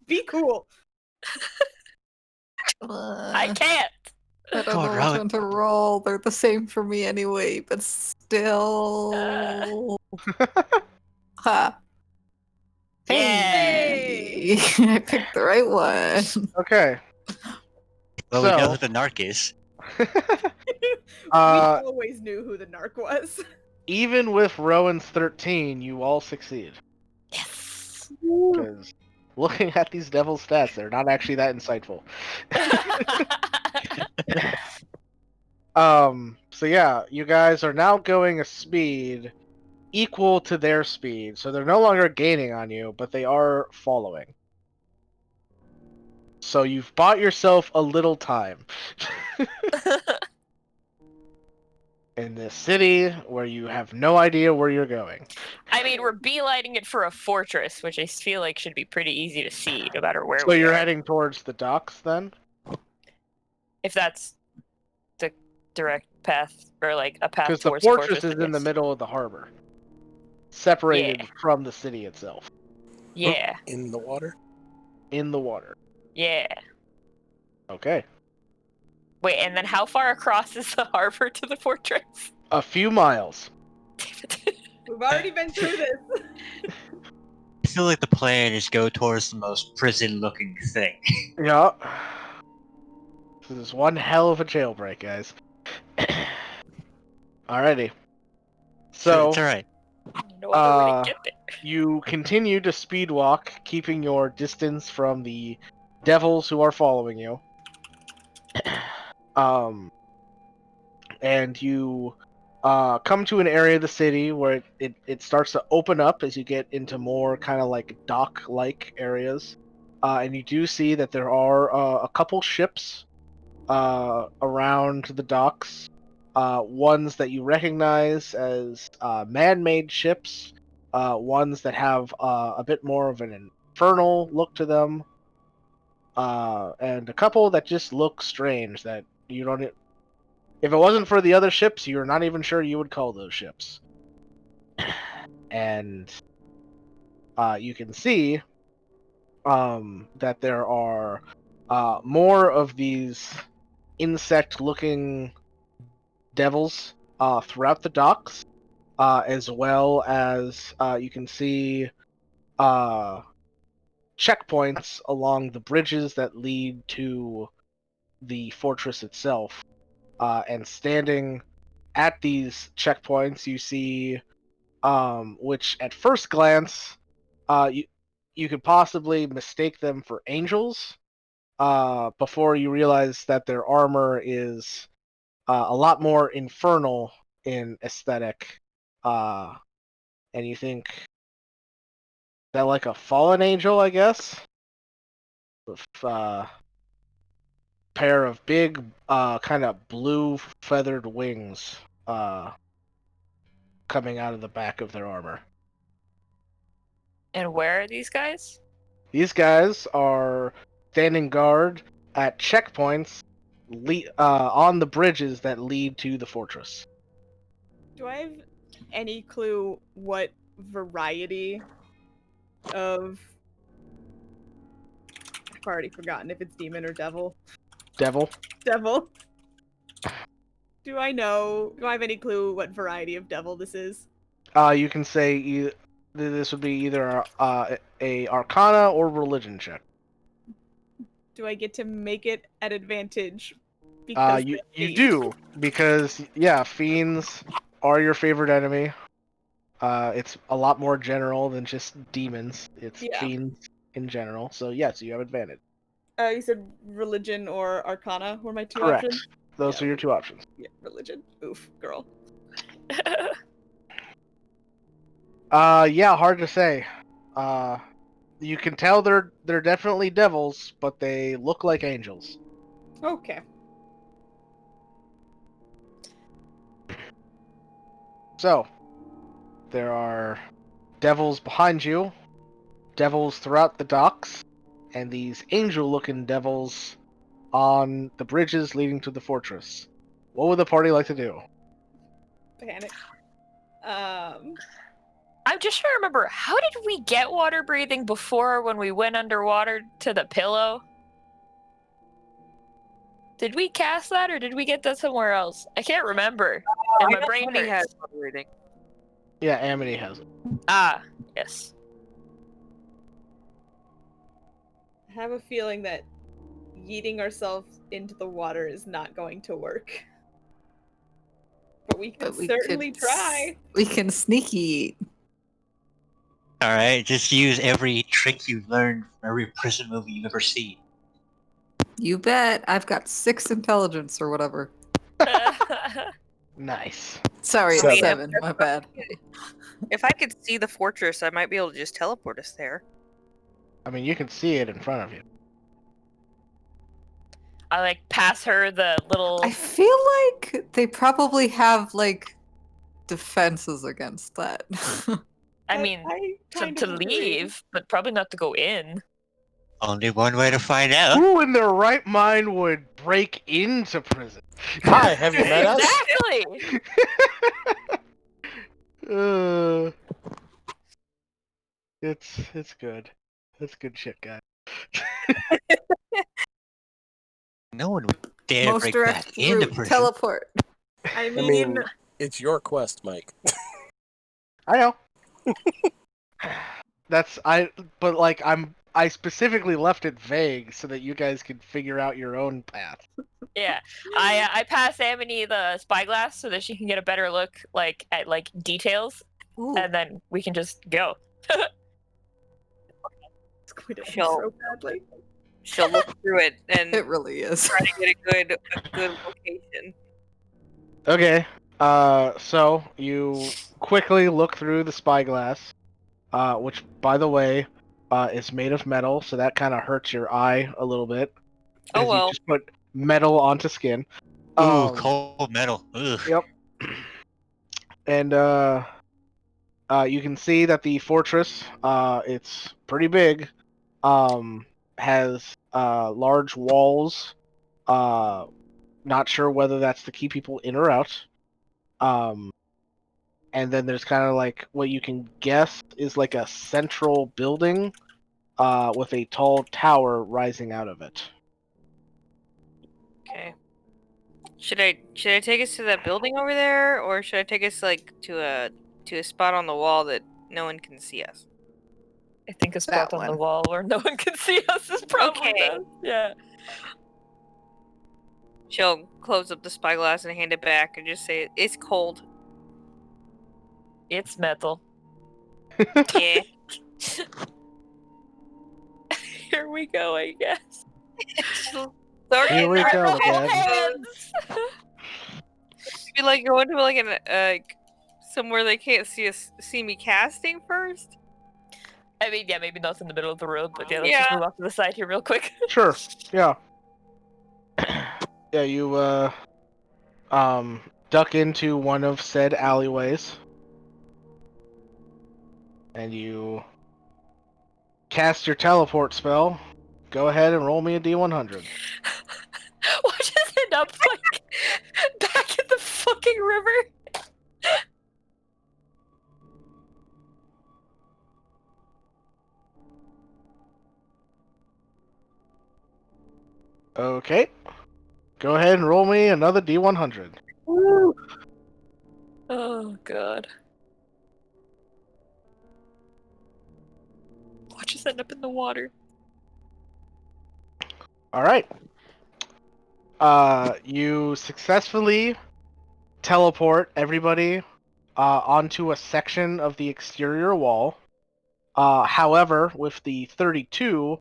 Be cool. I can't. I don't Come on, know which Rowan. one to roll. They're the same for me anyway, but still. Ha. Yay! Hey! I picked the right one. Okay. Well, we know So- who the narc is. We Uh, always knew who the narc was. even with Rowan's 13, you all succeed. Yes. Because looking at these devil stats, they're not actually that insightful. So yeah, you guys are now going a speed equal to their speed. So they're no longer gaining on you, but they are following. So you've bought yourself a little time. In this city where you have no idea where you're going. I mean, we're beelining it for a fortress, which I feel like should be pretty easy to see, no matter where So we you're are. heading towards the docks then? If that's the direct path, or like a path Because the towards fortress is then in the yes. middle of the harbor. Separated Yeah. from the city itself. Yeah, In the water? In the water. yeah. Okay. Wait, and then how far across is the harbor to the fortress? A few miles. Damn it. We've already been through this. I feel like the plan is go towards the most prison-looking thing. Yeah. This is one hell of a jailbreak, guys. Alrighty. So, it's alright. No other way Uh, to get there. you continue to speed walk, keeping your distance from the devils who are following you. And you come to an area of the city where it starts to open up as you get into more kind of like dock-like areas. And you do see that there are a couple ships around the docks. Ones that you recognize as man-made ships. Ones that have a bit more of an infernal look to them. And a couple that just look strange that you don't... If it wasn't for the other ships, you're not even sure you would call those ships. And you can see that there are more of these insect-looking devils throughout the docks, as well as you can see checkpoints along the bridges that lead to the fortress itself. And standing at these checkpoints, you see, which at first glance, you could possibly mistake them for angels, before you realize that their armor is a lot more infernal in aesthetic, and you think that like a fallen angel, I guess, with pair of big, kind of blue feathered wings, coming out of the back of their armor. And where are these guys? These guys are standing guard at checkpoints on the bridges that lead to the fortress. Do I have any clue what variety of... I've already forgotten if it's demon or devil. Devil. Devil. Do I have any clue what variety of devil this is? You can say this would be either a Arcana or Religion check. Do I get to make it at advantage? Because You they're do, because fiends are your favorite enemy. It's a lot more general than just demons. It's fiends in general. So yes, you have advantage. You said religion or arcana were my two Correct. options? Those are your two options. Yeah, religion. Oof, girl. Hard to say. You can tell they're definitely devils, but they look like angels. Okay. So, there are devils behind you, devils throughout the docks, and these angel-looking devils on the bridges leading to the fortress. What would the party like to do? Panic. I'm just trying to remember, how did we get water breathing before when we went underwater to the pillow? Did we cast that or did we get that somewhere else? I can't remember. And my brain Amity has hurts. water breathing. Yeah, Amity has it. Ah, yes. I have a feeling that yeeting ourselves into the water is not going to work. But we can certainly try. We can sneaky. Alright, just use every trick you've learned from every prison movie you've ever seen. You bet. I've got 6 intelligence or whatever. Nice. Sorry, Seven. it's 7. My bad. If I could see the fortress, I might be able to just teleport us there. I mean, you can see it in front of you. I pass her the little. I feel like they probably have defenses against that. I mean, to leave, but probably not to go in. Only one way to find out. Who in their right mind would break into prison? Hi, have you met us? Exactly. It's good. That's good shit, guys. No one would dare Most break direct back into route, prison. teleport. I I mean, it's your quest, Mike. I know. I specifically left it vague so that you guys could figure out your own path. Yeah, I pass Amity the spyglass so that she can get a better look at details, and then we can just go. It's going to end She'll- so badly. She'll look through it and It really is. try to get a good location. Okay. So you quickly look through the spyglass, which, by the way, is made of metal, so that kind of hurts your eye a little bit. Oh, as well. You just put metal onto skin. Ooh, cold metal. Ugh. Yep. And you can see that the fortress, it's pretty big, has large walls. Not sure whether that's to keep people in or out. And then there's kind of what you can guess is a central building, with a tall tower rising out of it. Okay. Should I take us to that building over there, or should I take us like to a spot on the wall that no one can see us? I think a spot That on the one. wall where no one can see us is probably Okay. best. Yeah. She'll close up the spyglass and hand it back and just say, "It's cold." It's metal. Yeah. Here we go, I guess. Sorry, Here we go Hold again. hands! Be like going to like an somewhere they can't see me casting first. I mean, yeah, maybe not in the middle of the road, but yeah, let's Yeah. just move off to the side here real quick. Sure. Yeah. Yeah, you duck into one of said alleyways. And you cast your teleport spell. Go ahead and roll me a D100. Watch us end up like back in the fucking river. Okay. Go ahead and roll me another D100. Oh god. Watch us end up in the water. Alright. You successfully teleport everybody onto a section of the exterior wall. However, with the 32,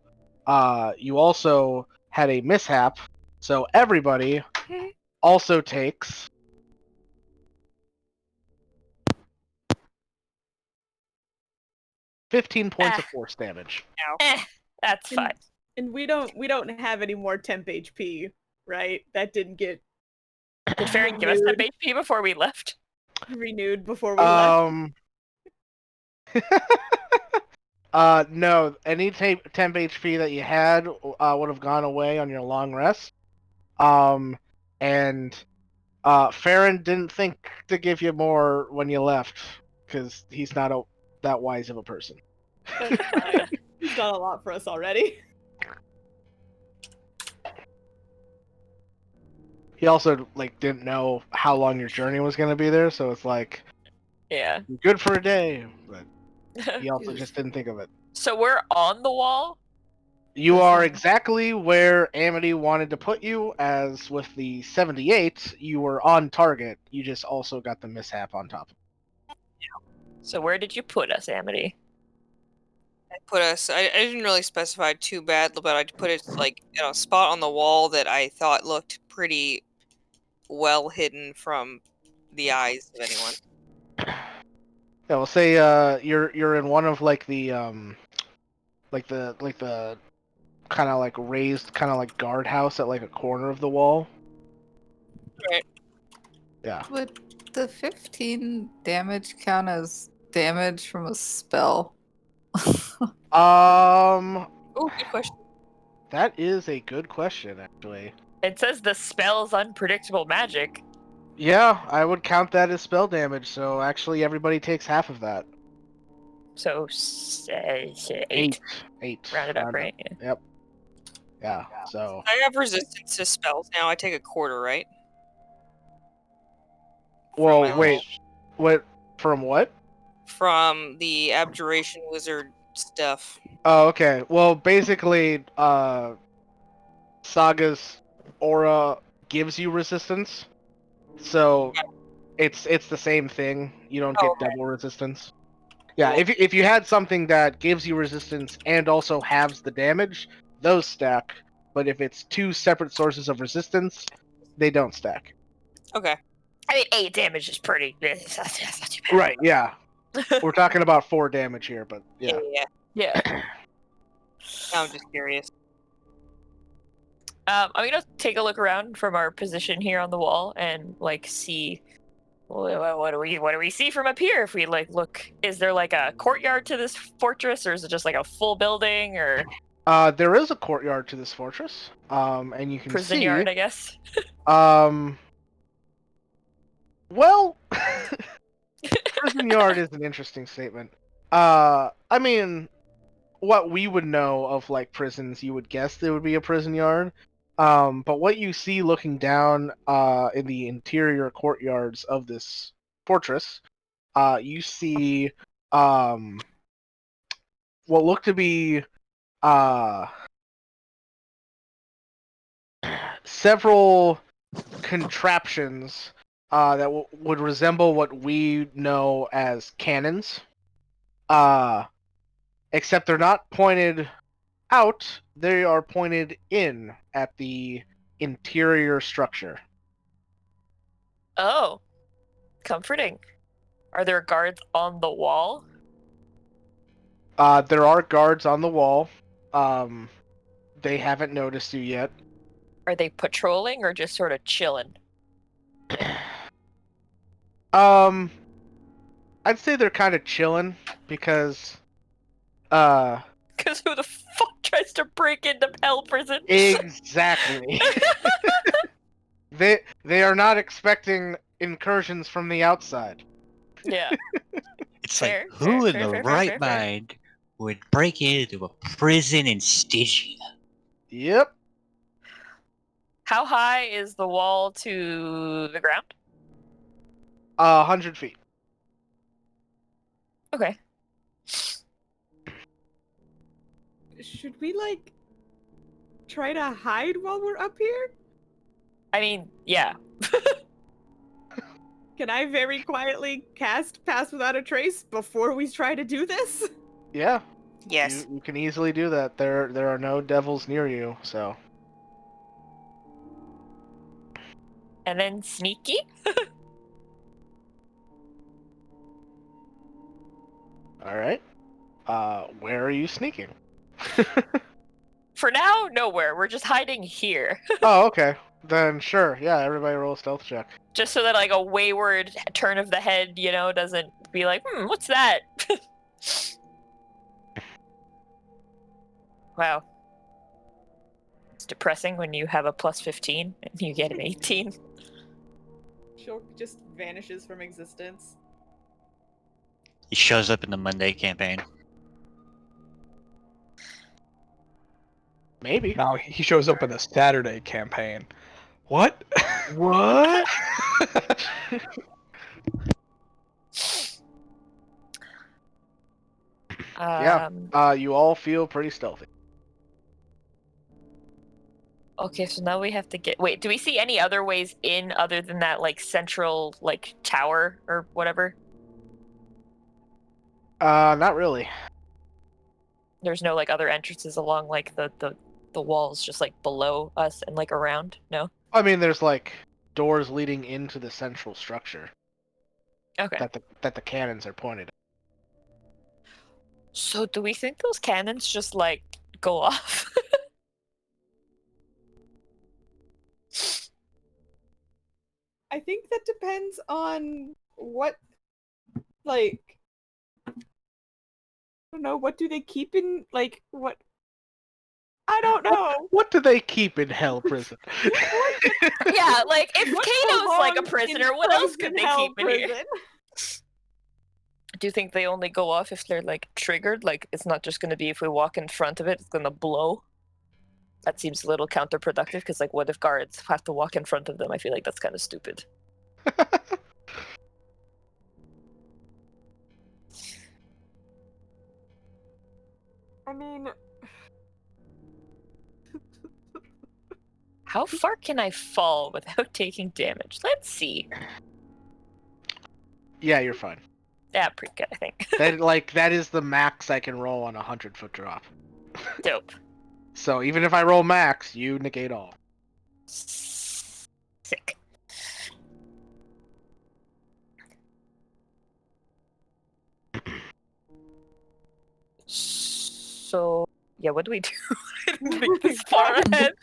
you also had a mishap, so everybody also takes 15 points of force damage. That's And- fine. And we don't have any more temp HP, right? That didn't get Did Farron give us that HP before we left? renewed before we left. No. Any temp HP that you had would have gone away on your long rest. And Farron didn't think to give you more when you left, because he's not that wise of a person. That's fine. He's done a lot for us already. He also didn't know how long your journey was going to be there, so it's like, Yeah. you're good for a day, but he also just didn't think of it. So we're on the wall? You are exactly where Amity wanted to put you, as with the 78, you were on target. You just also got the mishap on top. So where did you put us, Amity? I put us. I didn't really specify too bad, but I put it like a spot on the wall that I thought looked pretty well hidden from the eyes of anyone. Yeah, we'll say you're in one of the kind of raised kind of guardhouse at a corner of the wall. Right. Yeah. Would the 15 damage count as damage from a spell? Oh, good question. That is a good question, actually. It says the spell's unpredictable magic. Yeah, I would count that as spell damage, so actually everybody takes half of that. So 8. 8. Round it up, right? Yeah. Yep. Yeah, so... I have resistance to spells now. I take a quarter, right? Well, wait. What? From what? From the Abjuration Wizard stuff. Oh, okay. Well, basically, Saga's aura gives you resistance, so it's the same thing. You don't get double resistance. Yeah, if you had something that gives you resistance and also halves the damage, those stack. But if it's two separate sources of resistance, they don't stack. Okay. I mean, 8 damage is pretty. That's not too bad. Right? Yeah. We're talking about 4 damage here, but yeah. Yeah. I'm just curious. I'm gonna take a look around from our position here on the wall and see what do we see from up here. If we look, is there a courtyard to this fortress, or is it just a full building, or there is a courtyard to this fortress, and you can prison see yard, I guess. Well, prison yard is an interesting statement. I mean, what we would know of prisons, you would guess there would be a prison yard. But what you see looking down in the interior courtyards of this fortress, you see what look to be several contraptions that would resemble what we know as cannons. Except they're not pointed out, they are pointed in at the interior structure. Oh, comforting. Are there guards on the wall? There are guards on the wall. They haven't noticed you yet. Are they patrolling or just sort of chilling? I'd say they're kind of chilling because, Because who the fuck tries to break into Hell Prison? exactly. They are not expecting incursions from the outside. Yeah. It's Fair, like, who fair, in fair, the fair, right fair, fair. mind would break into a prison in Stygia? Yep. How high is the wall to the ground? 100 feet. Okay. Should we, like, try to hide while we're up here? I mean, yeah. Can I very quietly cast Pass Without a Trace before we try to do this? Yeah. Yes. You can easily do that. There are no devils near you, so. And then sneaky? Alright. Where are you sneaking? For now, nowhere. We're just hiding here. Oh, okay. Then sure, yeah, everybody roll a stealth check. Just so that, like, a wayward turn of the head, you know, doesn't be like, what's that? Wow. It's depressing when you have a plus 15 and you get an 18. Shulk just vanishes from existence. He shows up in the Monday campaign. Maybe. Now he shows up in the Saturday campaign. What? What? Yeah. You all feel pretty stealthy. Okay, so now we have to get... Wait, do we see any other ways in other than that, like, central, like, tower or whatever? Not really. There's no, like, other entrances along, like, the walls just, like, below us and, like, around? No? I mean, there's like doors leading into the central structure Okay. that the cannons are pointed at. So do we think those cannons just, like, go off? I think that depends on what, like, I don't know, what do they keep in, like, what? I don't know. What do they keep in Hell Prison? Yeah, like, if What Kano's, like, a belongs prisoner, in what else could frozen they hell keep in here? prison? Do you think they only go off if they're, like, triggered? Like, it's not just gonna be if we walk in front of it, it's gonna blow? That seems a little counterproductive, because, like, what if guards have to walk in front of them? I feel like that's kind of stupid. I mean, How far can I fall without taking damage? Let's see. Yeah, you're fine. Yeah, pretty good, I think. That is the max I can roll on a 100-foot drop. Dope. So even if I roll max, you negate all. Sick. So, yeah, what do we do? I didn't think this far ahead.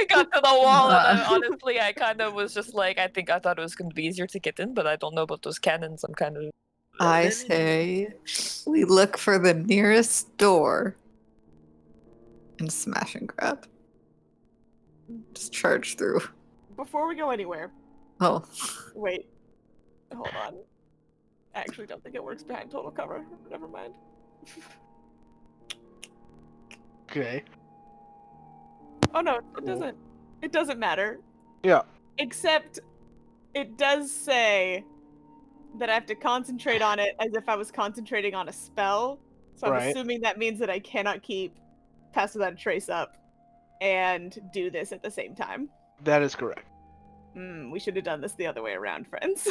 I got to the wall, and honestly, I kind of was just like, I thought it was going to be easier to get in, but I don't know about those cannons. I'm kind of... I say we look for the nearest door and smash and grab. Just charge through. before we go anywhere, Oh, wait, hold on. I actually don't think it works behind total cover. Never mind. Okay. Oh no, it doesn't. It doesn't matter. Yeah. Except it does say that I have to concentrate on it as if I was concentrating on a spell. So I'm Right. assuming that means that I cannot keep Pass Without a Trace up and do this at the same time. That is correct. We should have done this the other way around, friends.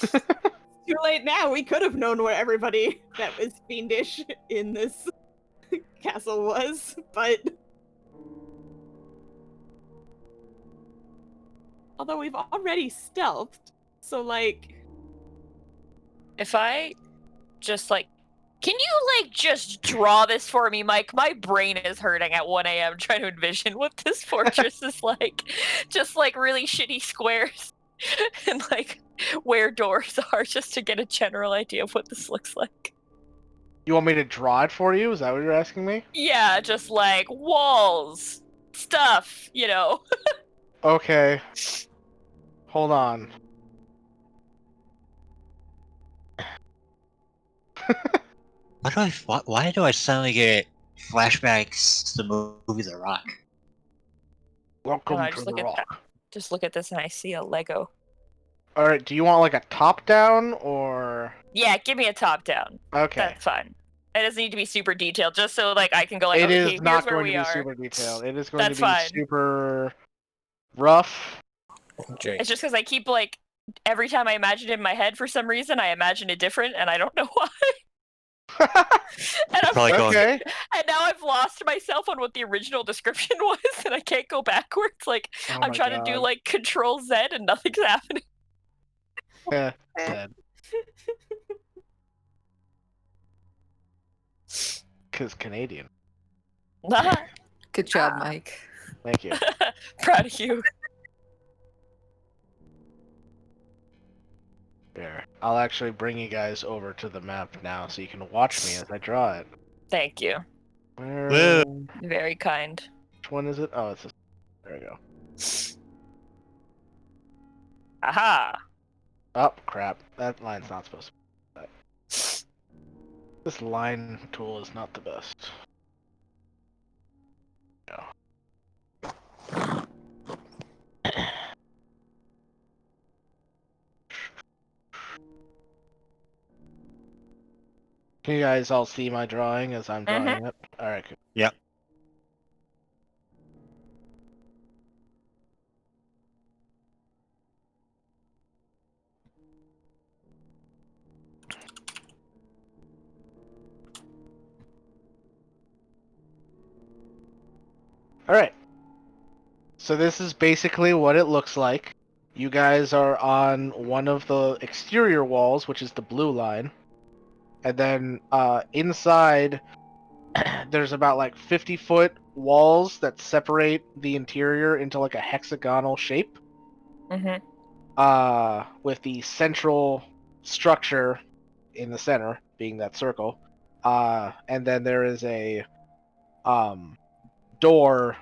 Too late now. We could have known where everybody that was fiendish in this castle was, but... Although we've already stealthed, so, like... If I just, like... Can you, like, just draw this for me, Mike? My brain is hurting at 1 a.m. trying to envision what this fortress is like. Just, like, really shitty squares. And, like, where doors are, just to get a general idea of what this looks like. You want me to draw it for you? Is that what you're asking me? Yeah, just, like, walls, stuff, you know. Okay. Hold on. Why do I suddenly get flashbacks to the movie The Rock? Welcome I to just the look at rock. that. Just look at this and I see a Lego. Alright, do you want like a top-down, or... Yeah, give me a top down. Okay. That's fine. It doesn't need to be super detailed, just so like I can go like, It okay, is here's not where going we to be are. super detailed. It is going That's to be fine. super rough. Jake. It's just because I keep like every time I imagine it in my head for some reason I imagine it different and I don't know why. And I'm Probably going- Okay. and now I've lost myself on what the original description was and I can't go backwards. Like Oh I'm my trying to do God. like Control Z and nothing's happening. Yeah, dead. Because Canadian. Good job, Mike. Thank you. Proud of you. There. I'll actually bring you guys over to the map now so you can watch me as I draw it. Thank you. Where... Whoa. Very kind. Which one is it? Oh, it's this. There we go. Aha. Oh, crap. That line's not supposed to be that. This line tool is not the best. No. Can you guys all see my drawing as I'm drawing it? Alright, cool. Yep. Alright. So this is basically what it looks like. You guys are on one of the exterior walls, which is the blue line. And then inside, there's about like 50-foot walls that separate the interior into like a hexagonal shape. Mm-hmm. With the central structure in the center being that circle. And then there is a door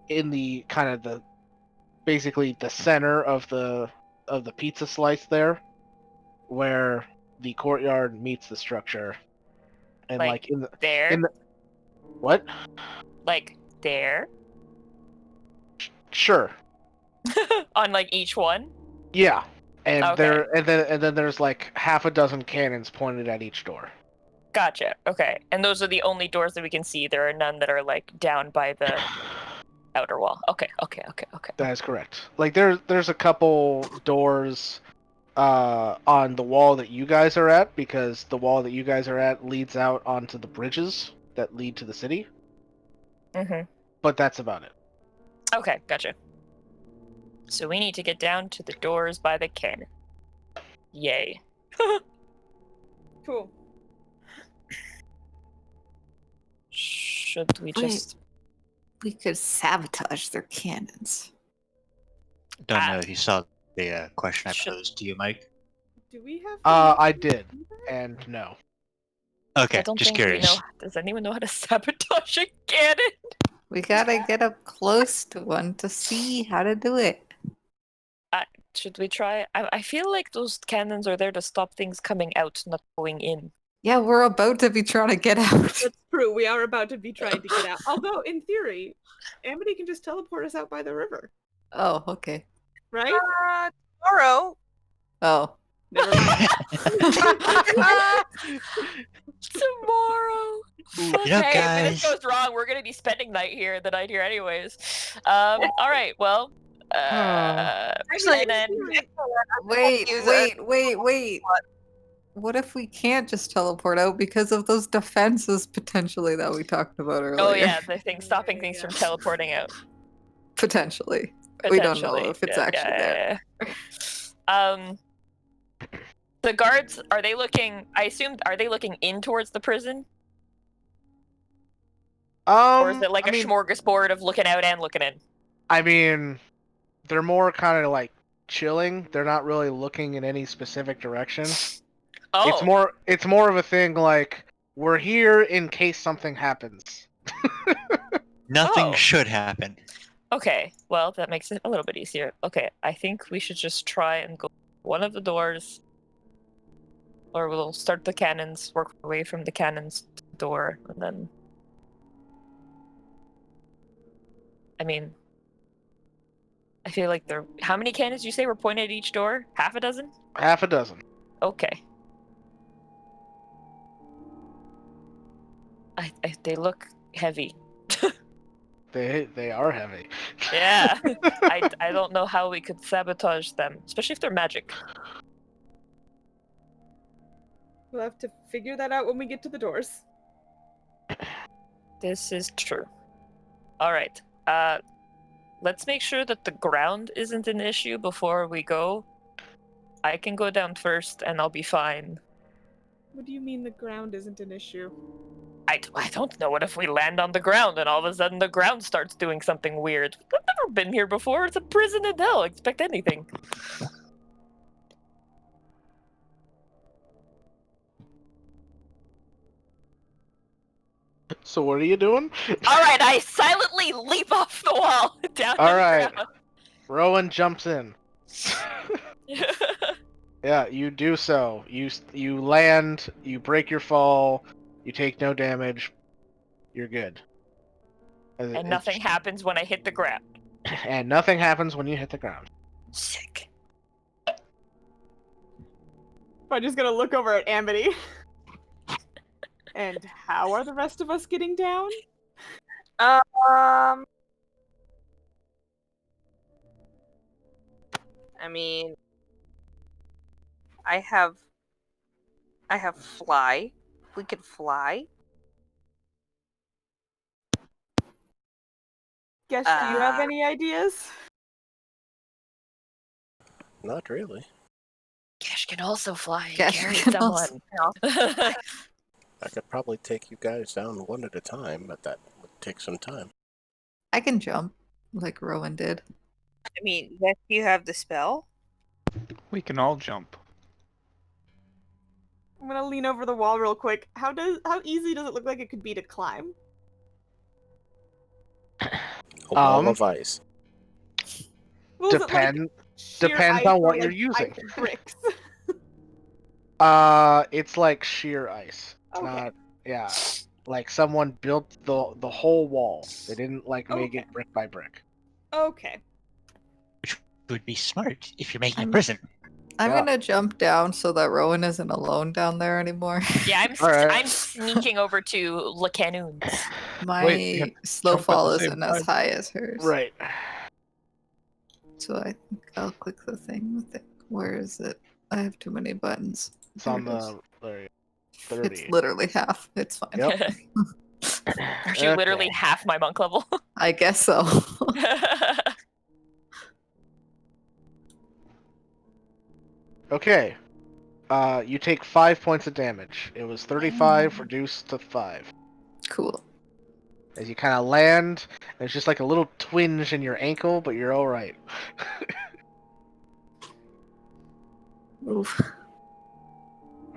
in the kind of the basically the center of the pizza slice there, where the courtyard meets the structure. And like in the there. What? Like there. Sure. On like each one. Yeah. And Okay. then there's like half a dozen cannons pointed at each door. Gotcha. Okay. And those are the only doors that we can see. There are none that are like down by the outer wall. Okay. That is correct. Like there's a couple doors on the wall that you guys are at, because the wall that you guys are at leads out onto the bridges that lead to the city. Mm-hmm. But that's about it. Okay, gotcha. So we need to get down to the doors by the cannon. Yay. Cool. Should we Wait. just... We could sabotage their cannons. Don't know if you saw the question I Should- posed to you, Mike. Do we have... I did, and no. Okay, I don't just think we curious. know. Does anyone know how to sabotage a cannon? We gotta get up close to one to see how to do it. Should we try? I feel like those cannons are there to stop things coming out, not going in. Yeah, we're about to be trying to get out. That's true. We are about to be trying to get out. Although, in theory, Amity can just teleport us out by the river, Oh, okay. right? Tomorrow. Oh. Never mind. Tomorrow. You know, Hey, if this guys. goes wrong, we're gonna be spending the night here anyways. All right, well. Actually, And then Wait. What if we can't just teleport out because of those defenses potentially that we talked about earlier? oh yeah, the thing stopping things from teleporting out. Potentially. We don't know Potentially. if it's actually there. The guards, are they looking, I assume, are they looking in towards the prison? Or is it like I a mean, smorgasbord of looking out and looking in? I mean, they're more kind of like chilling. They're not really looking in any specific direction. Oh. It's more of a thing like we're here in case something happens. Nothing Oh. should happen. Okay, well, that makes it a little bit easier. Okay, I think we should just try and go one of the doors. Or we'll start the cannons, work away from the cannons to the door, and then... I mean... I feel like there... How many cannons did you say were pointed at each door? Half a dozen? Half a dozen. Okay. They look heavy. They are heavy. Yeah. I don't know how we could sabotage them, especially if they're magic. We'll have to figure that out when we get to the doors. This is true. Alright. Let's make sure that the ground isn't an issue before we go. I can go down first and I'll be fine. What do you mean the ground isn't an issue? I don't know. What if we land on the ground and all of a sudden the ground starts doing something weird? I've never been here before. It's a prison in hell. Expect anything. So what are you doing? Alright, I silently leap off the wall down All to the right. ground. Rowan jumps in. Yeah, you do so. You land, you break your fall, you take no damage. You're good. And nothing happens when I hit the ground. And nothing happens when you hit the ground. Sick. I'm just gonna look over at Amity. And how are the rest of us getting down? I mean, I have fly. We could fly. Guess, do you have any ideas? Not really. Cash can also fly. Cash Carry can someone. I could probably take you guys down one at a time, but that would take some time. I can jump, like Rowan did. I mean, if you have the spell. We can all jump. I'm gonna lean over the wall real quick. How easy does it look like it could be to climb? A wall of ice. Well, is it like sheer Depends ice on or what like you're using. ice bricks? It's like sheer ice. It's Okay. not. Yeah, like someone built the whole wall. They didn't like make it brick by brick. Okay. Which would be smart if you're making a I'm- prison. I'm Yeah. gonna jump down so that Rowan isn't alone down there anymore. Yeah, Alright. I'm sneaking over to Le Canoons. My Wait, you slow jump at fall the same isn't as time. high as hers. Right. So I think I'll click the thing with it. Where is it? I have too many buttons. It's There on it is. the. There you It's 30. literally half. It's fine. Yep. Are you literally Okay. half my monk level? I guess so. Okay. You take 5 points of damage. It was 35 reduced to 5. Cool. As you kind of land, and it's just like a little twinge in your ankle, but you're all right. Oof.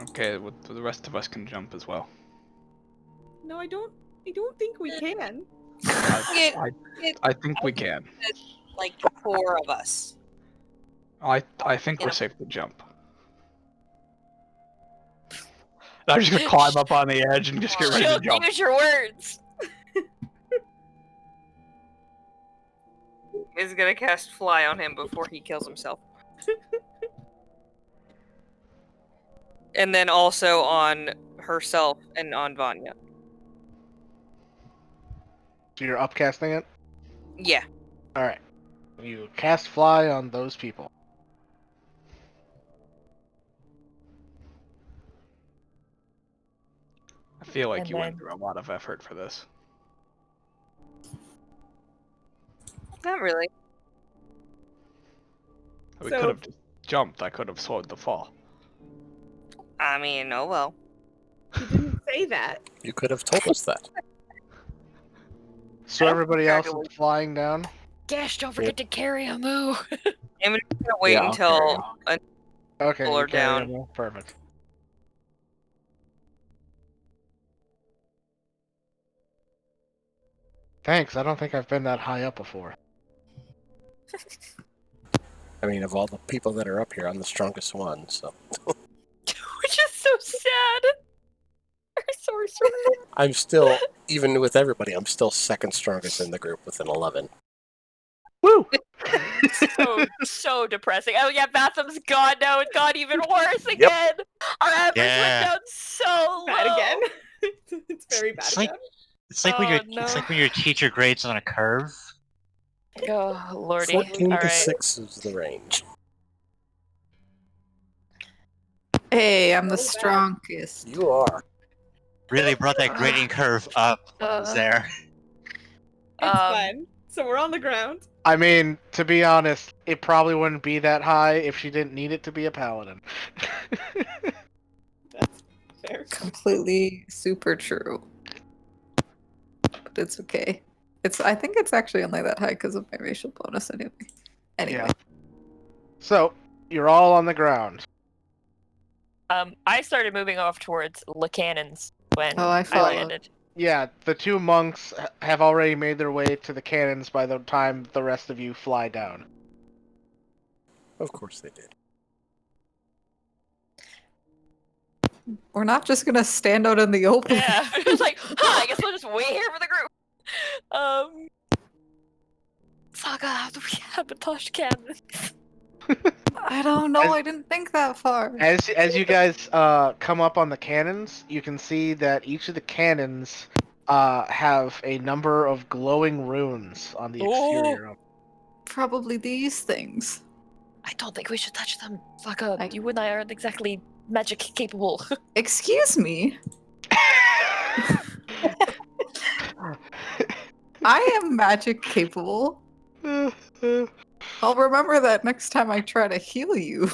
Okay, well, the rest of us can jump as well. No, I don't think we can. I think we can. Like 4 of us. I think we're safe to jump. I'm just gonna climb up on the edge and just get ready to Choke, jump. use your words. Is gonna cast fly on him before he kills himself. And then also on herself and on Vanya. So you're upcasting it? Yeah. Alright. You cast fly on those people. I feel like And you went then- through a lot of effort for this. Not really. We So- could have just jumped. I could have slowed the fall. I mean, oh well. You didn't say that. You could have told us that. So I don't everybody think else Dragon is flying down. Gash, don't forget to carry a moo. I'm gonna wait Yeah, I'll carry until Okay, Pull her you carry down. them. Perfect. Thanks, I don't think I've been that high up before. I mean, of all the people that are up here, I'm the strongest one, so. Which is so sad. Sorcerer. I'm still, even with everybody, I'm still second strongest in the group with an 11. Woo! so depressing. Oh yeah, Batham's gone now. It got even worse again. Our average Yeah. went down so Bad low. again. It's very bad It's like- again. It's like when your Oh, no. it's like when your teacher grades on a curve. Oh lordy. 14 All to right. 6 is the range. Hey, I'm the strongest. You are. Really brought that grading curve up there. It's fine. So we're on the ground. I mean, to be honest, it probably wouldn't be that high if she didn't need it to be a paladin. That's fair. Completely super true. But it's okay. I think it's actually only that high because of my racial bonus anyway. Anyway. Yeah. So, you're all on the ground. I started moving off towards the cannons when Oh, I followed. landed. Yeah, the two monks have already made their way to the cannons by the time the rest of you fly down. Of course they did. We're not just gonna stand out in the open. Yeah, it's like, I guess we'll just wait here for the group. Saga, how do we sabotage cannons? I don't know. I didn't think that far. As you guys come up on the cannons, you can see that each of the cannons have a number of glowing runes on the exterior of Probably these things. I don't think we should touch them. Saga, I- you and I aren't exactly magic capable. Excuse me. I am magic capable. I'll remember that next time I try to heal you.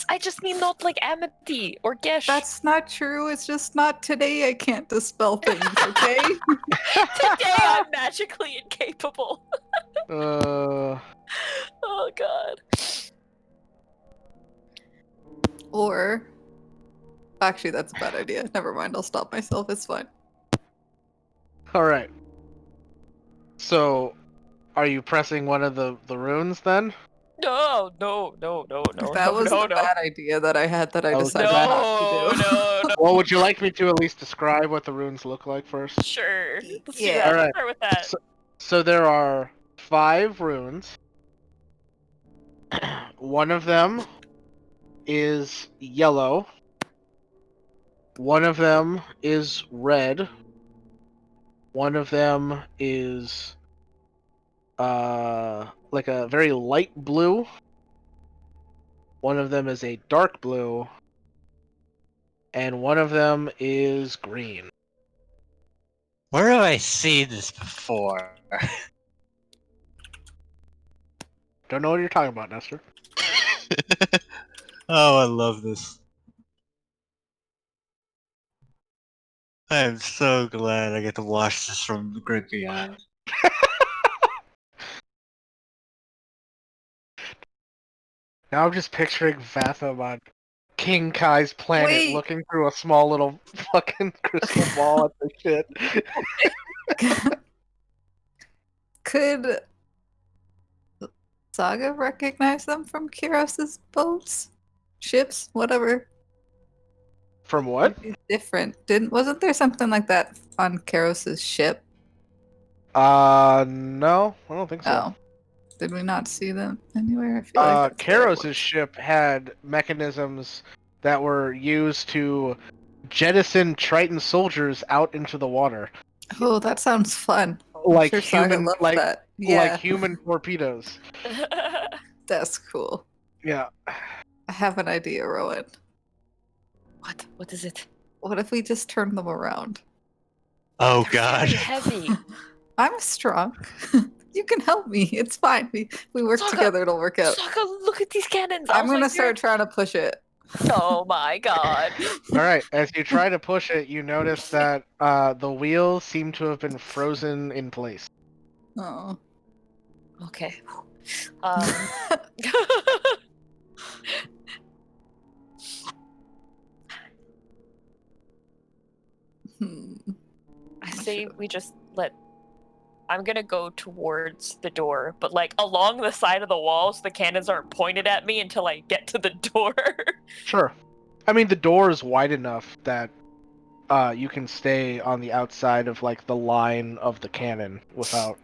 I just mean not like Amity or Gesh. That's not true. It's just not today. I can't dispel things, okay? Today I'm magically incapable. Uh, Oh god. Or. Actually, that's a bad idea. Never mind. I'll stop myself. It's fine. Alright. So, are you pressing one of the runes then? No. That was no, the bad idea that I had that I That was decided bad. not to do. No. Well, would you like me to at least describe what the runes look like first? Sure. Let's do Yeah. that. Alright. Start with that. So there are 5 runes. One of them is yellow. One of them is red. One of them is like a very light blue. One of them is a dark blue. And one of them is green. Where have I seen this before? Don't know what you're talking about, Nestor. Oh, I love this. I am so glad I get to watch this from the great beyond. Now I'm just picturing Vatham on King Kai's planet Wait. looking through a small little fucking crystal ball at the shit. Could Saga recognize them from Kiros's boats? Ships? Whatever. From what? Different. Wasn't there something like that on Karos's ship? No, I don't think so. Oh. Did we not see them anywhere? I feel like that's where it Karos's was. ship had mechanisms that were used to jettison Triton soldiers out into the water, Oh, that sounds fun. like Sure, Saga human, loved that. Yeah, like human torpedoes. that's cool. Yeah. I have an idea, Rowan. What? What is it? What if we just turn them around? Oh They're god. very heavy. I'm strong. You can help me. It's fine. We work Saga, together. It'll work out. Sokka, look at these cannons. I'm gonna start trying to push it. Oh my god. All right. As you try to push it, you notice that the wheels seem to have been frozen in place. Oh. Okay. Hmm. I say we just let. I'm gonna go towards the door, but like along the side of the wall, so the cannons aren't pointed at me until I get to the door. Sure. I mean, the door is wide enough that you can stay on the outside of like the line of the cannon without,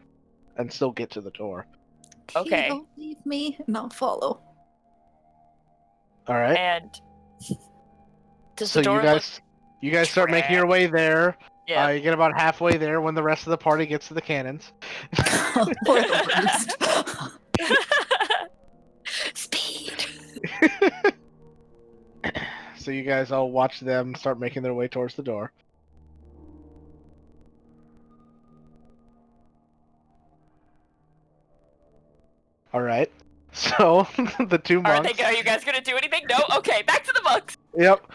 and still get to the door. Okay. Don't leave me and I'll follow. All right. And does So the door you guys start making your way there. Yeah. You get about halfway there when the rest of the party gets to the cannons. We're the worst. Speed. So you guys all watch them start making their way towards the door. All right. So the two monks. Are you guys gonna do anything? No. Okay. Back to the monks. Yep.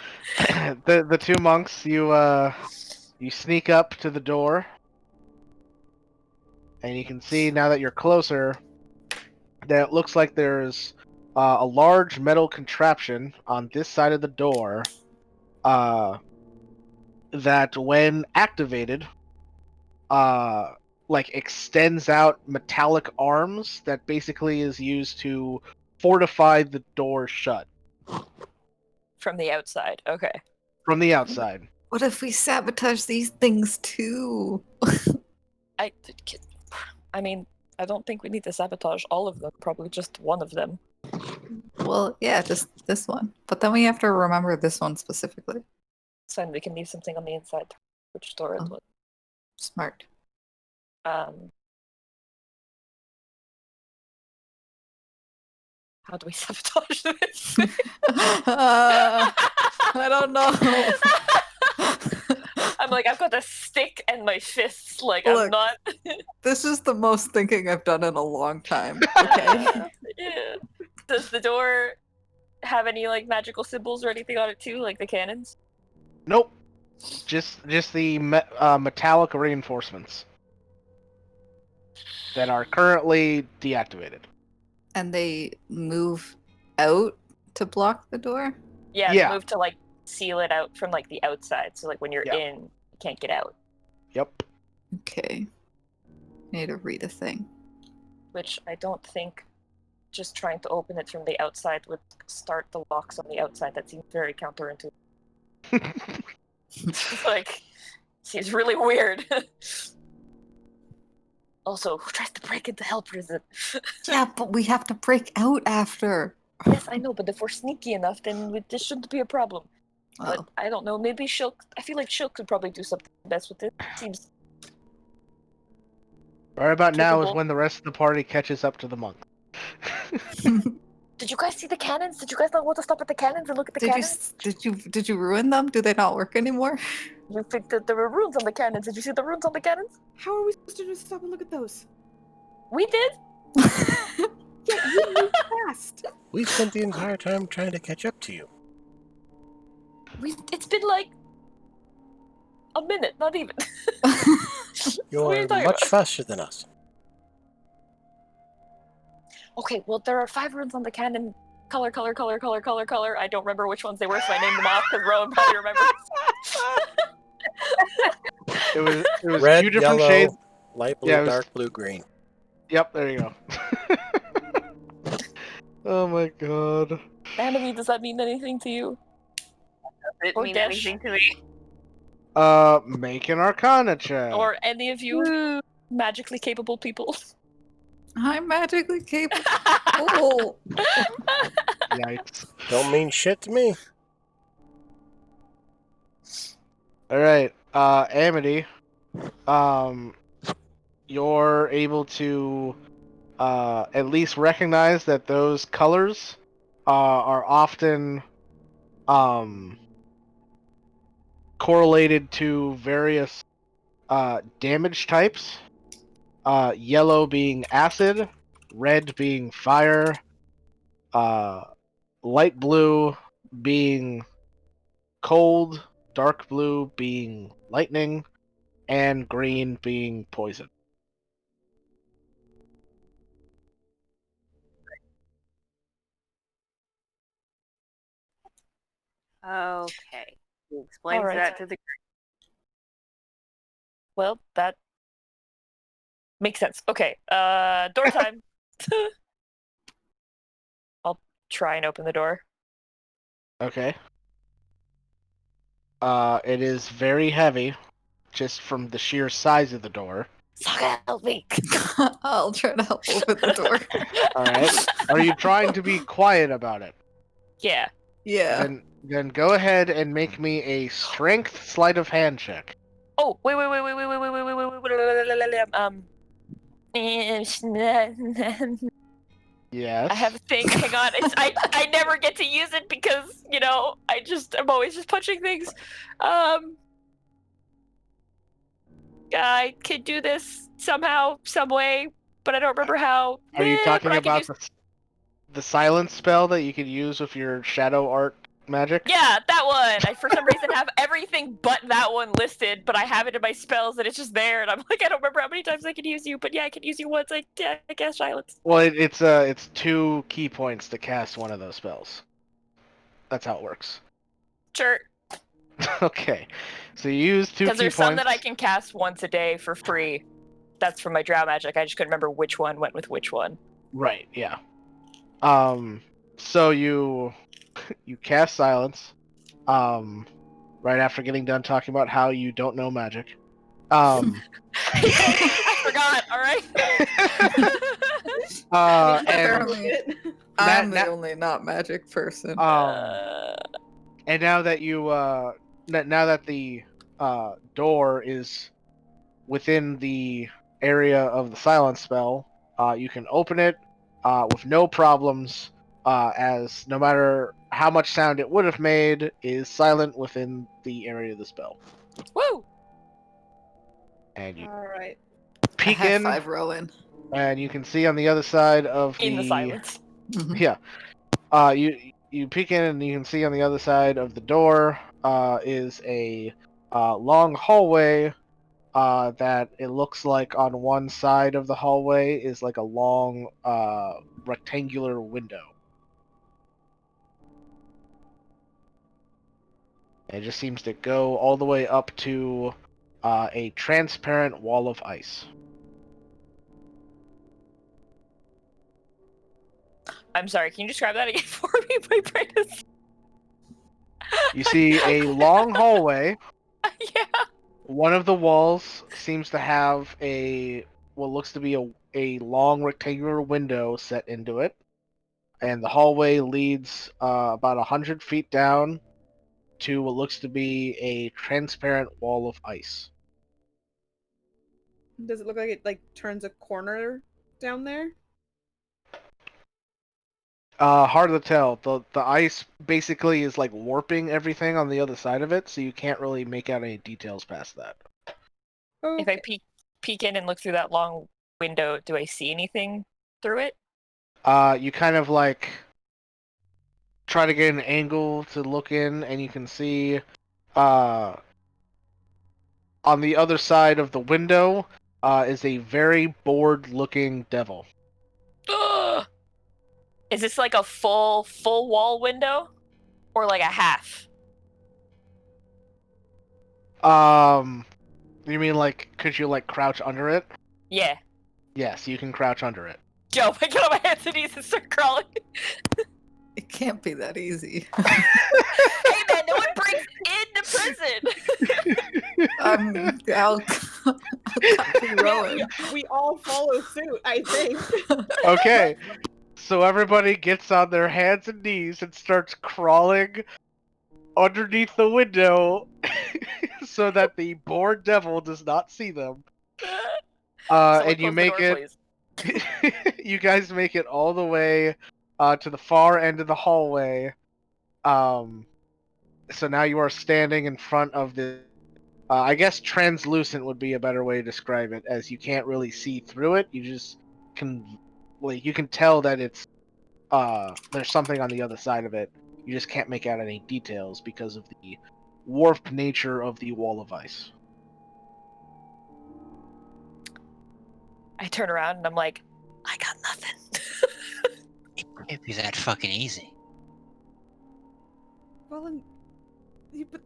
The two monks. You sneak up to the door, and you can see now that you're closer that it looks like there's a large metal contraption on this side of the door. That when activated, like extends out metallic arms that basically is used to fortify the door shut From the outside. Okay. from the outside. What if we sabotage these things too? I mean, I don't think we need to sabotage all of them. Probably just one of them. Well, yeah, just this one. But then we have to remember this one specifically. It's fine. We can leave something on the inside. Which door it Oh. was. Smart. How do we sabotage this? I don't know. I'm like, I've got a stick and my fists. Like, Look. I'm not. This is the most thinking I've done in a long time. Okay. Yeah. Does the door have any like magical symbols or anything on it too, like the cannons? Nope. Just the metallic reinforcements that are currently deactivated. And they move out to block the door? Yeah, Yeah. Move to like seal it out from like the outside, so like when you're Yeah. in, you can't get out. Yep. Okay. I need to read a thing. Which I don't think just trying to open it from the outside would start the locks on the outside. That seems very counterintuitive. Like, seems really weird. Also, who tries to break into Hell Prison? Yeah, but we have to break out after. Yes, I know, but if we're sneaky enough, then this shouldn't be a problem. But Oh. I don't know, maybe Shilk... I feel like Shilk could probably do something best with it. Seems... Right about now is Capable. when the rest of the party catches up to the monk. Did you guys see the cannons? Did you guys not want to stop at the cannons and look at the cannons? Did you ruin them? Do they not work anymore? You think that there were runes on the cannons. Did you see the runes on the cannons? How are we supposed to just stop and look at those? We did? Yeah, you moved fast. We spent the entire time trying to catch up to you. It's been like... a minute, not even. You're What are you talking much about? faster than us. Okay, well, there are 5 runes on the cannon. Color. I don't remember which ones they were, so I named them off because Rowan probably remembers. It was Red, 2 different yellow, shades. light blue, Yeah, it was- dark blue, green. Yep, there you go. Oh my god. Anime, does that mean anything to you? it Or mean Dash. anything to me? Make an Arcana check. Or any of you magically capable people. I'm magically capable. Oh, Yikes. Don't mean shit to me. All right, Amity. You're able to at least recognize that those colors are often correlated to various damage types. Yellow being acid, red being fire, light blue being cold, dark blue being lightning, and green being poison. Okay. He explains Alright. that to the Well, that makes sense. Okay, door time. I'll try and open the door. Okay. It is very heavy, just from the sheer size of the door. Fuck, help me. I'll try to help open the door. All right. Are you trying to be quiet about it? Yeah. Yeah. Then go ahead and make me a strength sleight of hand check. Oh, wait. Yes. I have a thing. Hang on. I never get to use it because, I'm always just punching things. I could do this somehow, some way, but I don't remember how. Are you talking but I can about use- the silence spell that you could use with your shadow art magic? Yeah, that one. I for some reason have everything but that one listed, but I have it in my spells and it's just there, and I'm like, I don't remember how many times I can use you, but yeah, I can use you once. I guess silence. Well, it's 2 key points to cast one of those spells. That's how it works. Sure. Okay, so you use 2 key Because points. there's some that I can cast once a day for free. That's from my drow magic. I just couldn't remember which one went with which one. Right. Yeah. So you cast silence. Right after getting done talking about how you don't know magic. I forgot. All right. And Apparently, I'm the that- only not magic person. and now that you now that the door is within the area of the silence spell, you can open it with no problems, as no matter how much sound it would have made, is silent within the area of the spell. Woo! And you All right. peek High in, five, Rowan. and you can see on the other side of In the silence. Mhm. Yeah. You peek in and you can see on the other side of the door is a long hallway that it looks like on one side of the hallway is like a long rectangular window. It just seems to go all the way up to a transparent wall of ice. I'm sorry, can you describe that again for me? My brain is... You see a long hallway. Yeah. One of the walls seems to have what looks to be a long rectangular window set into it, and the hallway leads about 100 feet down to what looks to be a transparent wall of ice. Does it look like it turns a corner down there? Hard to tell. The ice basically is like warping everything on the other side of it, so you can't really make out any details past that. If I peek in and look through that long window, do I see anything through it? You kind of like try to get an angle to look in, and you can see on the other side of the window is a very bored-looking devil. Ugh! Is this like a full wall window? Or like a half? You mean like could you like crouch under it? Yeah. Yes, you can crouch under it. Joe, I get on my hands and knees and start crawling. It can't be that easy. Hey man, no one breaks into prison. I'll copy Rowan. We all follow suit, I think. Okay, so everybody gets on their hands and knees and starts crawling underneath the window so that the bored devil does not see them. Someone And you close the make door, it. please. You guys make it all the way to the far end of the hallway. So now you are standing in front of the. I guess translucent would be a better way to describe it, as you can't really see through it. You just can, like, you can tell that it's there's something on the other side of it. You just can't make out any details because of the warped nature of the wall of ice. I turn around and I'm like, I got nothing. It can't be that fucking easy. Well,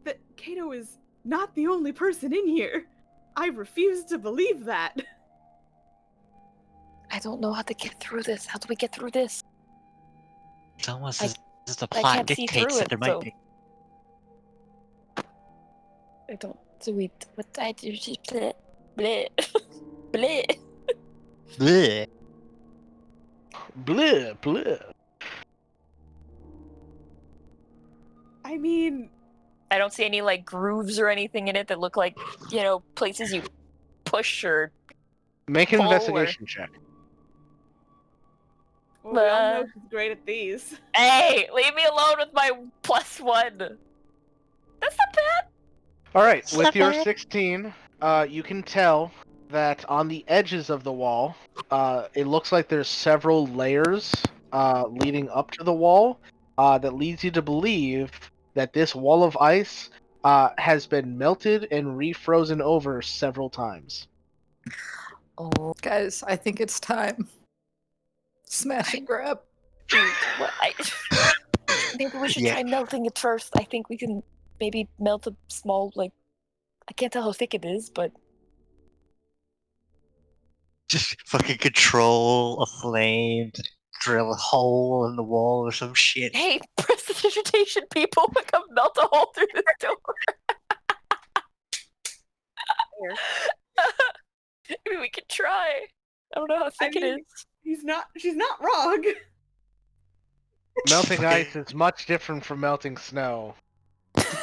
but Kato is not the only person in here. I refuse to believe that. I don't know how to get through this. How do we get through this? It's almost I- as the I plot can't see dictates through that it, there so- might be. I don't do it. What I do just bleh. Bleh. Bleh. Bleh. Blah blah. I mean, I don't see any like grooves or anything in it that look like, places you push or Make an Pull or- investigation check. well, we all know she's great at these. Hey, leave me alone with my +1. That's not bad. All right, It's with not your bad. 16, you can tell that on the edges of the wall, it looks like there's several layers leading up to the wall that leads you to believe that this wall of ice has been melted and refrozen over several times. Oh, Guys, I think it's time. Smash and grab. dude, what? Maybe we should Yeah. try melting it first. I think we can maybe melt a small, I can't tell how thick it is, but Just fucking control a flame to drill a hole in the wall or some shit. hey, prestidigitation people, come melt a hole through this door. Maybe we could try. I don't know how thick it mean- is. She's not wrong. Melting ice is much different from melting snow.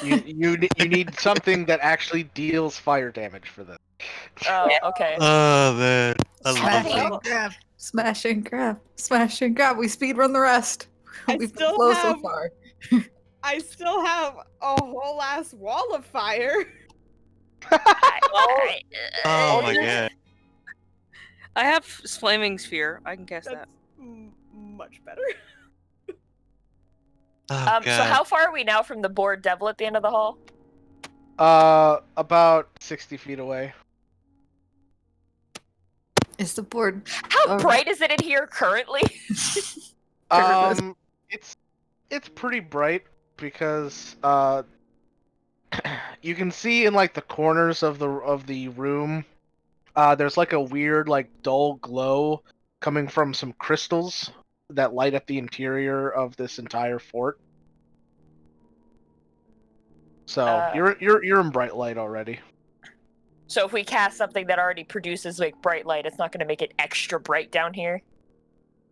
You need something that actually deals fire damage for this. Oh, okay. Oh man, I love Smash Okay. it. and grab. Smash and grab. Smash and grab. We speed run the rest. I We've been still slow so have- far. I still have a whole ass wall of fire. Alright. Oh my god. I have flaming sphere. I can cast That's that. much better. Oh god. So how far are we now from the bored devil at the end of the hall? About 60 feet away. Is the board? How Alright. bright is it in here currently? It's pretty bright because you can see in like the corners of the room. There's like a weird like dull glow coming from some crystals that light up the interior of this entire fort. So you're in bright light already. So if we cast something that already produces like bright light, it's not going to make it extra bright down here.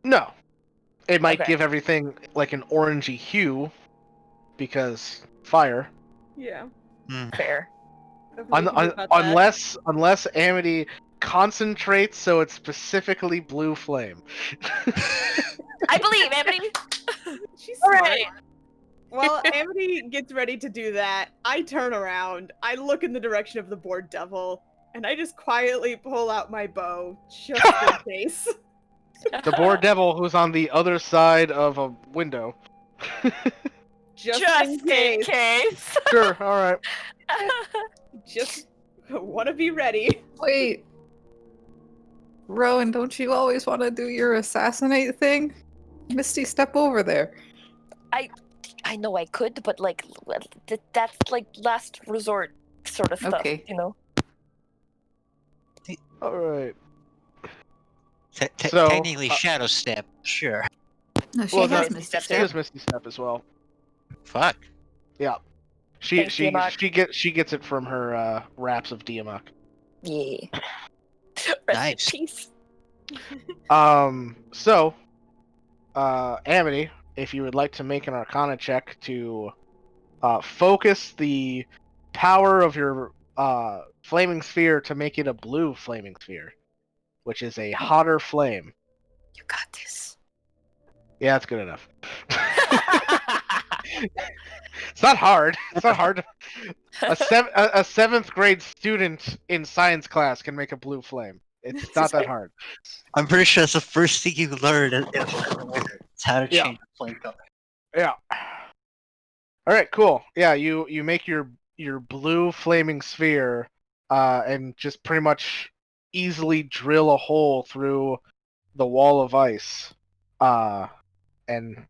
No, it might Okay. give everything like an orangey hue because fire. Yeah. Fair. Unless Amity concentrates so it's specifically blue flame. I believe, Amity. She's All smart. right. While Amity gets ready to do that, I turn around, I look in the direction of the bored devil, and I just quietly pull out my bow, just in case. The bored devil who's on the other side of a window. Just in in case. case. Sure, alright. Just want to be ready. Wait. Rowan, don't you always want to do your assassinate thing? Misty, step over there. I know I could, but like that's like last resort sort of stuff, Okay. you know. Alright. Te- So, technically, shadow step, sure. No, she Well, has Misty Misty Step she Step. has Misty Step as well. Fuck. Yeah. Thanks, Tiamat. She gets it from her wraps of Diamok. Yeah. Rest Nice. in peace. So, Amity, if you would like to make an Arcana check to focus the power of your flaming sphere to make it a blue flaming sphere, which is a hotter flame. You got this. Yeah, that's good enough. It's not hard. It's not hard. A seventh grade student in science class can make a blue flame. It's not that hard. I'm pretty sure that's the first thing you learn in Wizard. It's how to Yeah. change the flame color. Yeah. All right, cool. Yeah, you make your blue flaming sphere, and just pretty much easily drill a hole through the wall of ice, and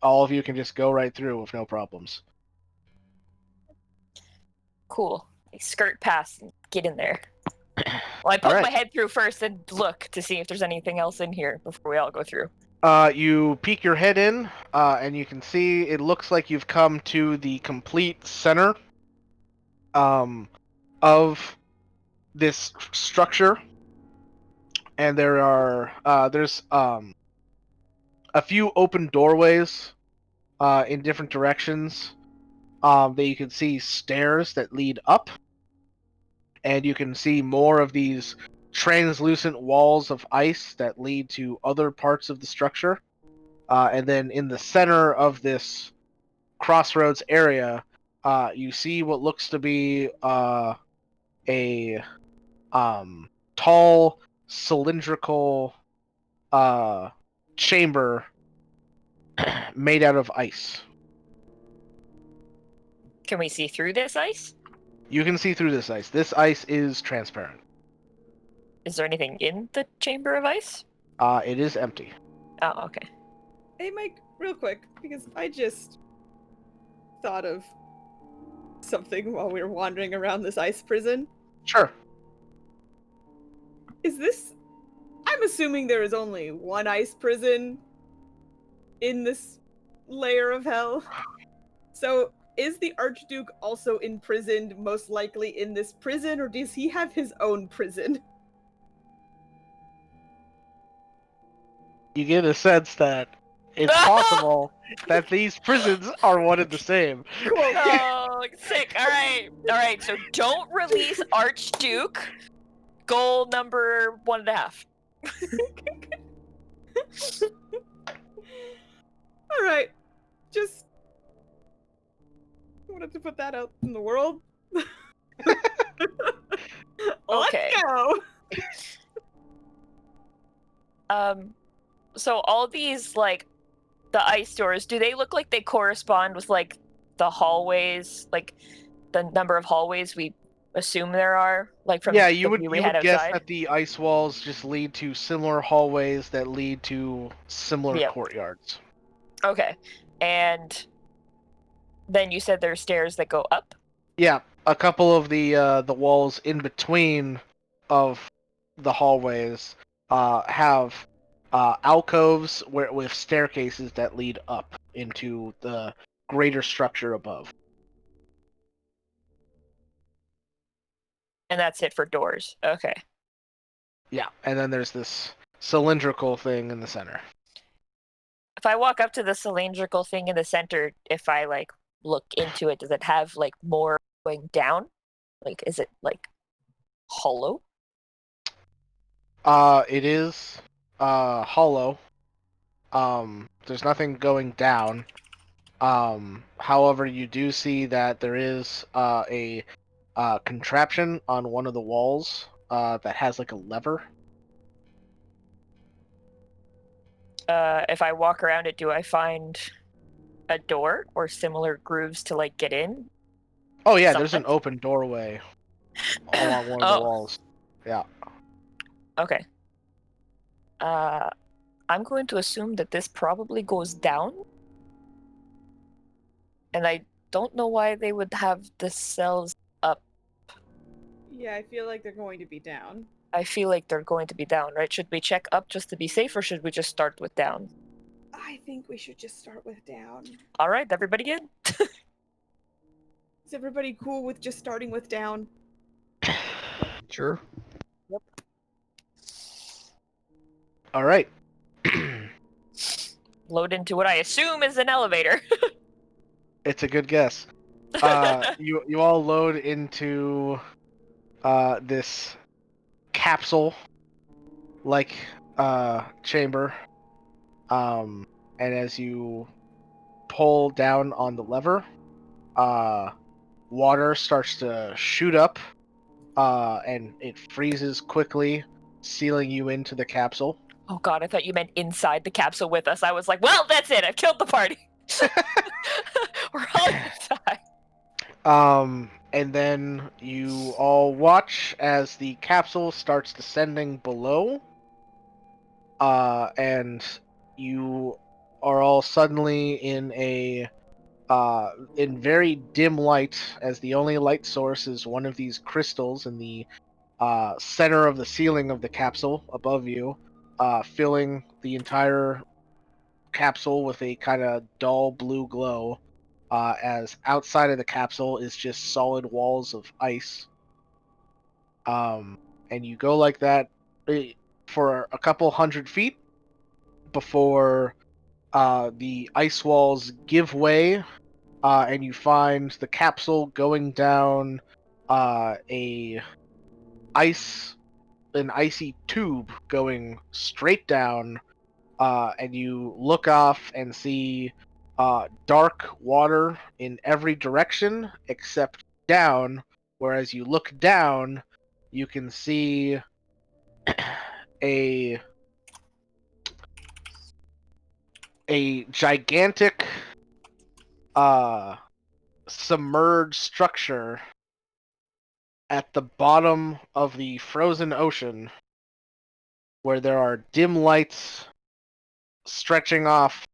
all of you can just go right through with no problems. Cool. I skirt past and get in there. Well, I poke Alright. my head through first and look to see if there's anything else in here before we all go through. You peek your head in, and you can see it looks like you've come to the complete center of this structure, and there's a few open doorways in different directions. That you can see stairs that lead up, and you can see more of these translucent walls of ice that lead to other parts of the structure. And then in the center of this crossroads area, you see what looks to be a tall, cylindrical chamber made out of ice. Can we see through this ice? You can see through this ice. This ice is transparent. Is there anything in the chamber of ice? It is empty. Oh, okay. Hey, Mike, real quick, because I just thought of something while we were wandering around this ice prison. Sure. Is this... I'm assuming there is only one ice prison in this layer of hell. So, is the Archduke also imprisoned, most likely in this prison, or does he have his own prison? You get a sense that it's possible that these prisons are one and the same. Cool. Oh, sick. All right. So don't release Archduke. Goal number 1.5. All right. Just wanted to put that out in the world. Okay. Let's go. So all these, like, the ice doors, do they look like they correspond with, like, the hallways, like, the number of hallways we assume there are? Like, from Yeah, the you would view we had guess outside? that the ice walls just lead to similar hallways that lead to similar Yep. courtyards. Okay. And then you said there's stairs that go up? Yeah, a couple of the walls in between of the hallways have alcoves with staircases that lead up into the greater structure above. And that's it for doors. Okay. Yeah, and then there's this cylindrical thing in the center. If I walk up to the cylindrical thing in the center, if I, like, look into it, does it have, like, more going down? Like, is it, like, hollow? It is hollow. There's nothing going down. However, you do see that there is a contraption on one of the walls that has like a lever. If I walk around it, do I find a door or similar grooves to, like, get in? Oh yeah, there's an Something? open doorway along one of the walls. Yeah. Okay. I'm going to assume that this probably goes down. And I don't know why they would have the cells up. Yeah, I feel like they're going to be down. I feel like they're going to be down, right? Should we check up just to be safe, or should we just start with down? I think we should just start with down. All right, everybody good? Is everybody cool with just starting with down? Sure. All right. Load into what I assume is an elevator. It's a good guess. You all load into this capsule like chamber. And as you pull down on the lever, water starts to shoot up, and it freezes quickly, sealing you into the capsule. Oh god, I thought you meant inside the capsule with us. I was like, well, that's it. I've killed the party. We're all inside. And then you all watch as the capsule starts descending below, and you are all suddenly in very dim light, as the only light source is one of these crystals in the center of the ceiling of the capsule above you, filling the entire capsule with a kind of dull blue glow, as outside of the capsule is just solid walls of ice. And you go like that for a couple 100 feet before the ice walls give way, and you find the capsule going down an icy tube going straight down, and you look off and see dark water in every direction except down, whereas you look down, you can see a gigantic submerged structure at the bottom of the frozen ocean, where there are dim lights stretching off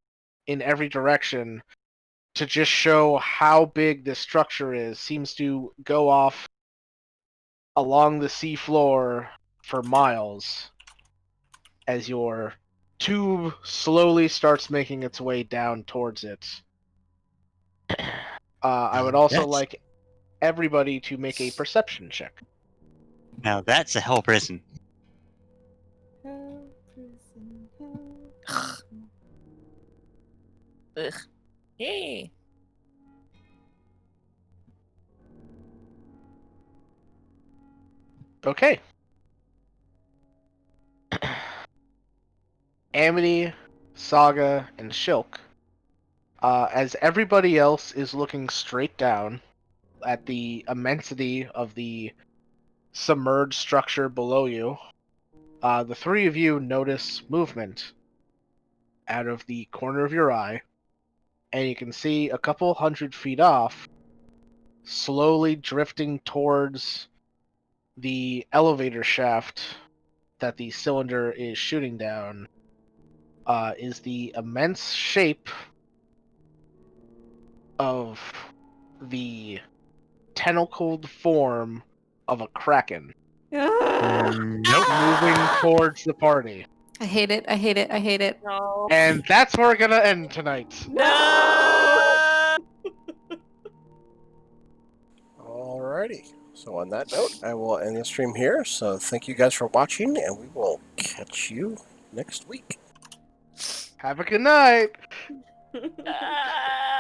in every direction to just show how big this structure is. Seems to go off along the sea floor for miles as your tube slowly starts making its way down towards it. I would also like everybody to make a perception check. Now that's a hell prison. Ugh. Yay. Okay. Amity, Saga, and Shilk, as everybody else is looking straight down at the immensity of the submerged structure below you, the three of you notice movement out of the corner of your eye, and you can see a couple 100 feet off, slowly drifting towards the elevator shaft that the cylinder is shooting down, is the immense shape of the tentacled form of a kraken moving towards the party. I hate it. I hate it. I hate it. No. And that's where we're gonna end tonight. No! Alrighty. So on that note, I will end the stream here. So thank you guys for watching, and we will catch you next week. Have a good night. Ah!